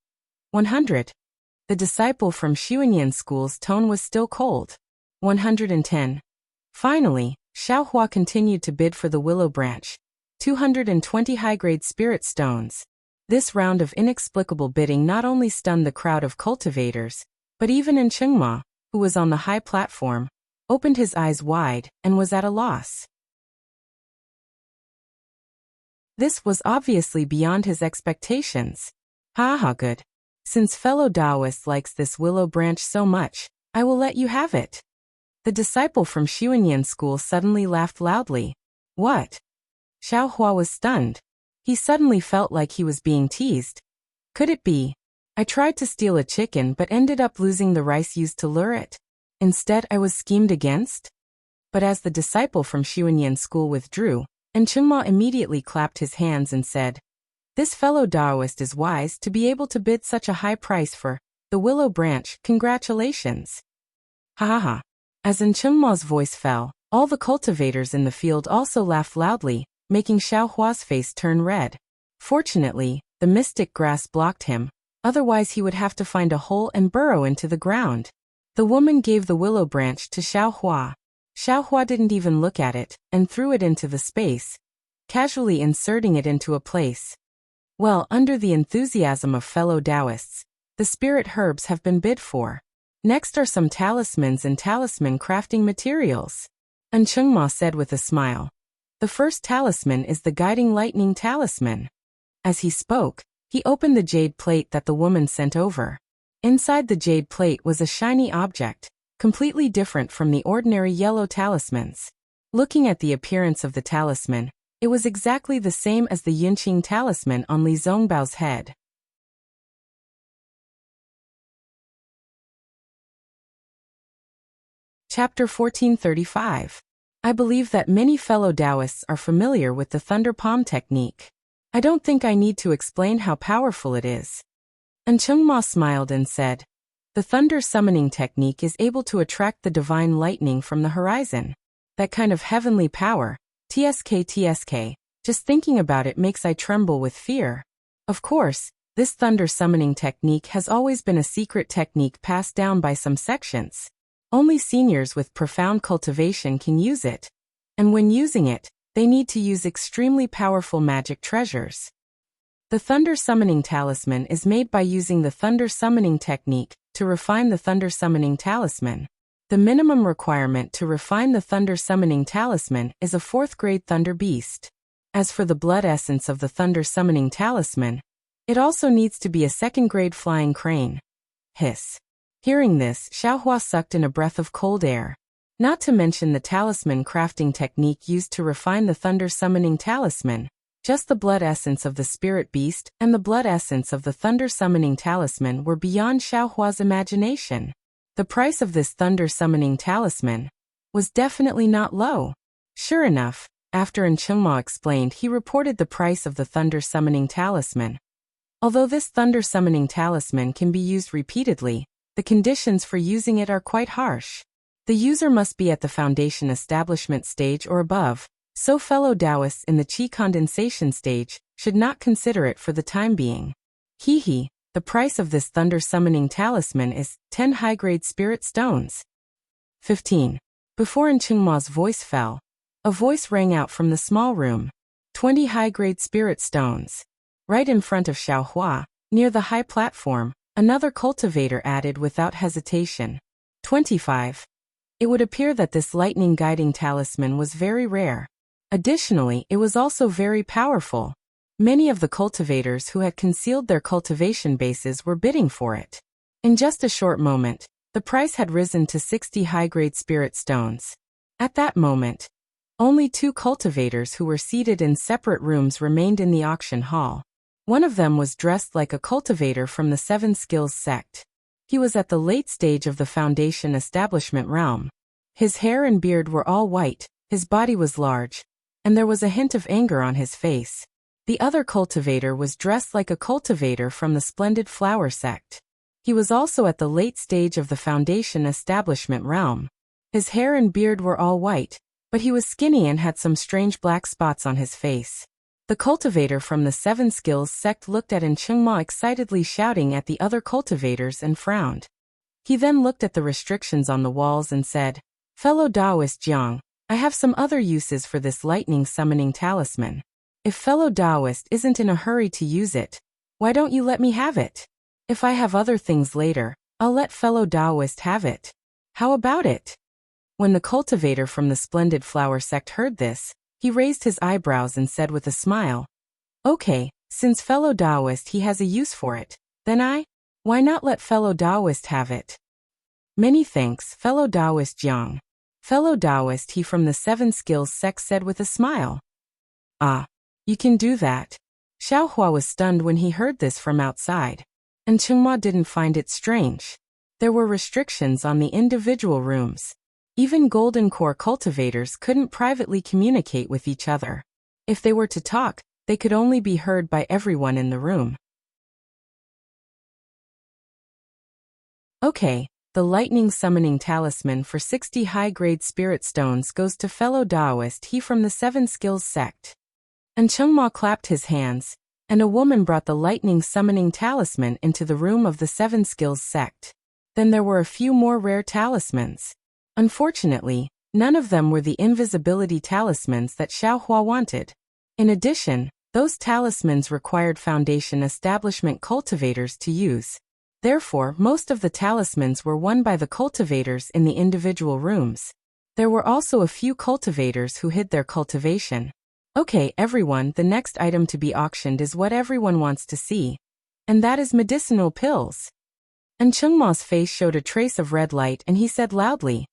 100. The disciple from Xuanyan School's tone was still cold. 110. Finally, Xiaohua continued to bid for the willow branch. 220 high-grade spirit stones. This round of inexplicable bidding not only stunned the crowd of cultivators, but even Qingma, who was on the high platform, opened his eyes wide and was at a loss. This was obviously beyond his expectations. Ha, good. Since fellow Taoist likes this willow branch so much, I will let you have it. The disciple from Xuanyan School suddenly laughed loudly. What? Xiaohua was stunned. He suddenly felt like he was being teased. Could it be? I tried to steal a chicken but ended up losing the rice used to lure it. Instead, I was schemed against? But as the disciple from Xuanyan school withdrew, Enchengma immediately clapped his hands and said, "This fellow Taoist is wise to be able to bid such a high price for the willow branch. Congratulations." Ha ha ha. As Enchengma's voice fell, all the cultivators in the field also laughed loudly, making Xiaohua's face turn red. Fortunately, the mystic grass blocked him, otherwise he would have to find a hole and burrow into the ground. The woman gave the willow branch to Xiaohua. Xiaohua didn't even look at it, and threw it into the space, casually inserting it into a place. Well, under the enthusiasm of fellow Taoists, the spirit herbs have been bid for. Next are some talismans and talisman crafting materials. Enchengma said with a smile. The first talisman is the guiding lightning talisman. As he spoke, he opened the jade plate that the woman sent over. Inside the jade plate was a shiny object, completely different from the ordinary yellow talismans. Looking at the appearance of the talisman, it was exactly the same as the Yunqing talisman on Li Zongbao's head. Chapter 1435. I believe that many fellow Taoists are familiar with the thunder palm technique. I don't think I need to explain how powerful it is. Enchengma smiled and said, the thunder summoning technique is able to attract the divine lightning from the horizon. That kind of heavenly power, TSK, just thinking about it makes I tremble with fear. Of course, this thunder summoning technique has always been a secret technique passed down by some sections. Only seniors with profound cultivation can use it. And when using it, they need to use extremely powerful magic treasures. The thunder summoning talisman is made by using the thunder summoning technique to refine the thunder summoning talisman. The minimum requirement to refine the thunder summoning talisman is a 4th grade thunder beast. As for the blood essence of the thunder summoning talisman, it also needs to be a 2nd grade flying crane. Hiss. Hearing this, Xiaohua sucked in a breath of cold air. Not to mention the talisman crafting technique used to refine the thunder summoning talisman. Just the blood essence of the spirit beast and the blood essence of the thunder summoning talisman were beyond Xiaohua's imagination. The price of this thunder summoning talisman was definitely not low. Sure enough, after Enchengma explained, he reported the price of the thunder summoning talisman. Although this thunder summoning talisman can be used repeatedly, the conditions for using it are quite harsh. The user must be at the foundation establishment stage or above, so fellow Taoists in the qi condensation stage should not consider it for the time being. Hee, the price of this thunder summoning talisman is 10 high-grade spirit stones. 15. Before Enchengma's voice fell, a voice rang out from the small room. 20 high-grade spirit stones. Right in front of Xiaohua, near the high platform, another cultivator added without hesitation. 25. It would appear that this lightning guiding talisman was very rare. Additionally, it was also very powerful. Many of the cultivators who had concealed their cultivation bases were bidding for it. In just a short moment, the price had risen to 60 high-grade spirit stones. At that moment, only 2 cultivators who were seated in separate rooms remained in the auction hall. One of them was dressed like a cultivator from the 7 Skills sect. He was at the late stage of the foundation establishment realm. His hair and beard were all white, his body was large, and there was a hint of anger on his face. The other cultivator was dressed like a cultivator from the Splendid Flower sect. He was also at the late stage of the foundation establishment realm. His hair and beard were all white, but he was skinny and had some strange black spots on his face. The cultivator from the 7 Skills sect looked at Enchengma excitedly shouting at the other cultivators and frowned. He then looked at the restrictions on the walls and said, "Fellow Taoist Jiang, I have some other uses for this lightning summoning talisman. If fellow Taoist isn't in a hurry to use it, why don't you let me have it? If I have other things later, I'll let fellow Taoist have it. How about it?" When the cultivator from the Splendid Flower sect heard this, he raised his eyebrows and said with a smile, "Okay, since fellow Taoist he has a use for it, then why not let fellow Taoist have it?" "Many thanks, fellow Taoist Jiang." Fellow Taoist he from the 7 Skills sect said with a smile. "Ah, you can do that. Xiaohua was stunned when he heard this from outside. And Chengma didn't find it strange. There were restrictions on the individual rooms. Even golden core cultivators couldn't privately communicate with each other. If they were to talk, they could only be heard by everyone in the room. Okay, the lightning summoning talisman for 60 high-grade spirit stones goes to fellow Taoist He from the Seven Skills sect. And Chengma clapped his hands, and a woman brought the lightning summoning talisman into the room of the Seven Skills sect. Then there were a few more rare talismans. Unfortunately, none of them were the invisibility talismans that Xiaohua wanted. In addition, those talismans required foundation establishment cultivators to use. Therefore, most of the talismans were won by the cultivators in the individual rooms. There were also a few cultivators who hid their cultivation. Okay, everyone, the next item to be auctioned is what everyone wants to see. And that is medicinal pills. And Chengma's face showed a trace of red light and he said loudly,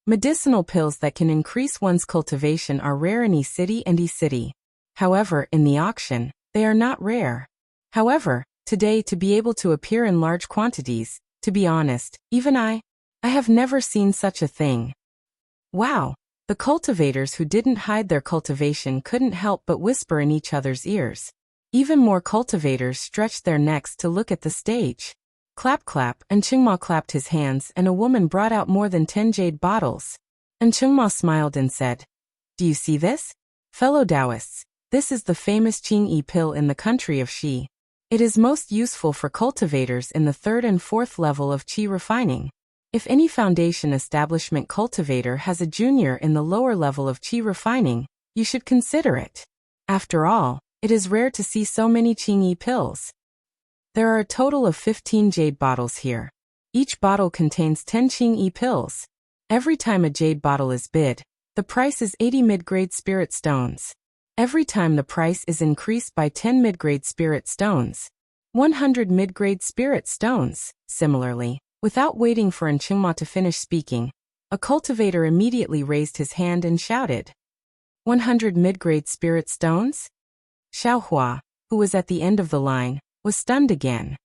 medicinal pills that can increase one's cultivation are rare in E-City and E-City. However, in the auction, they are not rare. However, today to be able to appear in large quantities, to be honest, even I have never seen such a thing. Wow! The cultivators who didn't hide their cultivation couldn't help but whisper in each other's ears. Even more cultivators stretched their necks to look at the stage. Clap clap, and Chengma clapped his hands and a woman brought out more than 10 jade bottles. And Chengma smiled and said, do you see this? Fellow Taoists, this is the famous Qingyi pill in the country of Xi. It is most useful for cultivators in the 3rd and 4th level of qi refining. If any foundation establishment cultivator has a junior in the lower level of qi refining, you should consider it. After all, it is rare to see so many Qingyi pills. There are a total of 15 jade bottles here. Each bottle contains 10 Qingyi pills. Every time a jade bottle is bid, the price is 80 mid-grade spirit stones. Every time the price is increased by 10 mid-grade spirit stones, 100 mid-grade spirit stones. Similarly, without waiting for Chengma to finish speaking, a cultivator immediately raised his hand and shouted, 100 mid-grade spirit stones? Xiaohua, who was at the end of the line, was stunned again.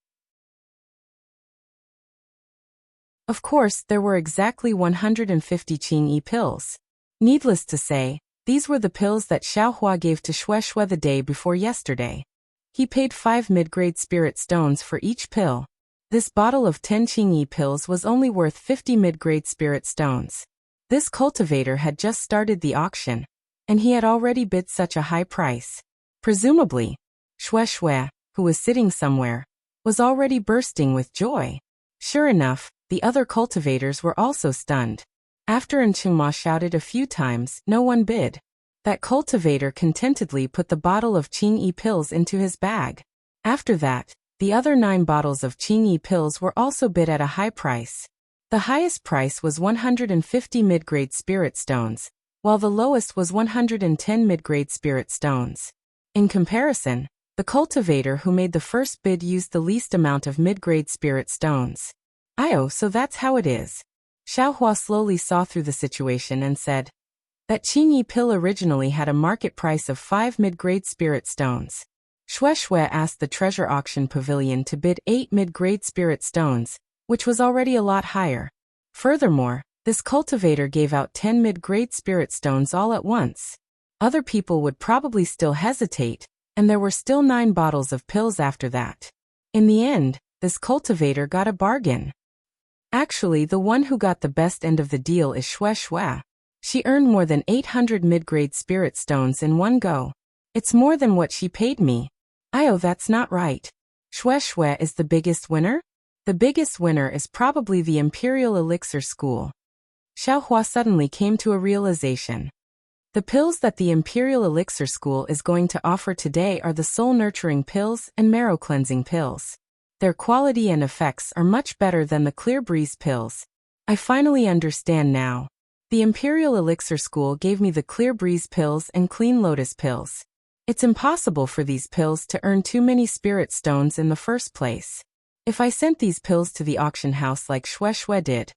Of course, there were exactly 150 Qingyi pills. Needless to say, these were the pills that Xiaohua gave to Shueshui the day before yesterday. He paid 5 mid-grade spirit stones for each pill. This bottle of 10 Qingyi pills was only worth 50 mid-grade spirit stones. This cultivator had just started the auction, and he had already bid such a high price. Presumably, Shueshui, who was sitting somewhere, was already bursting with joy. Sure enough, the other cultivators were also stunned. After Chengma shouted a few times, no one bid. That cultivator contentedly put the bottle of Qingyi pills into his bag. After that, the other 9 bottles of Qingyi pills were also bid at a high price. The highest price was 150 mid-grade spirit stones, while the lowest was 110 mid-grade spirit stones. In comparison, the cultivator who made the first bid used the least amount of mid-grade spirit stones. So that's how it is. Xiaohua slowly saw through the situation and said, that Qingyi pill originally had a market price of 5 mid-grade spirit stones. Shueshui asked the treasure auction pavilion to bid 8 mid-grade spirit stones, which was already a lot higher. Furthermore, this cultivator gave out 10 mid-grade spirit stones all at once. Other people would probably still hesitate, and there were still 9 bottles of pills after that. In the end, this cultivator got a bargain. Actually, the one who got the best end of the deal is Shueshui. She earned more than 800 mid-grade spirit stones in one go. It's more than what she paid me. That's not right. Shueshui is the biggest winner? The biggest winner is probably the Imperial Elixir School. Xiaohua suddenly came to a realization. The pills that the Imperial Elixir School is going to offer today are the soul-nurturing pills and marrow-cleansing pills. Their quality and effects are much better than the Clear Breeze pills. I finally understand now. The Imperial Elixir School gave me the Clear Breeze pills and Clean Lotus pills. It's impossible for these pills to earn too many spirit stones in the first place. If I sent these pills to the auction house like Shueshui did,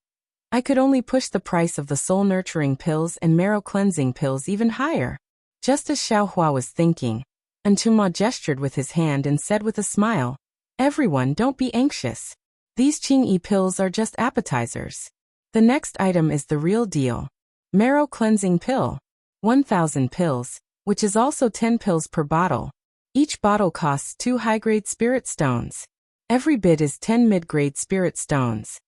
I could only push the price of the soul-nurturing pills and marrow-cleansing pills even higher. Just as Xiaohua was thinking, Enchengma gestured with his hand and said with a smile, "Everyone, don't be anxious. These Qingyi pills are just appetizers. The next item is the real deal. Marrow cleansing pill. 1,000 pills, which is also 10 pills per bottle. Each bottle costs 2 high-grade spirit stones. Every bit is 10 mid-grade spirit stones.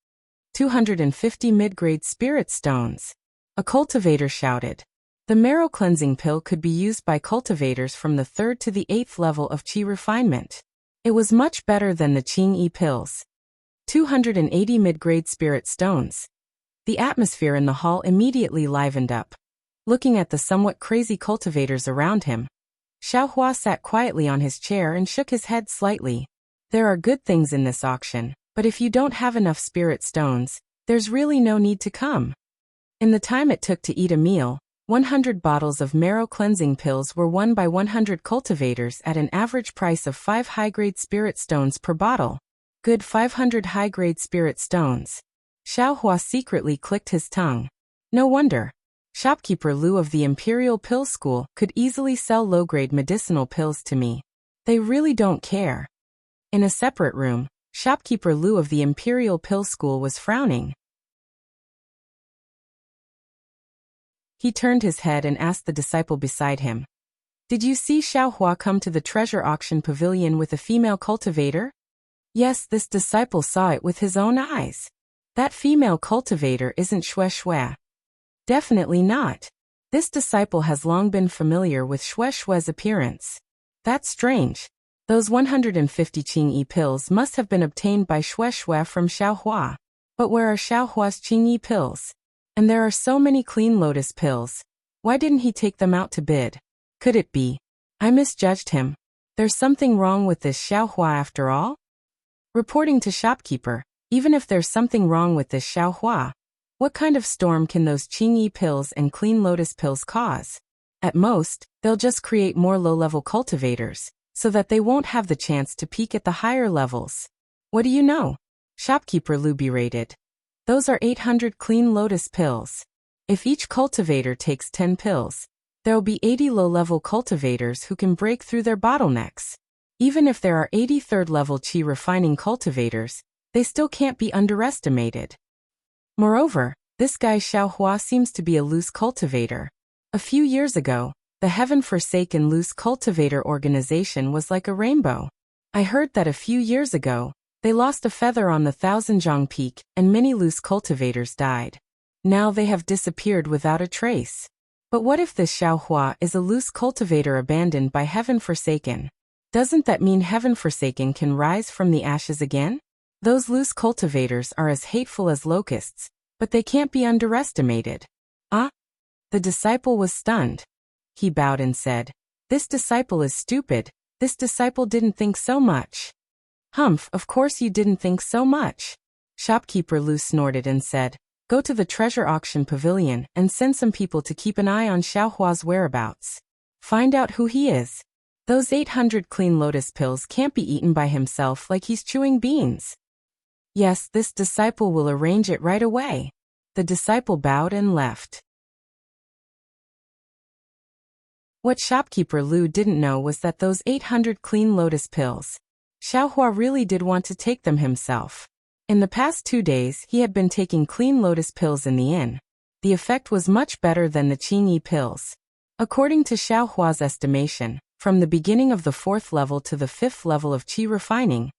250 mid-grade spirit stones." A cultivator shouted. The marrow cleansing pill could be used by cultivators from the 3rd to the 8th level of qi refinement. It was much better than the Qingyi pills. 280 mid-grade spirit stones. The atmosphere in the hall immediately livened up. Looking at the somewhat crazy cultivators around him, Xiaohua sat quietly on his chair and shook his head slightly. There are good things in this auction, but if you don't have enough spirit stones, there's really no need to come. In the time it took to eat a meal, 100 bottles of marrow cleansing pills were won by 100 cultivators at an average price of 5 high-grade spirit stones per bottle. Good 500 high-grade spirit stones. Xiaohua secretly clicked his tongue. No wonder. Shopkeeper Lu of the Imperial Pill School could easily sell low-grade medicinal pills to me. They really don't care. In a separate room, Shopkeeper Lu of the Imperial Pill School was frowning. He turned his head and asked the disciple beside him, "Did you see Xiaohua come to the treasure auction pavilion with a female cultivator?" Yes, this disciple saw it with his own eyes. That female cultivator isn't Xue Xue. Definitely not. This disciple has long been familiar with Xue Xue's appearance. That's strange. Those 150 Qingyi pills must have been obtained by Xue Xue from Xiaohua. But where are Xiaohua's Qingyi pills? And there are so many clean lotus pills. Why didn't he take them out to bid? Could it be I misjudged him? There's something wrong with this Xiaohua after all? Reporting to shopkeeper, even if there's something wrong with this Xiaohua, what kind of storm can those Qingyi pills and clean lotus pills cause? At most, they'll just create more low-level cultivators, so that they won't have the chance to peak at the higher levels. What do you know? Shopkeeper Lu berated. Those are 800 clean lotus pills. If each cultivator takes 10 pills, there'll be 80 low-level cultivators who can break through their bottlenecks. Even if there are 80 third-level qi refining cultivators, they still can't be underestimated. Moreover, this guy Xiaohua seems to be a loose cultivator. A few years ago, the heaven-forsaken loose cultivator organization was like a rainbow. I heard that a few years ago, they lost a feather on the Thousandjiang Peak, and many loose cultivators died. Now they have disappeared without a trace. But what if this Xiaohua is a loose cultivator abandoned by Heaven Forsaken? Doesn't that mean Heaven Forsaken can rise from the ashes again? Those loose cultivators are as hateful as locusts, but they can't be underestimated. Ah? The disciple was stunned. He bowed and said, "This disciple is stupid. This disciple didn't think so much." "Humph, of course you didn't think so much." Shopkeeper Lu snorted and said, "Go to the treasure auction pavilion and send some people to keep an eye on Xiaohua's whereabouts. Find out who he is. Those 800 clean lotus pills can't be eaten by himself like he's chewing beans." "Yes, this disciple will arrange it right away." The disciple bowed and left. What Shopkeeper Lu didn't know was that those 800 clean lotus pills, Xiaohua really did want to take them himself. In the past 2 days he had been taking clean lotus pills in the inn. The effect was much better than the Qingyi pills. According to Xiaohua's estimation, from the beginning of the 4th level to the 5th level of qi refining,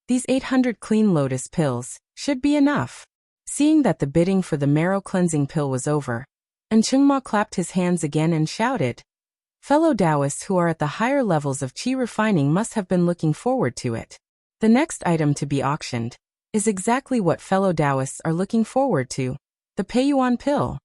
these 800 clean lotus pills should be enough. Seeing that the bidding for the marrow cleansing pill was over, Enchengma clapped his hands again and shouted, "Fellow Taoists who are at the higher levels of qi refining must have been looking forward to it. The next item to be auctioned is exactly what fellow Taoists are looking forward to, the Peiyuan pill."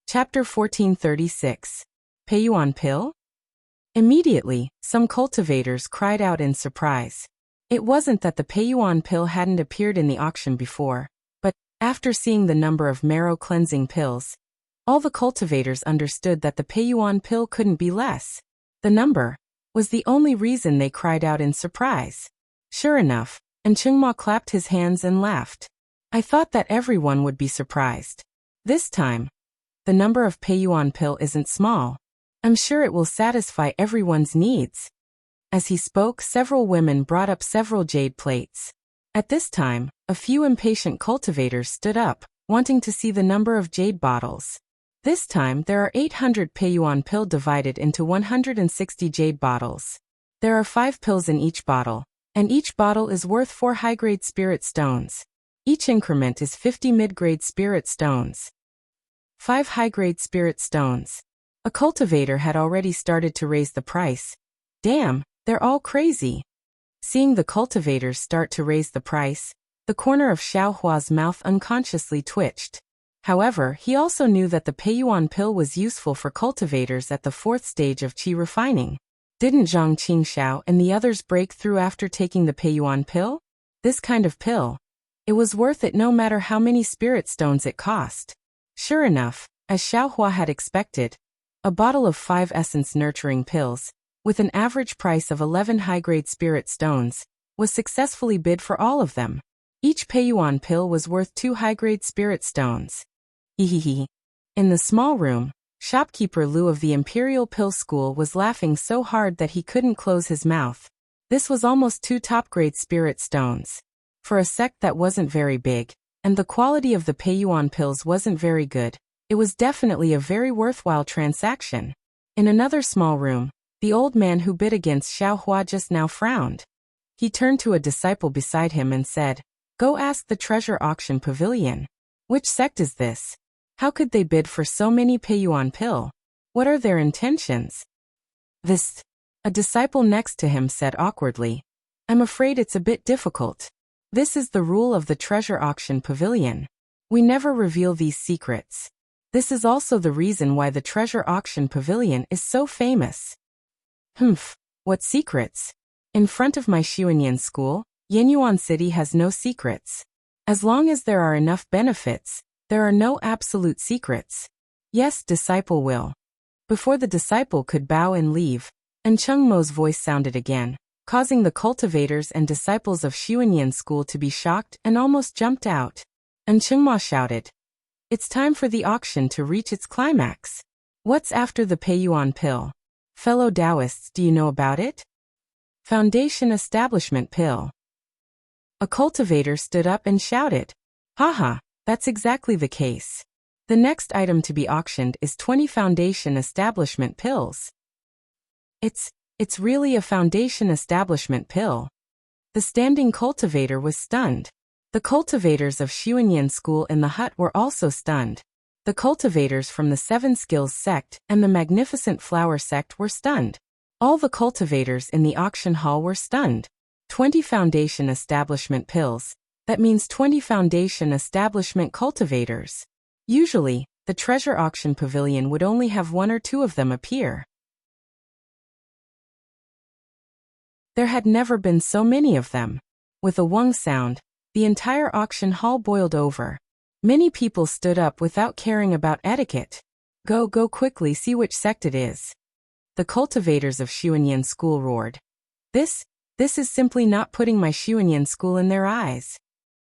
Chapter 1436. Peiyuan pill? Immediately, some cultivators cried out in surprise. It wasn't that the Peiyuan pill hadn't appeared in the auction before, but, after seeing the number of marrow cleansing pills, all the cultivators understood that the Peiyuan pill couldn't be less. The number was the only reason they cried out in surprise. Sure enough, Enchengma clapped his hands and laughed. "I thought that everyone would be surprised. This time, the number of Peiyuan pill isn't small. I'm sure it will satisfy everyone's needs. As he spoke, several women brought up several jade plates. At this time, a few impatient cultivators stood up, wanting to see the number of jade bottles. This time, there are 800 Peiyuan pill divided into 160 jade bottles. There are 5 pills in each bottle, and each bottle is worth 4 high-grade spirit stones. Each increment is 50 mid-grade spirit stones. 5 high-grade spirit stones. A cultivator had already started to raise the price. Damn, they're all crazy. Seeing the cultivators start to raise the price, the corner of Xiao Hua's mouth unconsciously twitched. However, he also knew that the Peiyuan pill was useful for cultivators at the 4th stage of qi refining. Didn't Zhang Qingxiao and the others break through after taking the Peiyuan pill? This kind of pill. It was worth it no matter how many spirit stones it cost. Sure enough, as Xiao Hua had expected, a bottle of 5 essence nurturing pills, with an average price of 11 high-grade spirit stones, was successfully bid for all of them. Each Peiyuan pill was worth 2 high-grade spirit stones. Hehehe. In the small room, shopkeeper Lu of the Imperial Pill School was laughing so hard that he couldn't close his mouth. This was almost 2 top-grade spirit stones. For a sect that wasn't very big, and the quality of the Peiyuan pills wasn't very good, it was definitely a very worthwhile transaction. In another small room, the old man who bid against Xiao Hua just now frowned. He turned to a disciple beside him and said, "Go ask the treasure auction pavilion. Which sect is this? How could they bid for so many Peiyuan pill? What are their intentions?" "This," a disciple next to him said awkwardly. "I'm afraid it's a bit difficult. This is the rule of the treasure auction pavilion. We never reveal these secrets. This is also the reason why the treasure auction pavilion is so famous." "Humph, what secrets? In front of my Xuanyan school, Yenyuan City has no secrets. As long as there are enough benefits, there are no absolute secrets." "Yes, disciple will." Before the disciple could bow and leave, Enchengmo's voice sounded again, causing the cultivators and disciples of Xuanyan school to be shocked and almost jumped out. Enchengmo shouted, "It's time for the auction to reach its climax. What's after the Peiyuan pill? Fellow Taoists, do you know about it?" "Foundation Establishment Pill." A cultivator stood up and shouted, "Haha, that's exactly the case. The next item to be auctioned is 20 Foundation Establishment Pills." It's really a Foundation Establishment Pill." The standing cultivator was stunned. The cultivators of Xuanyan School in the hut were also stunned. The cultivators from the 7 Skills sect and the Magnificent Flower sect were stunned. All the cultivators in the auction hall were stunned. 20 Foundation Establishment Pills. That means 20 Foundation Establishment cultivators. Usually, the treasure auction pavilion would only have 1 or 2 of them appear. There had never been so many of them. With a wong sound, the entire auction hall boiled over. Many people stood up without caring about etiquette. Go quickly, see which sect it is." The cultivators of Xuanyan School roared. This is simply not putting my Xuanyan School in their eyes."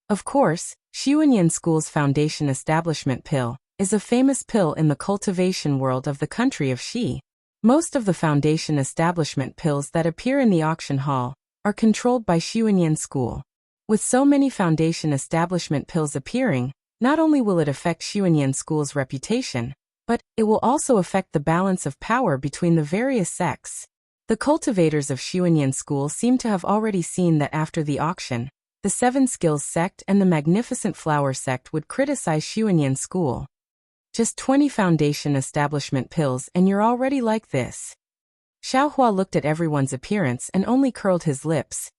Of course, Xuanyan School's Foundation Establishment Pill is a famous pill in the cultivation world of the country of Xi. Most of the Foundation Establishment Pills that appear in the auction hall are controlled by Xuanyan School. With so many Foundation Establishment Pills appearing, not only will it affect Xuanyan School's reputation, but it will also affect the balance of power between the various sects. The cultivators of Xuanyan School seem to have already seen that after the auction, the 7 Skills sect and the Magnificent Flower sect would criticize Xuanyan School. Just 20 Foundation Establishment Pills and you're already like this. Xiao Hua looked at everyone's appearance and only curled his lips.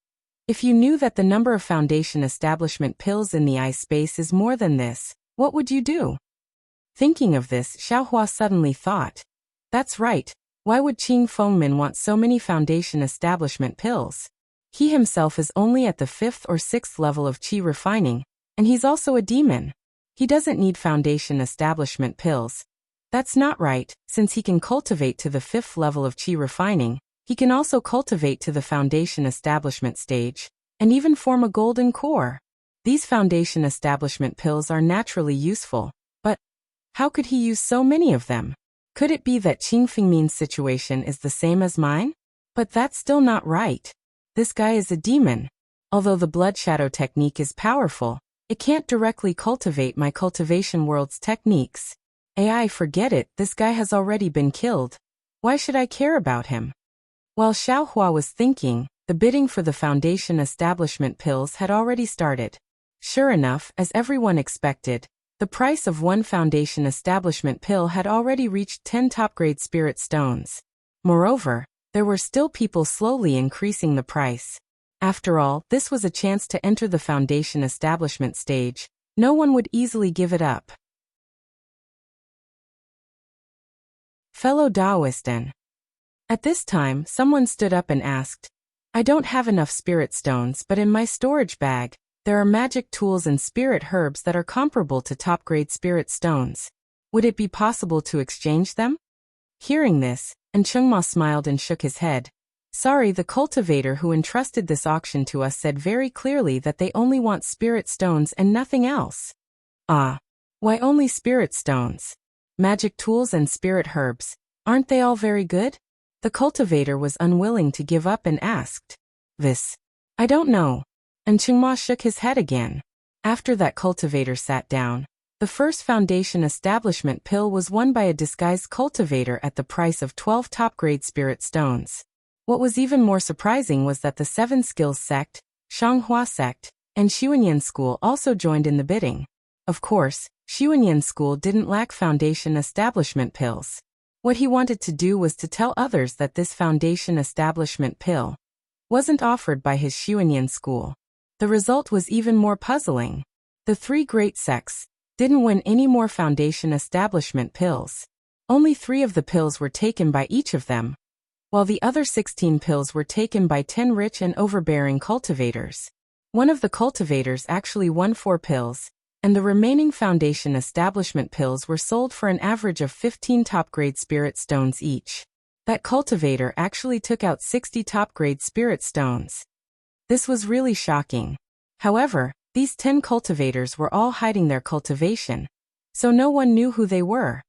If you knew that the number of Foundation Establishment Pills in the eye space is more than this, what would you do? Thinking of this, Xiao Hua suddenly thought, "That's right, why would Qing Fengmin want so many Foundation Establishment Pills? He himself is only at the 5th or 6th level of qi refining, and he's also a demon. He doesn't need Foundation Establishment Pills. That's not right, since he can cultivate to the 5th level of qi refining. He can also cultivate to the Foundation Establishment stage, and even form a golden core. These Foundation Establishment Pills are naturally useful, but How could he use so many of them? Could it be that Qing Fengmin's situation is the same as mine? But that's still not right. This guy is a demon. Although the blood shadow technique is powerful, it can't directly cultivate my cultivation world's techniques. AI, forget it, this guy has already been killed. Why should I care about him? While Xiaohua was thinking, the bidding for the foundation establishment pills had already started. Sure enough, as everyone expected, the price of one foundation establishment pill had already reached 10 top-grade spirit stones. Moreover, there were still people slowly increasing the price. After all, this was a chance to enter the foundation establishment stage. No one would easily give it up. Fellow Taoistan. At this time, someone stood up and asked, I don't have enough spirit stones, but in my storage bag, there are magic tools and spirit herbs that are comparable to top-grade spirit stones. Would it be possible to exchange them? Hearing this, Chengma smiled and shook his head. Sorry, the cultivator who entrusted this auction to us said very clearly that they only want spirit stones and nothing else. Ah. Why only spirit stones? Magic tools and spirit herbs, aren't they all very good? The cultivator was unwilling to give up and asked. This. I don't know. And Chengma shook his head again. After that cultivator sat down, the first foundation establishment pill was won by a disguised cultivator at the price of 12 top-grade spirit stones. What was even more surprising was that the Seven Skills sect, Shanghua sect, and Xuanyan school also joined in the bidding. Of course, Xuanyan school didn't lack foundation establishment pills. What he wanted to do was to tell others that this foundation establishment pill wasn't offered by his Xuanyan school. The result was even more puzzling. The three great sects didn't win any more foundation establishment pills. Only 3 of the pills were taken by each of them, while the other 16 pills were taken by 10 rich and overbearing cultivators. One of the cultivators actually won 4 pills, and the remaining foundation establishment pills were sold for an average of 15 top-grade spirit stones each. That cultivator actually took out 60 top-grade spirit stones. This was really shocking. However, these 10 cultivators were all hiding their cultivation, so no one knew who they were.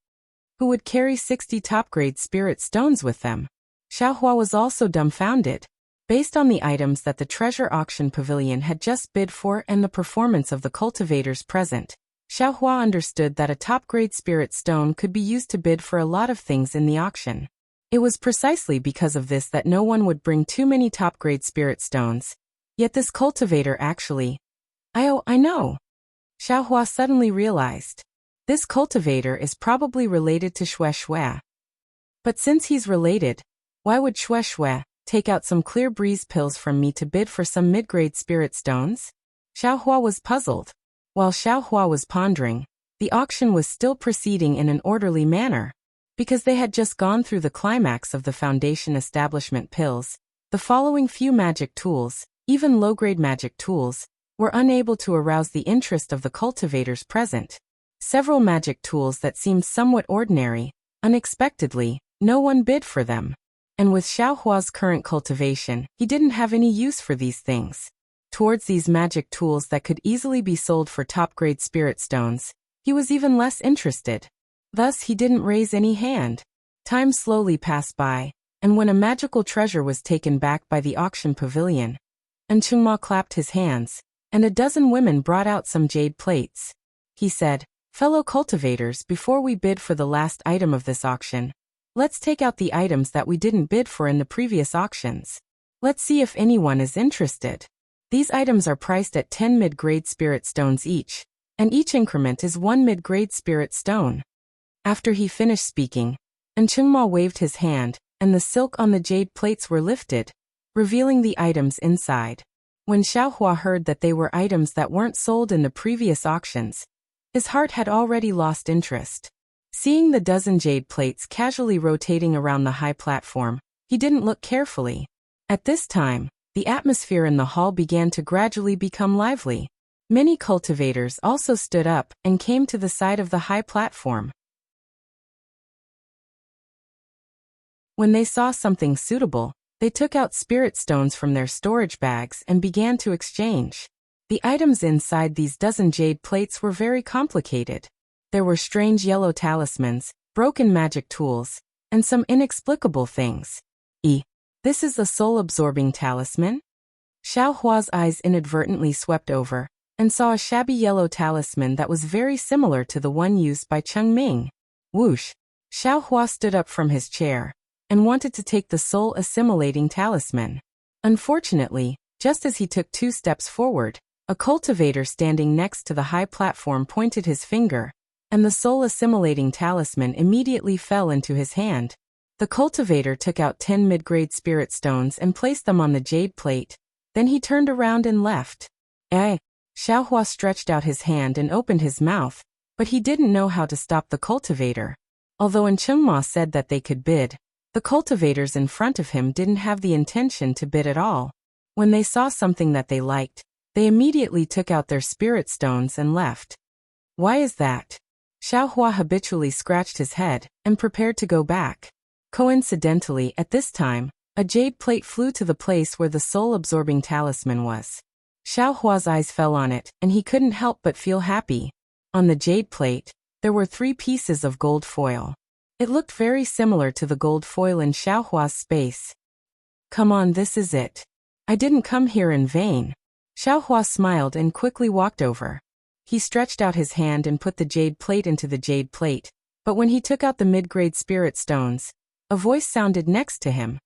Who would carry 60 top-grade spirit stones with them? Xiaohua was also dumbfounded. Based on the items that the treasure auction pavilion had just bid for and the performance of the cultivators present, Xiaohua understood that a top-grade spirit stone could be used to bid for a lot of things in the auction. It was precisely because of this that no one would bring too many top-grade spirit stones. Yet this cultivator actually... I know. Xiaohua suddenly realized. This cultivator is probably related to Xue Xue. But since he's related, why would Xue Xue take out some clear breeze pills from me to bid for some mid-grade spirit stones? Xiaohua was puzzled. While Xiaohua was pondering, the auction was still proceeding in an orderly manner. Because they had just gone through the climax of the foundation establishment pills, the following few magic tools, even low-grade magic tools, were unable to arouse the interest of the cultivators present. Several magic tools that seemed somewhat ordinary, unexpectedly, no one bid for them. And with Xiaohua's current cultivation, he didn't have any use for these things. Towards these magic tools that could easily be sold for top-grade spirit stones, he was even less interested. Thus he didn't raise any hand. Time slowly passed by, and when a magical treasure was taken back by the auction pavilion, Chengma clapped his hands, and a dozen women brought out some jade plates. He said, Fellow cultivators, before we bid for the last item of this auction, let's take out the items that we didn't bid for in the previous auctions. Let's see if anyone is interested. These items are priced at 10 mid-grade spirit stones each, and each increment is 1 mid-grade spirit stone. After he finished speaking, Chengma waved his hand, and the silk on the jade plates were lifted, revealing the items inside. When Xiaohua heard that they were items that weren't sold in the previous auctions, his heart had already lost interest. Seeing the dozen jade plates casually rotating around the high platform, he didn't look carefully. At this time, the atmosphere in the hall began to gradually become lively. Many cultivators also stood up and came to the side of the high platform. When they saw something suitable, they took out spirit stones from their storage bags and began to exchange. The items inside these dozen jade plates were very complicated. There were strange yellow talismans, broken magic tools, and some inexplicable things. This is a soul-absorbing talisman? Xiao Hua's eyes inadvertently swept over, and saw a shabby yellow talisman that was very similar to the one used by Cheng Ming. Whoosh! Xiao Hua stood up from his chair, and wanted to take the soul-assimilating talisman. Unfortunately, just as he took 2 steps forward, a cultivator standing next to the high platform pointed his finger, and the soul-assimilating talisman immediately fell into his hand. The cultivator took out 10 mid-grade spirit stones and placed them on the jade plate. Then he turned around and left. Xiao Hua stretched out his hand and opened his mouth, but he didn't know how to stop the cultivator. Although Enchengma said that they could bid, the cultivators in front of him didn't have the intention to bid at all. When they saw something that they liked, they immediately took out their spirit stones and left. Why is that? Xiao Hua habitually scratched his head and prepared to go back. Coincidentally, at this time, a jade plate flew to the place where the soul-absorbing talisman was. Xiao Hua's eyes fell on it, and he couldn't help but feel happy. On the jade plate, there were 3 pieces of gold foil. It looked very similar to the gold foil in Xiao Hua's space. Come on, this is it. I didn't come here in vain. Xiao Hua smiled and quickly walked over. He stretched out his hand and put the jade plate into the jade plate, but when he took out the mid-grade spirit stones, a voice sounded next to him.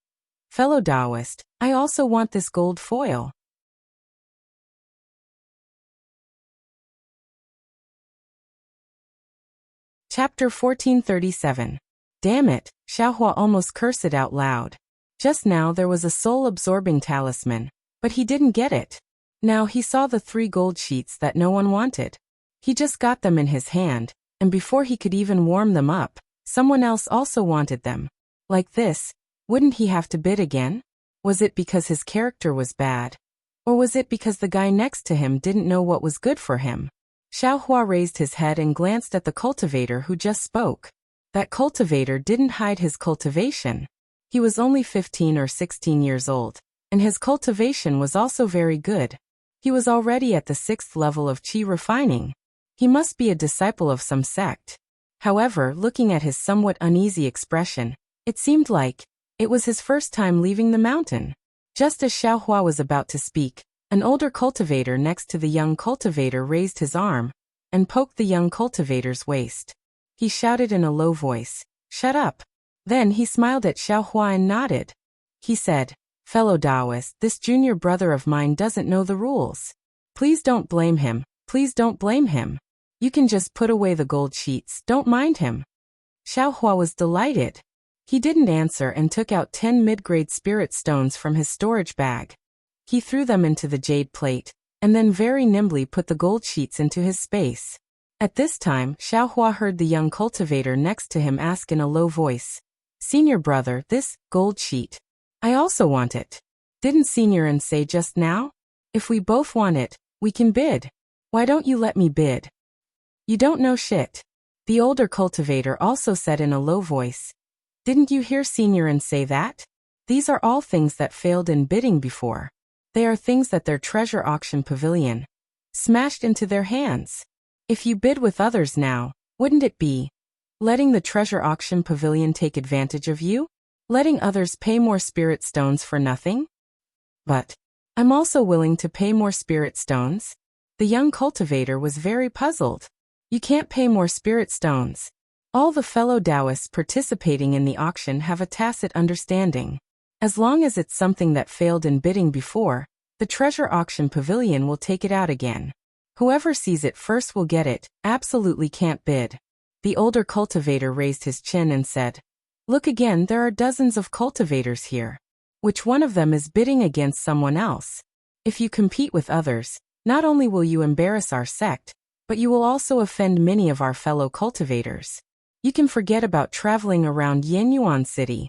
Fellow Taoist, I also want this gold foil. Chapter 1437. Damn it, Xiao Hua almost cursed it out loud. Just now there was a soul-absorbing talisman, but he didn't get it. Now he saw the 3 gold sheets that no one wanted. He just got them in his hand, and before he could even warm them up, someone else also wanted them. Like this, wouldn't he have to bid again? Was it because his character was bad? Or was it because the guy next to him didn't know what was good for him? Xiao Hua raised his head and glanced at the cultivator who just spoke. That cultivator didn't hide his cultivation. He was only 15 or 16 years old, and his cultivation was also very good. He was already at the 6th level of qi refining. He must be a disciple of some sect. However, looking at his somewhat uneasy expression, it seemed like it was his first time leaving the mountain. Just as Xiao Hua was about to speak, an older cultivator next to the young cultivator raised his arm and poked the young cultivator's waist. He shouted in a low voice, "Shut up." Then he smiled at Xiao Hua and nodded. He said, "Fellow Taoist, this junior brother of mine doesn't know the rules. Please don't blame him, please don't blame him. You can just put away the gold sheets, don't mind him." Xiao Hua was delighted. He didn't answer and took out 10 mid-grade spirit stones from his storage bag. He threw them into the jade plate, and then very nimbly put the gold sheets into his space. At this time, Xiao Hua heard the young cultivator next to him ask in a low voice, "Senior brother, this gold sheet. I also want it. Didn't Senior say just now? If we both want it, we can bid. Why don't you let me bid?" "You don't know shit." The older cultivator also said in a low voice, "Didn't you hear Senior say that? These are all things that failed in bidding before. They are things that their treasure auction pavilion smashed into their hands. If you bid with others now, wouldn't it be letting the treasure auction pavilion take advantage of you? Letting others pay more spirit stones for nothing?" "But I'm also willing to pay more spirit stones." The young cultivator was very puzzled. "You can't pay more spirit stones. All the fellow Taoists participating in the auction have a tacit understanding. As long as it's something that failed in bidding before, the treasure auction pavilion will take it out again. Whoever sees it first will get it, absolutely can't bid." The older cultivator raised his chin and said, "Look again, there are dozens of cultivators here. Which one of them is bidding against someone else? If you compete with others, not only will you embarrass our sect, but you will also offend many of our fellow cultivators. You can forget about traveling around Yinyuan City."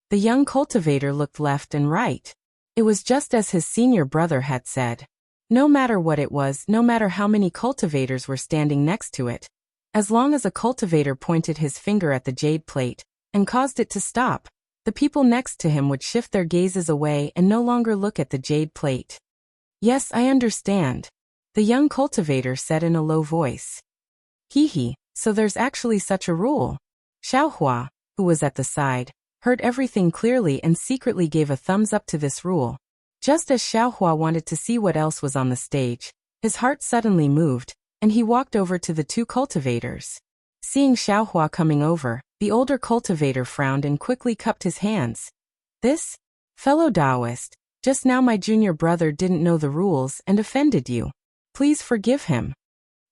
The young cultivator looked left and right. It was just as his senior brother had said. No matter what it was, no matter how many cultivators were standing next to it, as long as a cultivator pointed his finger at the jade plate and caused it to stop, the people next to him would shift their gazes away and no longer look at the jade plate. "Yes, I understand," the young cultivator said in a low voice. "Hee hee, So there's actually such a rule. Xiaohua, who was at the side, heard everything clearly and secretly gave a thumbs up to this rule. Just as Xiaohua wanted to see what else was on the stage, his heart suddenly moved, and he walked over to the two cultivators. Seeing Xiaohua coming over, the older cultivator frowned and quickly cupped his hands. This? Fellow Taoist, just now my junior brother didn't know the rules and offended you. Please forgive him.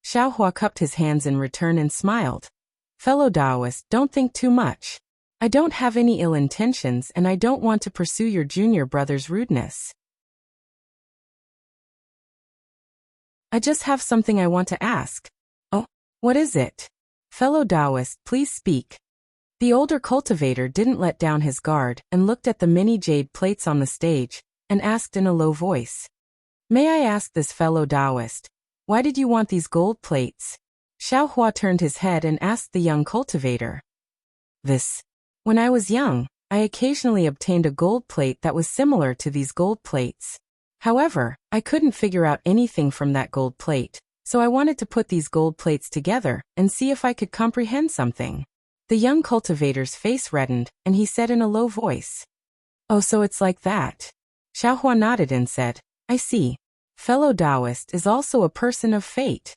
Xiaohua cupped his hands in return and smiled. Fellow Taoist, don't think too much. I don't have any ill intentions and I don't want to pursue your junior brother's rudeness. I just have something I want to ask. Oh, what is it? Fellow Taoist, please speak. The older cultivator didn't let down his guard and looked at the many jade plates on the stage and asked in a low voice. May I ask this fellow Taoist, why did you want these gold plates? Xiaohua turned his head and asked the young cultivator. When I was young, I occasionally obtained a gold plate that was similar to these gold plates. However, I couldn't figure out anything from that gold plate, so I wanted to put these gold plates together and see if I could comprehend something. The young cultivator's face reddened, and he said in a low voice. Oh, so it's like that. Xiaohua nodded and said, I see. Fellow Taoist is also a person of fate.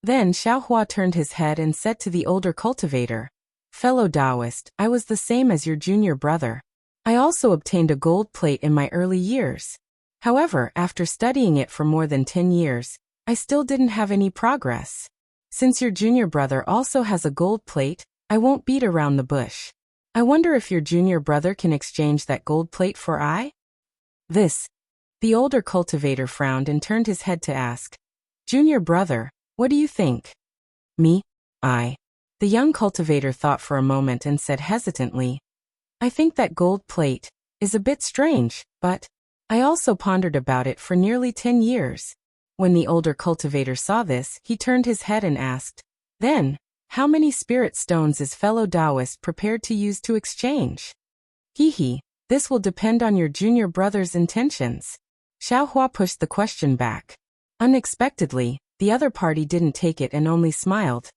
Then Xiaohua turned his head and said to the older cultivator, Fellow Taoist, I was the same as your junior brother. I also obtained a gold plate in my early years. However, after studying it for more than 10 years, I still didn't have any progress. Since your junior brother also has a gold plate, I won't beat around the bush. I wonder if your junior brother can exchange that gold plate for I? The older cultivator frowned and turned his head to ask, Junior brother, what do you think? Me? I. The young cultivator thought for a moment and said hesitantly, I think that gold plate is a bit strange, but I also pondered about it for nearly 10 years. When the older cultivator saw this, he turned his head and asked, Then, how many spirit stones is fellow Taoist prepared to use to exchange? This will depend on your junior brother's intentions. Xiaohua pushed the question back. Unexpectedly, the other party didn't take it and only smiled.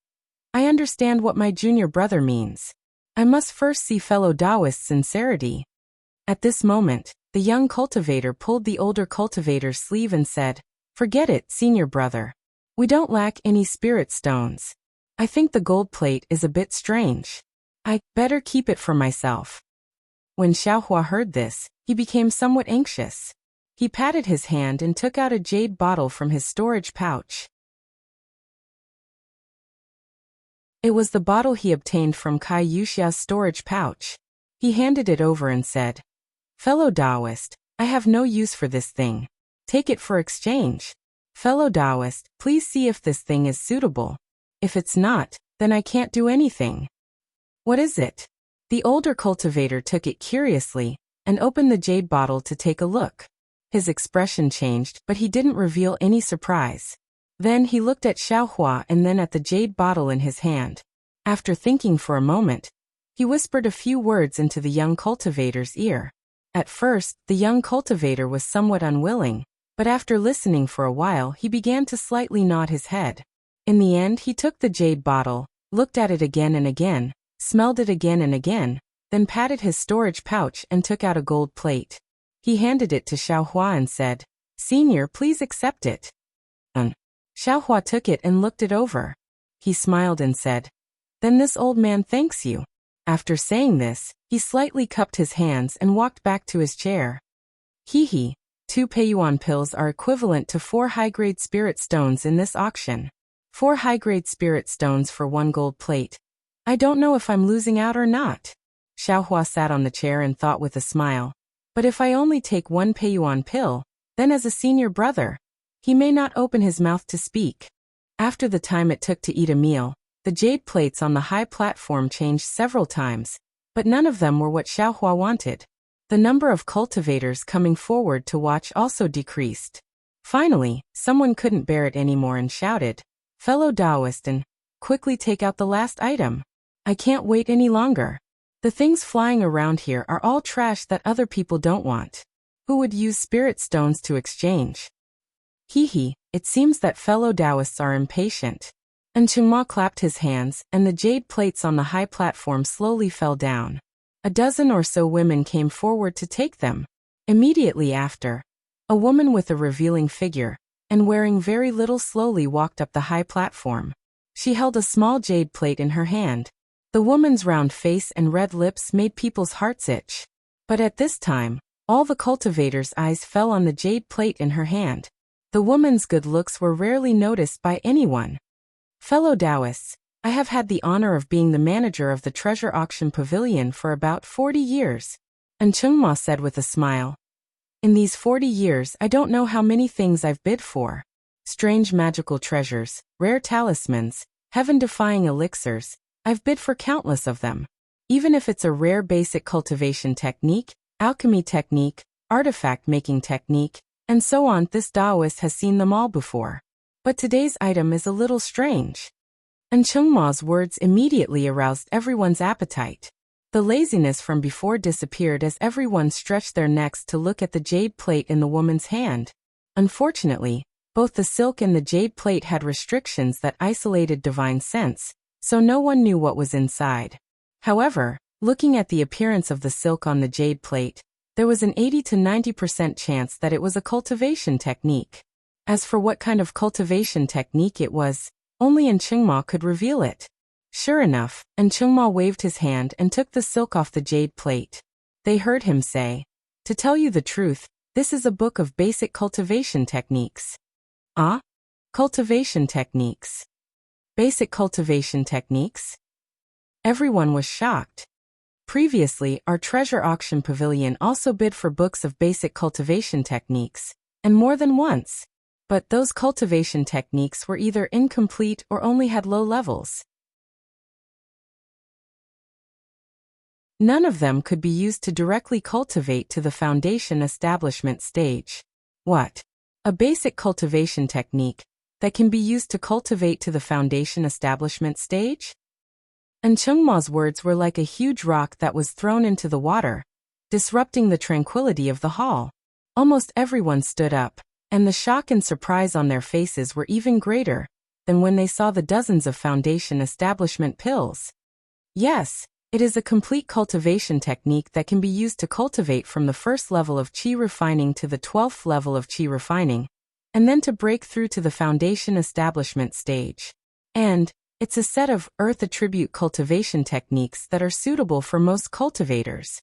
I understand what my junior brother means. I must first see fellow Taoist's sincerity. At this moment, the young cultivator pulled the older cultivator's sleeve and said, Forget it, senior brother. We don't lack any spirit stones. I think the gold plate is a bit strange. I better keep it for myself. When Xiaohua heard this, he became somewhat anxious. He patted his hand and took out a jade bottle from his storage pouch. It was the bottle he obtained from Kai Yuxia's storage pouch. He handed it over and said, Fellow Taoist, I have no use for this thing. Take it for exchange. Fellow Taoist, please see if this thing is suitable. If it's not, then I can't do anything. What is it? The older cultivator took it curiously and opened the jade bottle to take a look. His expression changed, but he didn't reveal any surprise. Then he looked at Xiaohua and then at the jade bottle in his hand. After thinking for a moment, he whispered a few words into the young cultivator's ear. At first, the young cultivator was somewhat unwilling, but after listening for a while he began to slightly nod his head. In the end he took the jade bottle, looked at it again and again, smelled it again and again, then patted his storage pouch and took out a gold plate. He handed it to Xiaohua and said, Senior, please accept it. Xiaohua took it and looked it over. He smiled and said, Then this old man thanks you. After saying this, he slightly cupped his hands and walked back to his chair. 2 Peiyuan pills are equivalent to 4 high-grade spirit stones in this auction. 4 high-grade spirit stones for 1 gold plate. I don't know if I'm losing out or not. Xiaohua sat on the chair and thought with a smile. But if I only take 1 Peiyuan pill, then as a senior brother, he may not open his mouth to speak. After the time it took to eat a meal, the jade plates on the high platform changed several times, but none of them were what Xiaohua wanted. The number of cultivators coming forward to watch also decreased. Finally, someone couldn't bear it anymore and shouted, Fellow Taoist, quickly take out the last item. I can't wait any longer. The things flying around here are all trash that other people don't want. Who would use spirit stones to exchange? It seems that fellow Taoists are impatient. And Chengma clapped his hands, and the jade plates on the high platform slowly fell down. A dozen or so women came forward to take them. Immediately after, a woman with a revealing figure, and wearing very little slowly walked up the high platform. She held a small jade plate in her hand. The woman's round face and red lips made people's hearts itch. But at this time, all the cultivators' eyes fell on the jade plate in her hand. The woman's good looks were rarely noticed by anyone. Fellow Taoists, I have had the honor of being the manager of the treasure auction pavilion for about 40 years. And Chengma said with a smile. In these 40 years I don't know how many things I've bid for. Strange magical treasures, rare talismans, heaven-defying elixirs, I've bid for countless of them. Even if it's a rare basic cultivation technique, alchemy technique, artifact-making technique, and so on, this Taoist has seen them all before. But today's item is a little strange. And Chengma's words immediately aroused everyone's appetite. The laziness from before disappeared as everyone stretched their necks to look at the jade plate in the woman's hand. Unfortunately, both the silk and the jade plate had restrictions that isolated divine sense, so no one knew what was inside. However, looking at the appearance of the silk on the jade plate, there was an 80 to 90% chance that it was a cultivation technique. As for what kind of cultivation technique it was, only Chengma could reveal it. Sure enough, Chengma waved his hand and took the silk off the jade plate. They heard him say, "To tell you the truth, this is a book of basic cultivation techniques." Ah? Cultivation techniques? Basic cultivation techniques? Everyone was shocked. Previously, our treasure auction pavilion also bid for books of basic cultivation techniques, and more than once. But those cultivation techniques were either incomplete or only had low levels. None of them could be used to directly cultivate to the foundation establishment stage. What? A basic cultivation technique that can be used to cultivate to the foundation establishment stage? And Chengma's words were like a huge rock that was thrown into the water, disrupting the tranquility of the hall. Almost everyone stood up, and the shock and surprise on their faces were even greater than when they saw the dozens of foundation establishment pills. Yes, it is a complete cultivation technique that can be used to cultivate from the first level of qi refining to the 12th level of qi refining, and then to break through to the foundation establishment stage. And it's a set of earth attribute cultivation techniques that are suitable for most cultivators.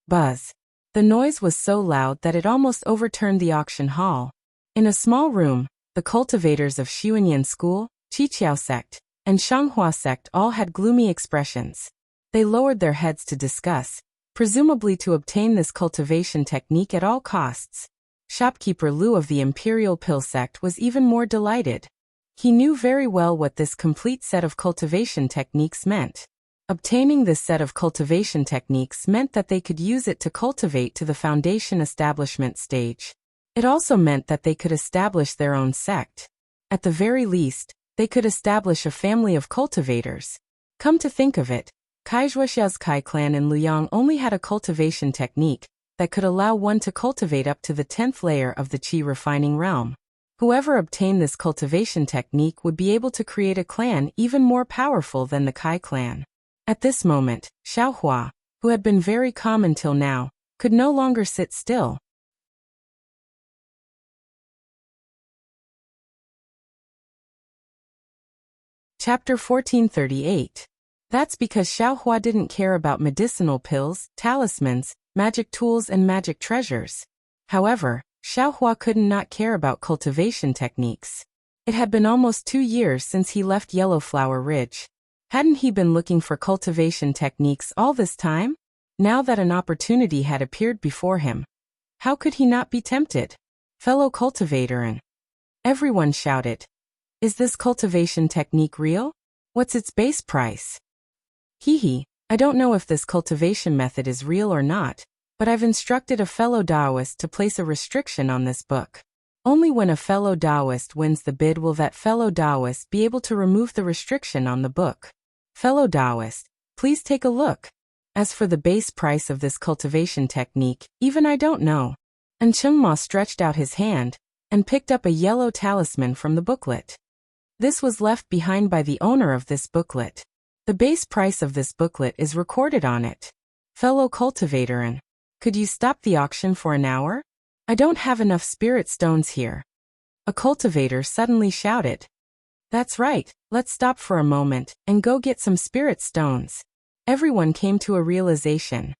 Buzz. The noise was so loud that it almost overturned the auction hall. In a small room, the cultivators of Xuanyan School, Qiqiao sect, and Shanghua sect all had gloomy expressions. They lowered their heads to discuss, presumably to obtain this cultivation technique at all costs. Shopkeeper Lu of the Imperial Pill sect was even more delighted. He knew very well what this complete set of cultivation techniques meant. Obtaining this set of cultivation techniques meant that they could use it to cultivate to the foundation establishment stage. It also meant that they could establish their own sect. At the very least, they could establish a family of cultivators. Come to think of it, Kaizhuaxia's Kai clan in Luyang only had a cultivation technique that could allow one to cultivate up to the 10th layer of the qi refining realm. Whoever obtained this cultivation technique would be able to create a clan even more powerful than the Kai clan. At this moment, Xiaohua, who had been very calm until now, could no longer sit still. Chapter 1438. That's because Xiaohua didn't care about medicinal pills, talismans, magic tools and magic treasures. However, Xiaohua could not care about cultivation techniques. It had been almost 2 years since he left Yellowflower Ridge. Hadn't he been looking for cultivation techniques all this time? Now that an opportunity had appeared before him, how could he not be tempted? Fellow cultivator, and everyone shouted, "Is this cultivation technique real? What's its base price?" Hee, I don't know if this cultivation method is real or not, but I've instructed a fellow Taoist to place a restriction on this book. Only when a fellow Taoist wins the bid will that fellow Taoist be able to remove the restriction on the book. Fellow Taoist, please take a look. As for the base price of this cultivation technique, even I don't know. And Chengma stretched out his hand and picked up a yellow talisman from the booklet. This was left behind by the owner of this booklet. The base price of this booklet is recorded on it. Fellow cultivator, and could you stop the auction for an hour? I don't have enough spirit stones here. A cultivator suddenly shouted. That's right, let's stop for a moment and go get some spirit stones. Everyone came to a realization.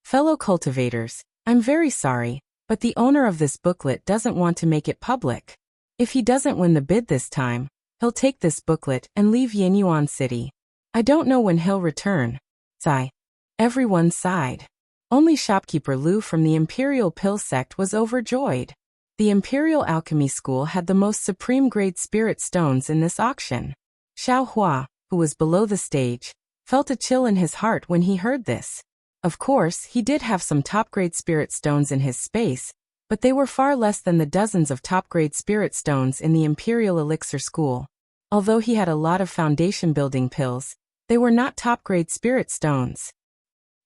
Fellow cultivators, I'm very sorry, but the owner of this booklet doesn't want to make it public. If he doesn't win the bid this time, he'll take this booklet and leave Yinyuan City. I don't know when he'll return. Sigh. Everyone sighed. Only shopkeeper Lu from the Imperial Pill sect was overjoyed. The Imperial Alchemy School had the most supreme grade spirit stones in this auction. Xiao Hua, who was below the stage, felt a chill in his heart when he heard this. Of course, he did have some top-grade spirit stones in his space, but they were far less than the dozens of top-grade spirit stones in the Imperial Elixir School. Although he had a lot of foundation-building pills, they were not top-grade spirit stones.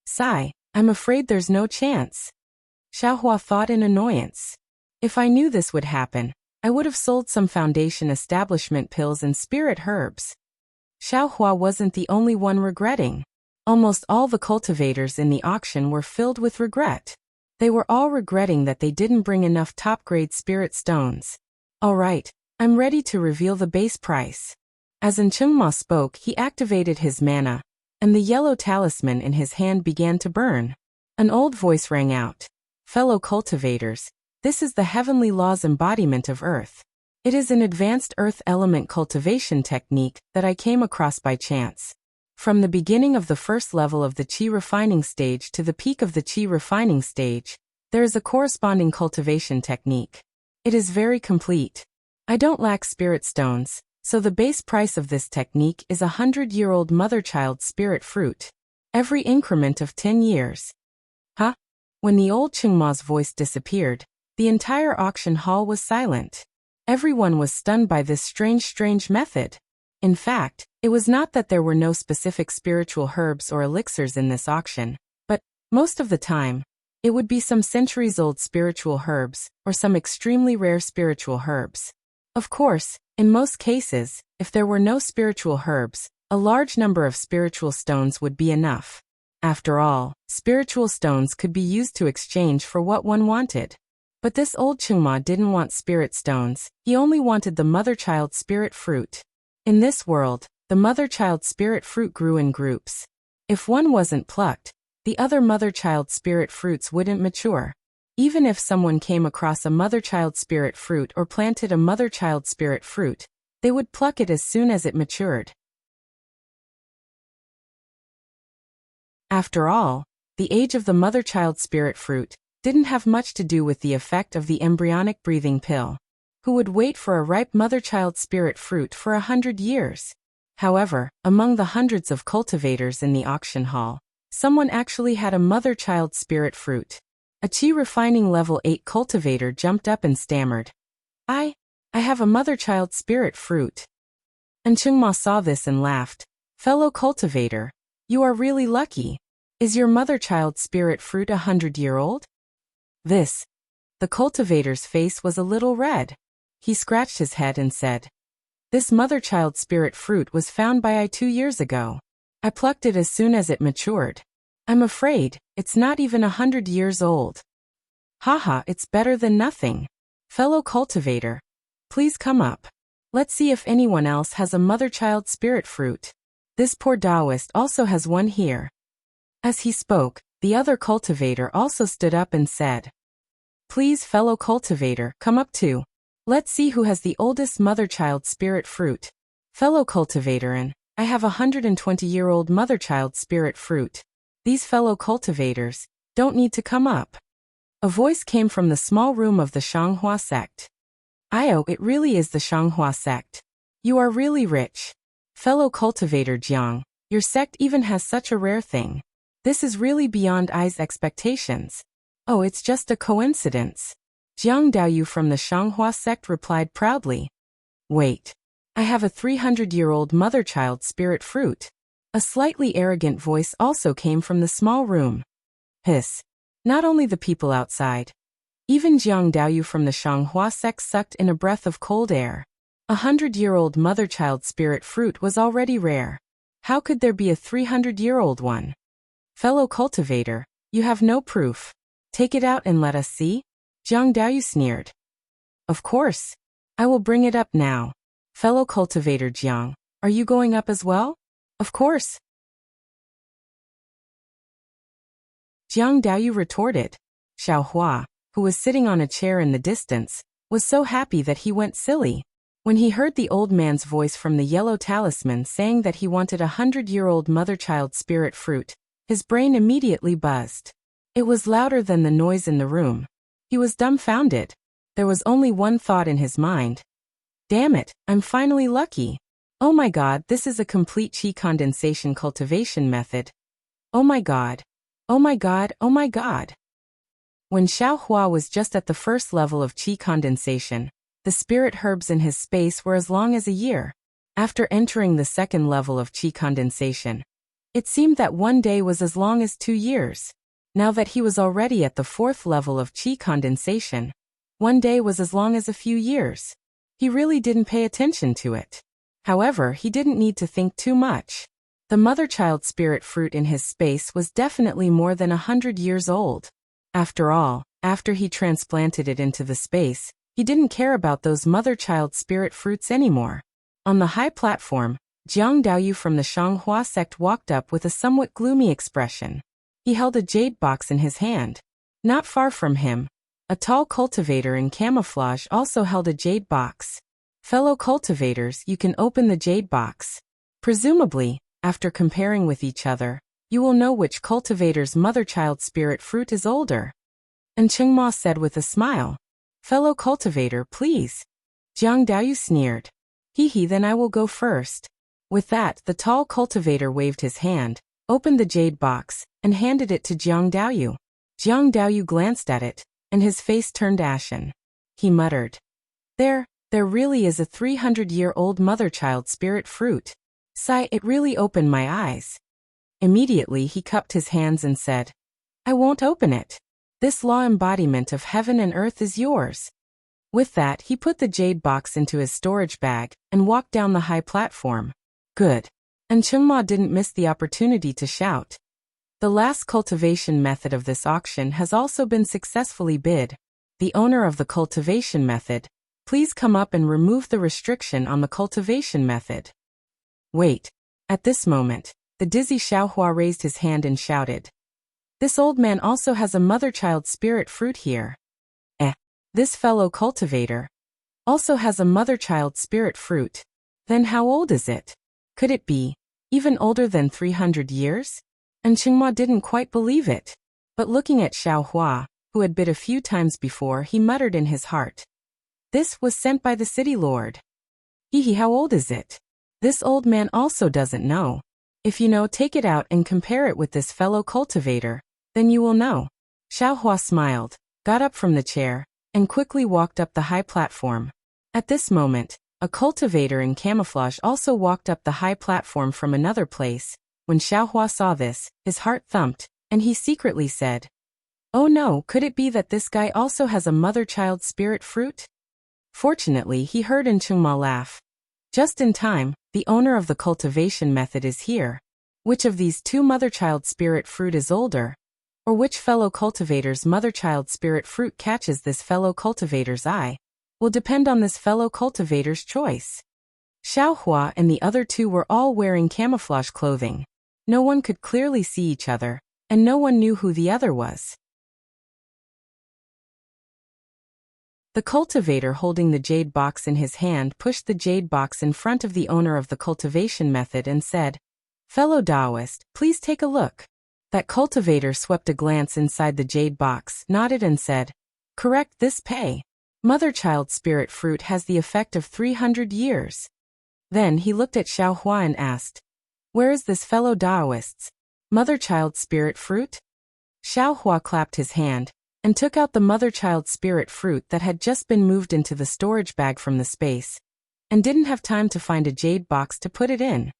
Sigh, I'm afraid there's no chance. Xiaohua thought in annoyance. If I knew this would happen, I would have sold some foundation establishment pills and spirit herbs. Xiaohua wasn't the only one regretting. Almost all the cultivators in the auction were filled with regret. They were all regretting that they didn't bring enough top-grade spirit stones. All right, I'm ready to reveal the base price. As Enchanting spoke, he activated his mana, and the yellow talisman in his hand began to burn. An old voice rang out. Fellow cultivators, this is the heavenly law's embodiment of earth. It is an advanced earth element cultivation technique that I came across by chance. From the beginning of the first level of the Qi refining stage to the peak of the Qi refining stage, there is a corresponding cultivation technique. It is very complete. I don't lack spirit stones, so the base price of this technique is 100-year-old mother-child spirit fruit. Every increment of 10 years. Huh? When the old Chengma's voice disappeared, the entire auction hall was silent. Everyone was stunned by this strange method. In fact, it was not that there were no specific spiritual herbs or elixirs in this auction, but, most of the time, it would be some centuries-old spiritual herbs, or some extremely rare spiritual herbs. Of course, in most cases, if there were no spiritual herbs, a large number of spiritual stones would be enough. After all, spiritual stones could be used to exchange for what one wanted. But this old Chengma didn't want spirit stones, he only wanted the mother-child spirit fruit. In this world, the mother-child spirit fruit grew in groups. If one wasn't plucked, the other mother-child spirit fruits wouldn't mature. Even if someone came across a mother-child spirit fruit or planted a mother-child spirit fruit, they would pluck it as soon as it matured. After all, the age of the mother-child spirit fruit didn't have much to do with the effect of the embryonic breathing pill. Who would wait for a ripe mother-child spirit fruit for 100 years? However, among the hundreds of cultivators in the auction hall, someone actually had a mother-child spirit fruit. A Qi refining level 8 cultivator jumped up and stammered. I have a mother-child spirit fruit. And Chengma saw this and laughed. Fellow cultivator, you are really lucky. Is your mother-child spirit fruit 100-year-old? The cultivator's face was a little red. He scratched his head and said, This mother-child spirit fruit was found by I 2 years ago. I plucked it as soon as it matured. I'm afraid, it's not even 100 years old. Haha, it's better than nothing. Fellow cultivator, please come up. Let's see if anyone else has a mother-child spirit fruit. This poor Taoist also has one here. As he spoke, the other cultivator also stood up and said, Please, fellow cultivator, come up too. Let's see who has the oldest mother-child spirit fruit. Fellow cultivator, and I have 120-year-old mother-child spirit fruit. These fellow cultivators don't need to come up. A voice came from the small room of the Shanghua sect. It really is the Shanghua sect. You are really rich. Fellow cultivator Jiang, your sect even has such a rare thing. This is really beyond I's expectations. Oh, it's just a coincidence. Jiang Daoyu from the Shanghua sect replied proudly. Wait. I have a 300-year-old mother-child spirit fruit. A slightly arrogant voice also came from the small room. Hiss. Not only the people outside. Even Jiang Daoyu from the Shanghua sect sucked in a breath of cold air. 100-year-old mother-child spirit fruit was already rare. How could there be a 300-year-old one? Fellow cultivator, you have no proof. Take it out and let us see? Jiang Daoyu sneered. Of course. I will bring it up now. Fellow cultivator Jiang, are you going up as well? Of course. Jiang Daoyu retorted. Xiaohua, who was sitting on a chair in the distance, was so happy that he went silly. When he heard the old man's voice from the yellow talisman saying that he wanted a 100-year-old mother-child spirit fruit, his brain immediately buzzed. It was louder than the noise in the room. He was dumbfounded. There was only one thought in his mind. Damn it, I'm finally lucky. Oh my god, this is a complete qi condensation cultivation method. Oh my god. Oh my god, oh my god. When Xiaohua was just at the first level of qi condensation, the spirit herbs in his space were as long as a year. After entering the second level of qi condensation, it seemed that one day was as long as 2 years. Now that he was already at the fourth level of qi condensation, one day was as long as a few years. He really didn't pay attention to it. However, he didn't need to think too much. The mother-child spirit fruit in his space was definitely more than 100 years old. After all, after he transplanted it into the space, he didn't care about those mother-child spirit fruits anymore. On the high platform, Jiang Daoyu from the Shanghua sect walked up with a somewhat gloomy expression. He held a jade box in his hand. Not far from him, a tall cultivator in camouflage also held a jade box. Fellow cultivators, you can open the jade box. Presumably, after comparing with each other, you will know which cultivator's mother-child spirit fruit is older. Enchanting said with a smile. Fellow cultivator, please. Jiang Daoyu sneered. Hee, then I will go first. With that, the tall cultivator waved his hand, opened the jade box, and handed it to Jiang Daoyu. Jiang Daoyu glanced at it, and his face turned ashen. He muttered. There really is a 300-year-old mother-child spirit fruit. Sigh, it really opened my eyes. Immediately he cupped his hands and said, I won't open it. This law embodiment of heaven and earth is yours. With that, he put the jade box into his storage bag and walked down the high platform. Good. And Chengma didn't miss the opportunity to shout. The last cultivation method of this auction has also been successfully bid. The owner of the cultivation method, please come up and remove the restriction on the cultivation method. Wait. At this moment, the dizzy Xiaohua raised his hand and shouted. This old man also has a mother-child spirit fruit here. This fellow cultivator also has a mother-child spirit fruit. Then how old is it? Could it be even older than 300 years? And Qingma didn't quite believe it. But looking at Xiaohua, who had bid a few times before, he muttered in his heart. This was sent by the city lord. How old is it? This old man also doesn't know. If you know, take it out and compare it with this fellow cultivator. Then you will know. Xiaohua smiled, got up from the chair, and quickly walked up the high platform. At this moment, a cultivator in camouflage also walked up the high platform from another place. When Xiaohua saw this, his heart thumped, and he secretly said, Oh no, could it be that this guy also has a mother-child spirit fruit? Fortunately, he heard Enchengma laugh. Just in time, the owner of the cultivation method is here. Which of these two mother-child spirit fruit is older? Or which fellow cultivator's mother-child spirit fruit catches this fellow cultivator's eye? Will depend on this fellow cultivator's choice. Xiaohua and the other two were all wearing camouflage clothing. No one could clearly see each other, and no one knew who the other was. The cultivator holding the jade box in his hand pushed the jade box in front of the owner of the cultivation method and said, Fellow Taoist, please take a look. That cultivator swept a glance inside the jade box, nodded and said, Correct, this pay. Mother-child spirit fruit has the effect of 300 years. Then he looked at Xiaohua and asked, Where is this fellow Taoist's mother-child spirit fruit? Xiaohua clapped his hand and took out the mother-child spirit fruit that had just been moved into the storage bag from the space, and didn't have time to find a jade box to put it in.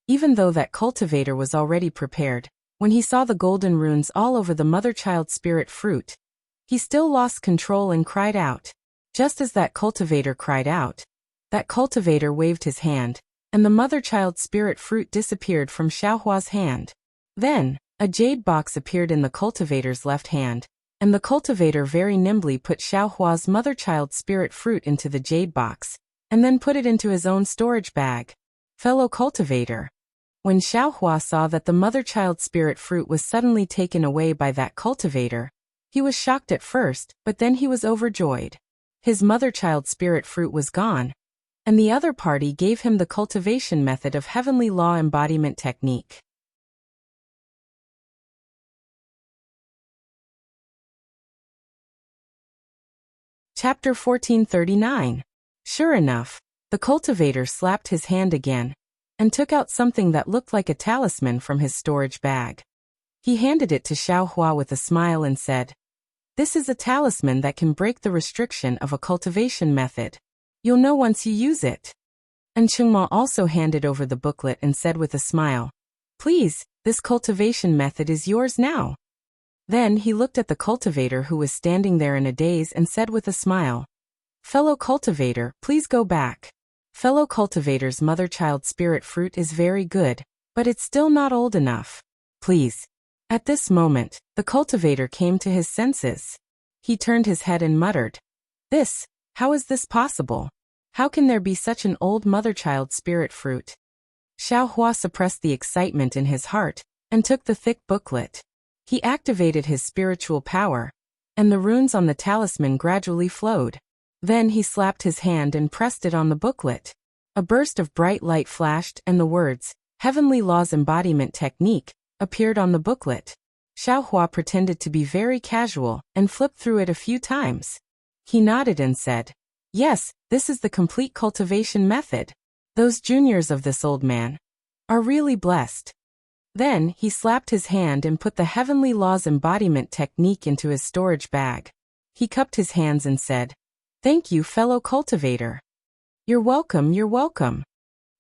Even though that cultivator was already prepared, when he saw the golden runes all over the mother-child spirit fruit, he still lost control and cried out. Just as that cultivator cried out, That cultivator waved his hand, and the mother-child spirit fruit disappeared from Xiaohua's hand. Then, a jade box appeared in the cultivator's left hand, and the cultivator very nimbly put Xiaohua's mother-child spirit fruit into the jade box, and then put it into his own storage bag. Fellow cultivator. When Xiaohua saw that the mother-child spirit fruit was suddenly taken away by that cultivator, he was shocked at first, but then he was overjoyed. His mother-child spirit fruit was gone, and the other party gave him the cultivation method of heavenly law embodiment technique. Chapter 1439. Sure enough, the cultivator slapped his hand again, and took out something that looked like a talisman from his storage bag. He handed it to Xiaohua with a smile and said, "This is a talisman that can break the restriction of a cultivation method. You'll know once you use it." And Chengma also handed over the booklet and said with a smile, "Please, this cultivation method is yours now." Then he looked at the cultivator who was standing there in a daze and said with a smile, "Fellow cultivator, please go back. Fellow cultivator's mother-child spirit fruit is very good, but it's still not old enough. Please." At this moment, the cultivator came to his senses. He turned his head and muttered, How is this possible? How can there be such an old mother-child spirit fruit?" Xiaohua suppressed the excitement in his heart, and took the thick booklet. He activated his spiritual power, and the runes on the talisman gradually flowed. Then he slapped his hand and pressed it on the booklet. A burst of bright light flashed and the words, "Heavenly Laws Embodiment Technique," appeared on the booklet. Xiaohua pretended to be very casual and flipped through it a few times. He nodded and said, "Yes, this is the complete cultivation method. Those juniors of this old man are really blessed." Then he slapped his hand and put the Heavenly Laws Embodiment Technique into his storage bag. He cupped his hands and said, "Thank you, fellow cultivator." You're welcome, you're welcome."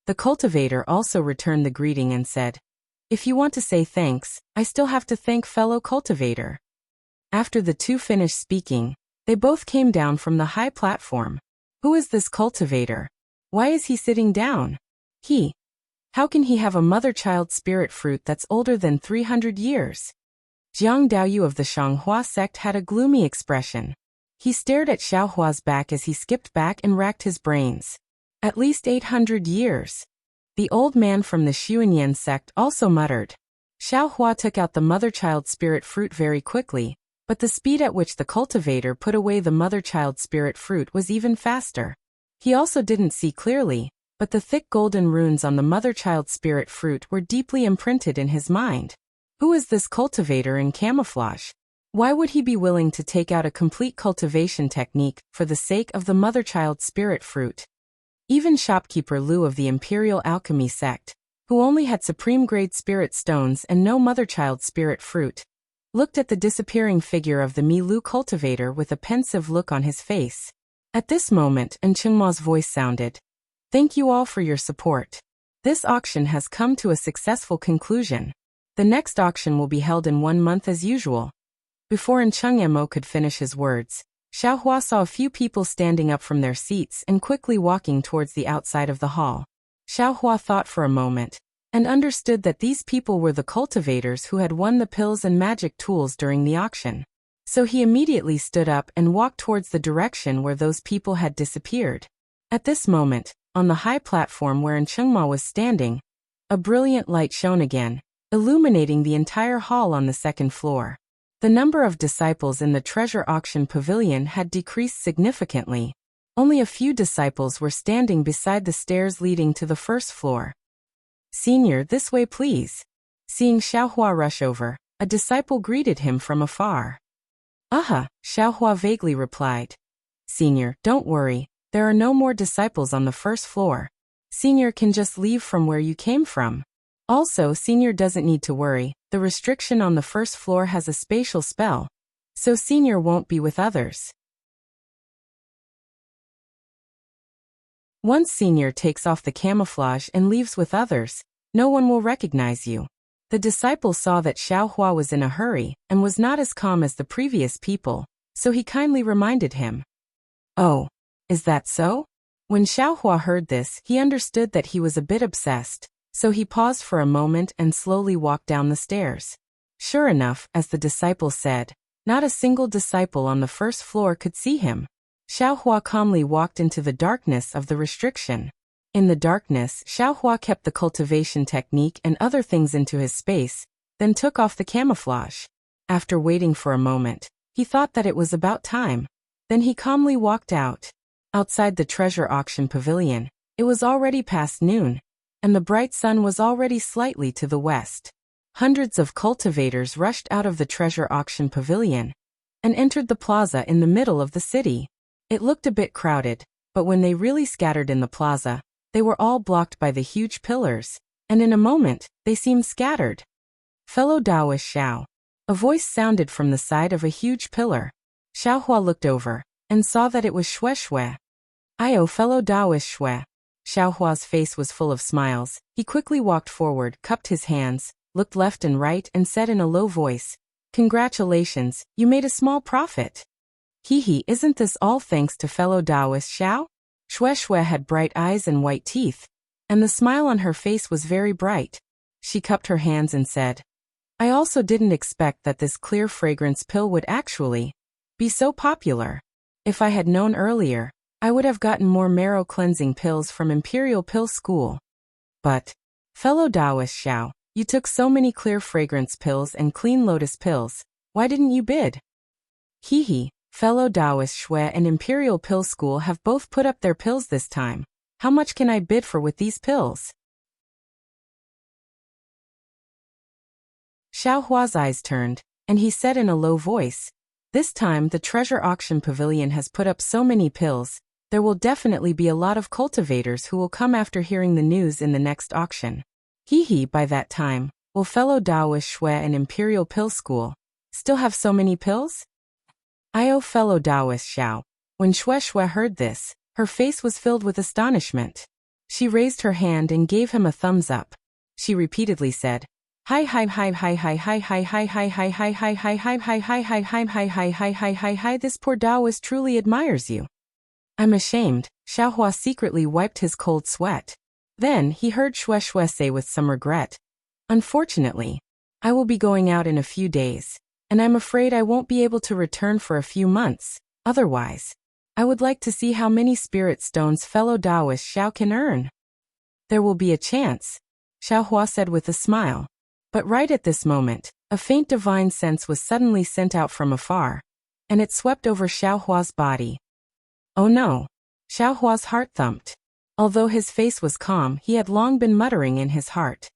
The cultivator also returned the greeting and said, "If you want to say thanks, I still have to thank fellow cultivator." After the two finished speaking, they both came down from the high platform. Who is this cultivator? Why is he sitting down? How can he have a mother-child spirit fruit that's older than 300 years? Jiang Daoyu of the Shanghua sect had a gloomy expression. He stared at Xiaohua's back as he skipped back and racked his brains. At least 800 years. The old man from the Xuanyan sect also muttered. Xiaohua took out the mother-child spirit fruit very quickly, but the speed at which the cultivator put away the mother-child spirit fruit was even faster. He also didn't see clearly, but the thick golden runes on the mother-child spirit fruit were deeply imprinted in his mind. Who is this cultivator in camouflage? Why would he be willing to take out a complete cultivation technique for the sake of the mother-child spirit fruit? Even shopkeeper Lu of the Imperial Alchemy sect, who only had supreme-grade spirit stones and no mother-child spirit fruit, looked at the disappearing figure of the Mi Lu cultivator with a pensive look on his face. At this moment, Chengma's voice sounded, "Thank you all for your support. This auction has come to a successful conclusion. The next auction will be held in 1 month as usual." Before Chengmo could finish his words, Xiaohua saw a few people standing up from their seats and quickly walking towards the outside of the hall. Xiaohua thought for a moment, and understood that these people were the cultivators who had won the pills and magic tools during the auction. So he immediately stood up and walked towards the direction where those people had disappeared. At this moment, on the high platform where Chengma was standing, a brilliant light shone again, illuminating the entire hall on the second floor. The number of disciples in the treasure auction pavilion had decreased significantly. Only a few disciples were standing beside the stairs leading to the first floor. "Senior, this way please." Seeing Xiaohua rush over, a disciple greeted him from afar. "Aha," Xiaohua vaguely replied. "Senior, don't worry. There are no more disciples on the first floor. Senior can just leave from where you came from. Also, Senior doesn't need to worry, the restriction on the first floor has a spatial spell, so Senior won't be with others. Once Senior takes off the camouflage and leaves with others, no one will recognize you." The disciple saw that Xiaohua was in a hurry and was not as calm as the previous people, so he kindly reminded him. "Oh, is that so? When Xiaohua heard this, he understood that he was a bit obsessed, so he paused for a moment and slowly walked down the stairs. Sure enough, as the disciple said, not a single disciple on the first floor could see him. Xiaohua calmly walked into the darkness of the restriction. In the darkness, Xiaohua kept the cultivation technique and other things into his space, then took off the camouflage. After waiting for a moment, he thought that it was about time. Then he calmly walked out. Outside the treasure auction pavilion, it was already past noon, and the bright sun was already slightly to the west. Hundreds of cultivators rushed out of the treasure auction pavilion and entered the plaza in the middle of the city. It looked a bit crowded, but when they really scattered in the plaza, they were all blocked by the huge pillars, and in a moment, they seemed scattered. Fellow Taoist Xiao. A voice sounded from the side of a huge pillar. Xiaohua looked over and saw that it was Shui. "Io, fellow Taoist Shui." Xiaohua's face was full of smiles. He quickly walked forward, cupped his hands, looked left and right and said in a low voice, "Congratulations, you made a small profit." "Hee, isn't this all thanks to fellow Taoist Xiao?" Shui had bright eyes and white teeth, and the smile on her face was very bright. She cupped her hands and said, "I also didn't expect that this clear fragrance pill would actually be so popular. If I had known earlier, I would have gotten more marrow cleansing pills from Imperial Pill School." "But, fellow Taoist Xiao, you took so many clear fragrance pills and clean lotus pills, why didn't you bid?" "Hee, fellow Taoist Shui and Imperial Pill School have both put up their pills this time. How much can I bid for with these pills?" Xiaohua's eyes turned, and he said in a low voice, "This time the treasure auction pavilion has put up so many pills, there will definitely be a lot of cultivators who will come after hearing the news in the next auction. Hee, by that time, will fellow Taoist Shui and Imperial Pill School still have so many pills?" "Io, fellow Taoist Xiao." When Shui heard this, her face was filled with astonishment. She raised her hand and gave him a thumbs up. She repeatedly said, "Hi, this poor Taoist truly admires you." "I'm ashamed." Xiaohua secretly wiped his cold sweat. Then he heard Shui say with some regret, "Unfortunately, I will be going out in a few days, and I'm afraid I won't be able to return for a few months. Otherwise, I would like to see how many spirit stones fellow Taoist Xiao can earn." "There will be a chance," Xiaohua said with a smile. But right at this moment, a faint divine sense was suddenly sent out from afar, and it swept over Xiaohua's body. "Oh no!" Xiaohua's heart thumped. Although his face was calm, he had long been muttering in his heart.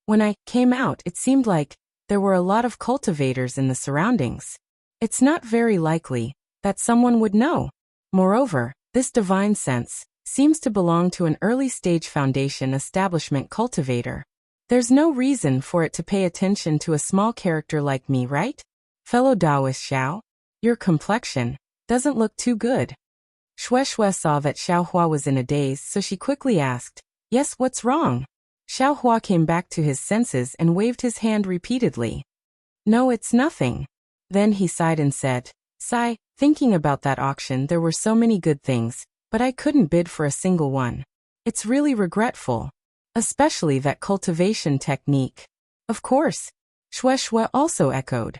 "When I came out, it seemed like there were a lot of cultivators in the surroundings. It's not very likely that someone would know. Moreover, this divine sense seems to belong to an early-stage foundation establishment cultivator. There's no reason for it to pay attention to a small character like me, right? Fellow Taoist Xiao, your complexion doesn't look too good." Shui saw that Xiaohua was in a daze, so she quickly asked, "Yes, what's wrong?" Xiaohua came back to his senses and waved his hand repeatedly. "No, it's nothing." Then he sighed and said, "Sigh, thinking about that auction there were so many good things, but I couldn't bid for a single one. It's really regretful. Especially that cultivation technique." "Of course," Shui also echoed.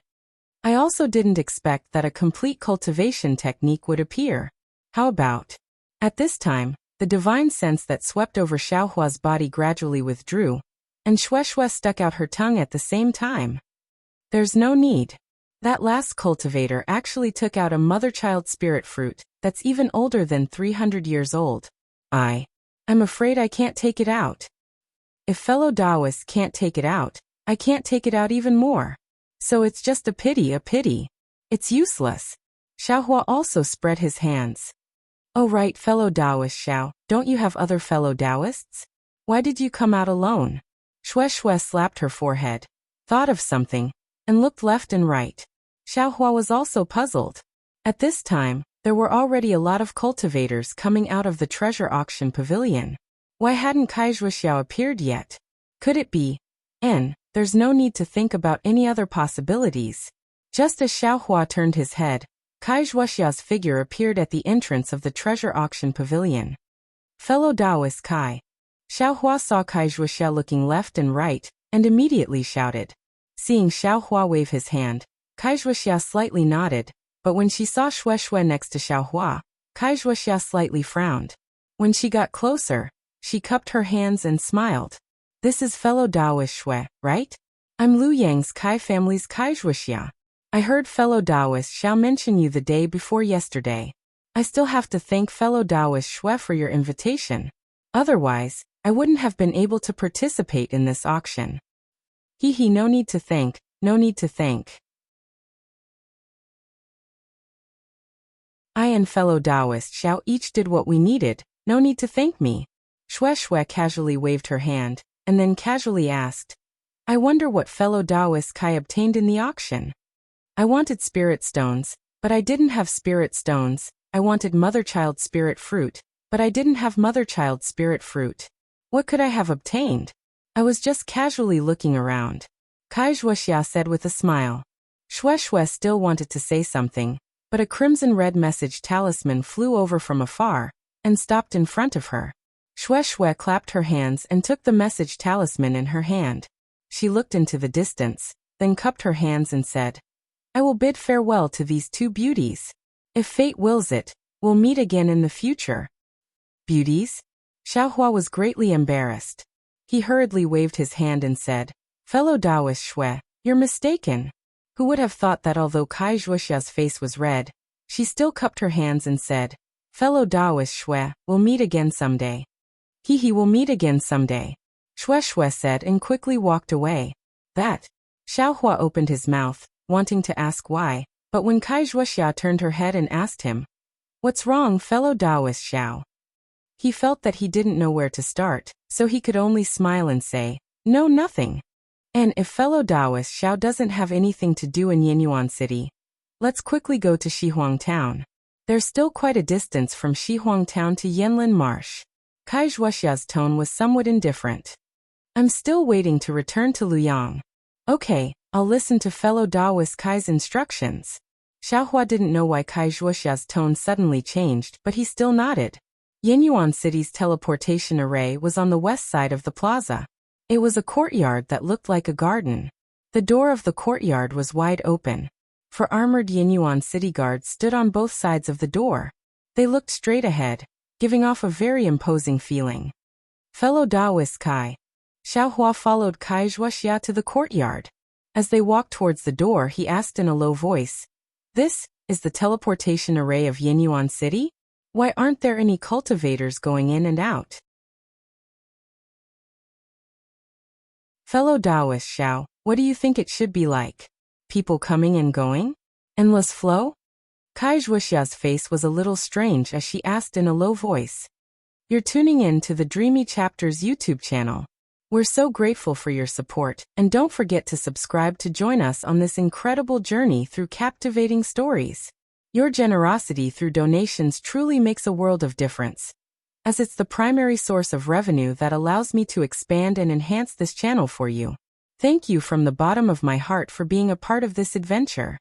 "I also didn't expect that a complete cultivation technique would appear. How about?" At this time, the divine sense that swept over Xiaohua's body gradually withdrew, and Shui stuck out her tongue at the same time. "There's no need. That last cultivator actually took out a mother-child spirit fruit that's even older than 300 years old. I'm afraid I can't take it out. If fellow Taoists can't take it out, I can't take it out even more. So it's just a pity. It's useless." Xiaohua also spread his hands. "Oh right, fellow Taoist Xiao, don't you have other fellow Taoists? Why did you come out alone?" Shui slapped her forehead, thought of something, and looked left and right. Xiaohua was also puzzled. At this time, there were already a lot of cultivators coming out of the treasure auction pavilion. Why hadn't Kaizhuo appeared yet? Could it be? There's no need to think about any other possibilities. Just as Xiaohua turned his head, Kaizhuo's figure appeared at the entrance of the treasure auction pavilion. Fellow Taoist Kai. Xiaohua saw Kai Zhuoxia looking left and right, and immediately shouted. Seeing Xiaohua wave his hand, Kai Zhuoxia slightly nodded, but when she saw Shui next to Xiaohua, Kai Zhuoxia slightly frowned. When she got closer, she cupped her hands and smiled. This is fellow Taoist Shui, right? I'm Lu Yang's Kai family's Kai Zhuoxia. I heard fellow Taoist Xiao mention you the day before yesterday. I still have to thank fellow Taoist Shui for your invitation. Otherwise, I wouldn't have been able to participate in this auction. Hee, no need to thank, no need to thank. I and fellow Taoist Xiao each did what we needed, no need to thank me. Shui casually waved her hand, and then casually asked, I wonder what fellow Taoist Kai obtained in the auction. I wanted spirit stones, but I didn't have spirit stones. I wanted mother-child spirit fruit, but I didn't have mother-child spirit fruit. What could I have obtained? I was just casually looking around. Kai Zhuoxia said with a smile. Shui still wanted to say something, but a crimson-red message talisman flew over from afar and stopped in front of her. Shui clapped her hands and took the message talisman in her hand. She looked into the distance, then cupped her hands and said, I will bid farewell to these two beauties. If fate wills it, we'll meet again in the future. Beauties? Xiaohua was greatly embarrassed. He hurriedly waved his hand and said, Fellow Taoist Shui, you're mistaken. Who would have thought that although Kai Zhuoxia's face was red, she still cupped her hands and said, Fellow Taoist Shui, we'll meet again someday. Hee, we'll meet again someday. Shui said and quickly walked away. That. Xiaohua opened his mouth, wanting to ask why, but when Kai Zhuoxia turned her head and asked him, What's wrong, fellow Taoist Xiao? He felt that he didn't know where to start, so he could only smile and say, No, nothing. And if fellow Taoist Xiao doesn't have anything to do in Yinyuan City, let's quickly go to Shihuang Town. There's still quite a distance from Shihuang Town to Yanlin Marsh. Kai Zhuoxia's tone was somewhat indifferent. I'm still waiting to return to Luyang. Okay, I'll listen to fellow Taoist Kai's instructions. Xiaohua didn't know why Kai Zhuoxia's tone suddenly changed, but he still nodded. Yinyuan City's teleportation array was on the west side of the plaza. It was a courtyard that looked like a garden. The door of the courtyard was wide open. Four armored Yinyuan City guards stood on both sides of the door. They looked straight ahead, giving off a very imposing feeling. Fellow Taoist Kai. Xiaohua followed Kai Zhuoxia to the courtyard. As they walked towards the door, he asked in a low voice, This is the teleportation array of Yinyuan City? Why aren't there any cultivators going in and out? Fellow Taoist Xiao, what do you think it should be like? People coming and going? Endless flow? Kai Zhuoxia's face was a little strange as she asked in a low voice. You're tuning in to the Dreamy Chapters YouTube channel. We're so grateful for your support, and don't forget to subscribe to join us on this incredible journey through captivating stories. Your generosity through donations truly makes a world of difference, as it's the primary source of revenue that allows me to expand and enhance this channel for you. Thank you from the bottom of my heart for being a part of this adventure.